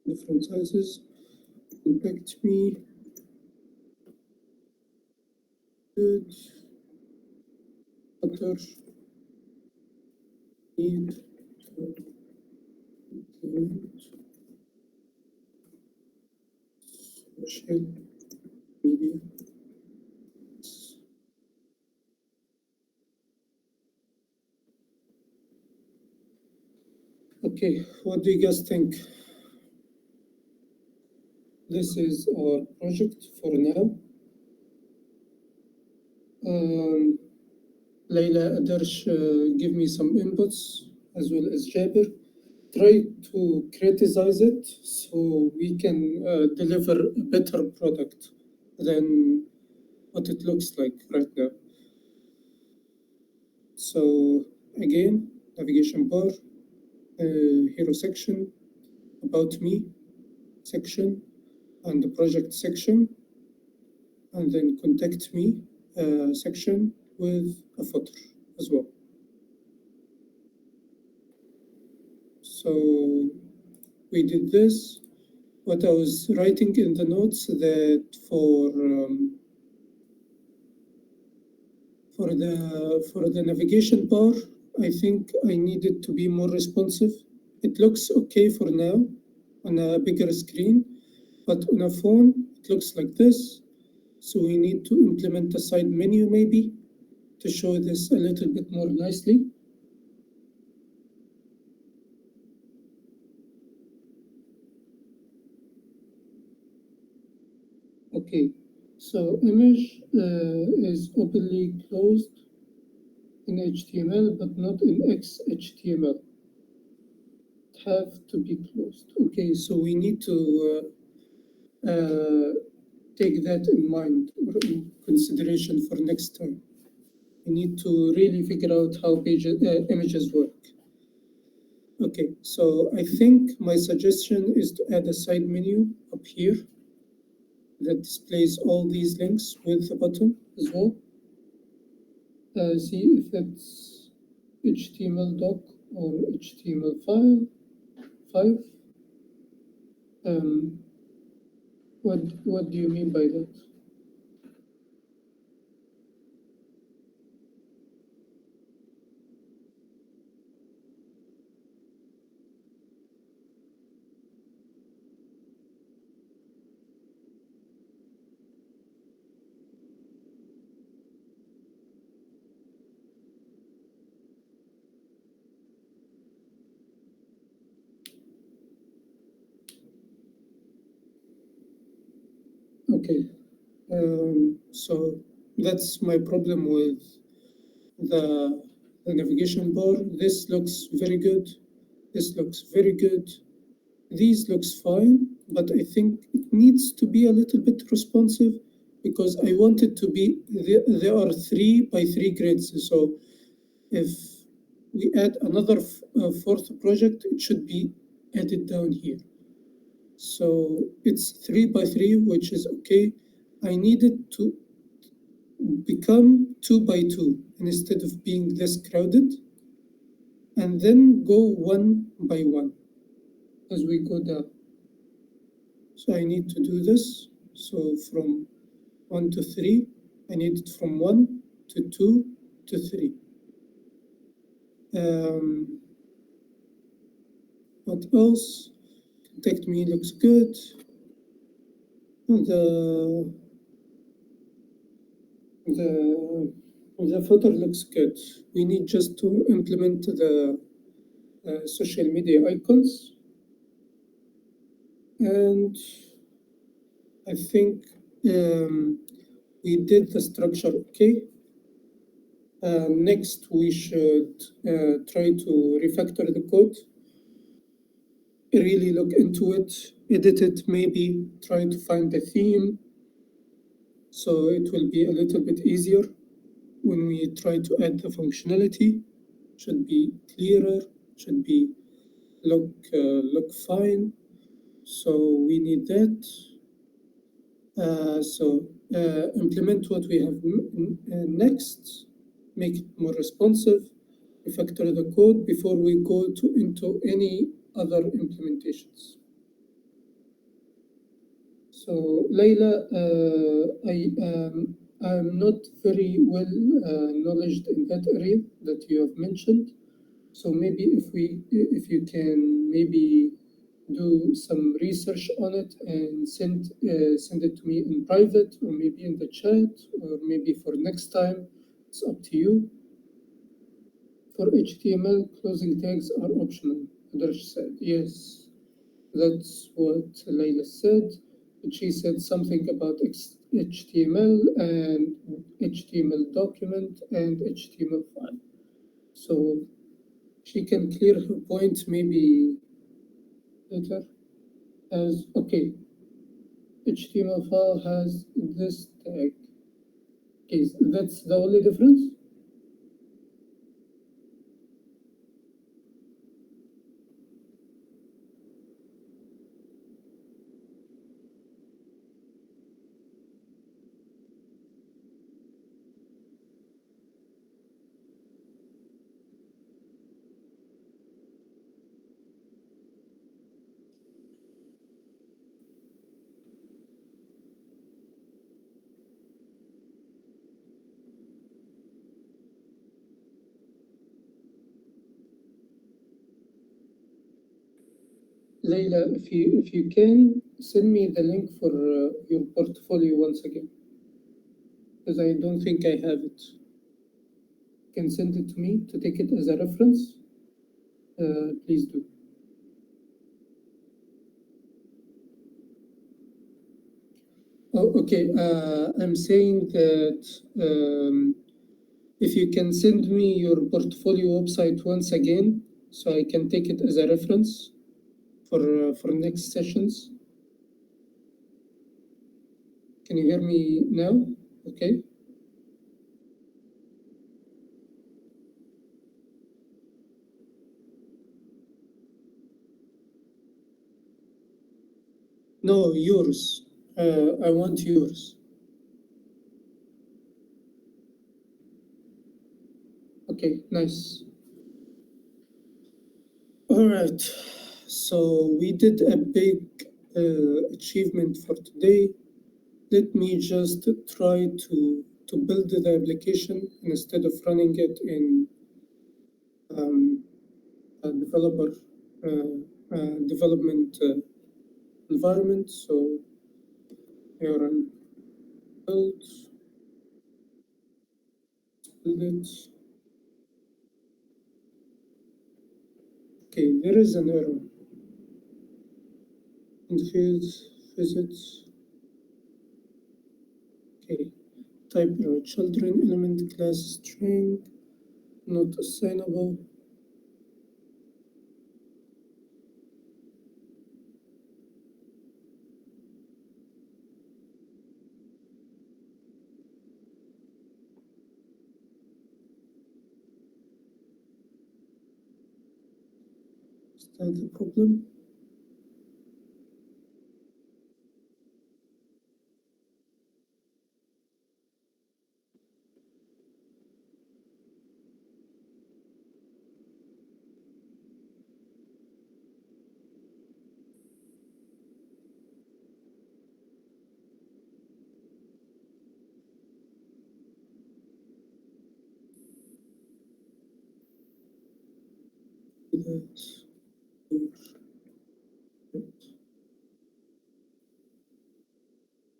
S1: different sizes. Contact me. Good. Other need to implement social media. Okay, what do you guys think? This is our project for now. Layla, Adarsh, give me some inputs, as well as Jabir. Try to criticize it so we can deliver a better product than what it looks like right now. So again, navigation bar, hero section, about me section, and the project section, and then contact me section with a footer as well. So we did this. What I was writing in the notes that for the navigation bar, I think I needed to be more responsive. It looks okay for now on a bigger screen, but on a phone, it looks like this. So we need to implement a side menu maybe to show this a little bit more nicely. Okay, so image is openly closed in HTML, but not in XHTML. It have to be closed. Okay, so we need to take that in mind or in consideration for next time. We need to really figure out how images work. Okay, so I think my suggestion is to add a side menu up here that displays all these links with a button as well. See if it's HTML doc or HTML5. What do you mean by that? Okay, so that's my problem with the navigation bar. This looks very good. This looks very good. These looks fine, but I think it needs to be a little bit responsive because I want it to be, there are 3 by 3 grids. So if we add another fourth project, it should be added down here. So it's 3 by 3, which is okay. I need it to become 2 by 2 instead of being this crowded, and then go 1 by 1 as we go down. So I need to do this. So from 1 to 3, I need it from 1 to 2 to 3. What else? Contact me looks good. The footer looks good. We need just to implement the social media icons. And I think we did the structure okay. Next, we should try to refactor the code really look into it, edit it, maybe try to find a theme. So it will be a little bit easier when we try to add the functionality. Should be clearer, should be look fine. So we need that. Implement what we have next, make it more responsive, refactor the code before we go into any other implementations. So Layla, I'm not very well knowledge in that area that you have mentioned. So maybe if you can maybe do some research on it and send it to me in private, or maybe in the chat, or maybe for next time. It's up to you. For HTML, closing tags are optional. Adarsh said, yes, that's what Layla said. But she said something about HTML and HTML document and HTML file. So she can clear her point maybe later. As okay, HTML file has this tag. Okay, that's the only difference. Layla, if you can send me the link for your portfolio once again, because I don't think I have it. You can send it to me to take it as a reference. Please do. Oh, okay. I'm saying that if you can send me your portfolio website once again, so I can take it as a reference for next sessions. Can you hear me now? Okay. No, yours. I want yours. Okay, nice. All right. So we did a big achievement for today. Let me just try to build the application instead of running it in a developer development environment. So here I'm build it. Okay, there is an error. Interface visits. Okay, type error. Children element class string not assignable. Is that the problem?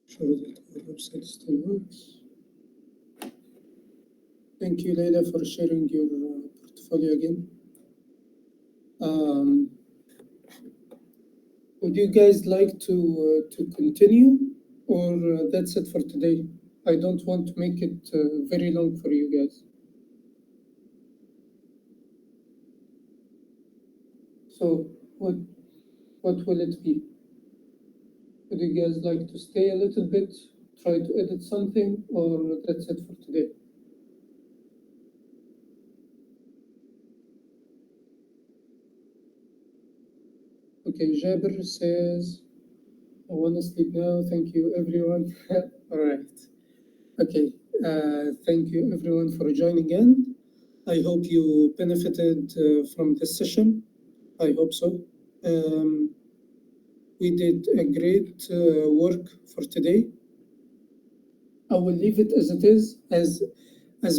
S1: Sure that our website still works. Thank you, Leila, for sharing your portfolio again. Would you guys like to continue, or that's it for today? I don't want to make it very long for you guys. So what what will it be? Would you guys like to stay a little bit, try to edit something, or that's it for today? Okay, Jabir says, I want to sleep now. Thank you, everyone. All right. Okay. Thank you, everyone, for joining in. I hope you benefited from this session. I hope so. We did a great work for today. I will leave it as it is, as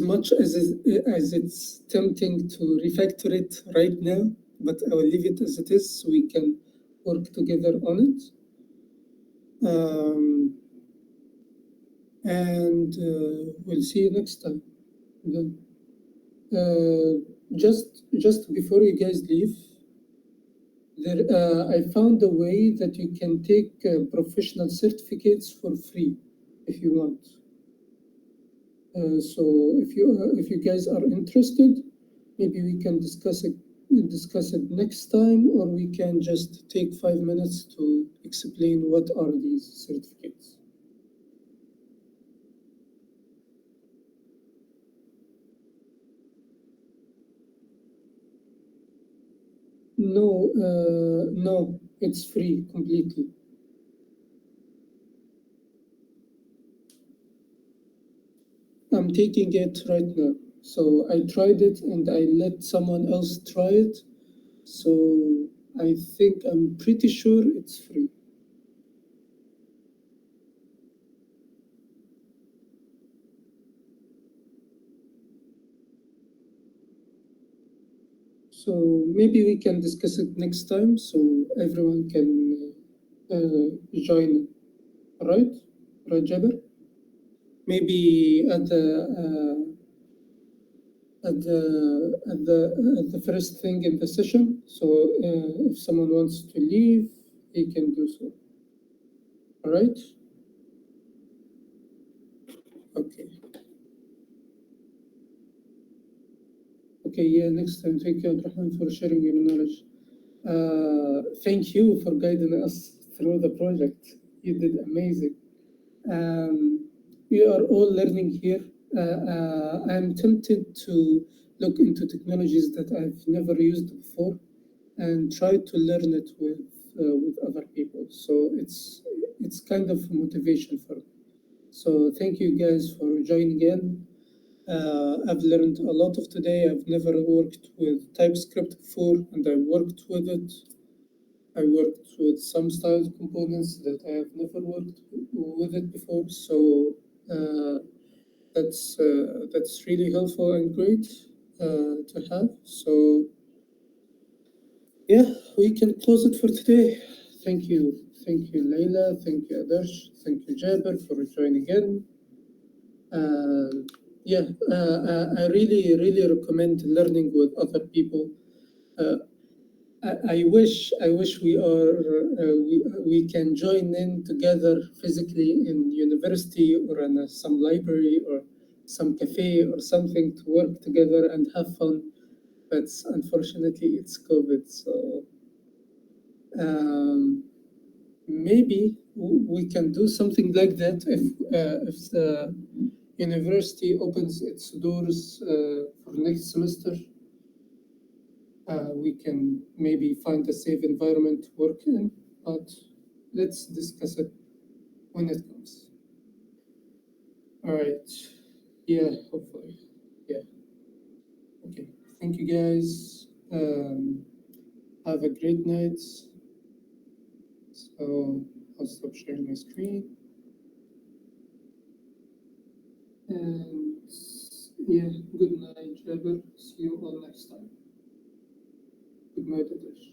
S1: much as it's tempting to refactor it right now, but I will leave it as it is so we can work together on it. And we'll see you next time. Then, just before you guys leave, there I found a way that you can take professional certificates for free if you want. So if you guys are interested, maybe we can discuss it next time, or we can just take 5 minutes to explain what are these certificates. No, it's free completely. I'm taking it right now. So I tried it and I let someone else try it. So I'm pretty sure it's free. So maybe we can discuss it next time so everyone can join. All right? Right, Jabir? Maybe at the first thing in the session. So if someone wants to leave, he can do so. All right? Okay. Okay, yeah, next time. Thank you, Abdurrahman, for sharing your knowledge. Thank you for guiding us through the project. You did amazing. We are all learning here. I'm tempted to look into technologies that I've never used before and try to learn it with other people. So it's kind of motivation for me. So thank you guys for joining in. I've learned a lot of today. I've never worked with TypeScript before, and I worked with it. I worked with some style components that I have never worked with it before. So that's really helpful and great to have. So yeah, we can close it for today. Thank you, Leila. Thank you, Adarsh. Thank you, Jabir, for joining in. Yeah, I really recommend learning with other people. I wish we can join in together physically in university or in some library or some cafe or something to work together and have fun. But unfortunately, it's COVID, so maybe we can do something like that if the university opens its doors for next semester. We can maybe find a safe environment to work in, but let's discuss it when it comes. All right. Yeah, hopefully. Yeah. Okay. Thank you guys. Have a great night. So I'll stop sharing my screen. And yeah, good night, Jabir. See you all next time. Good night, Adesh.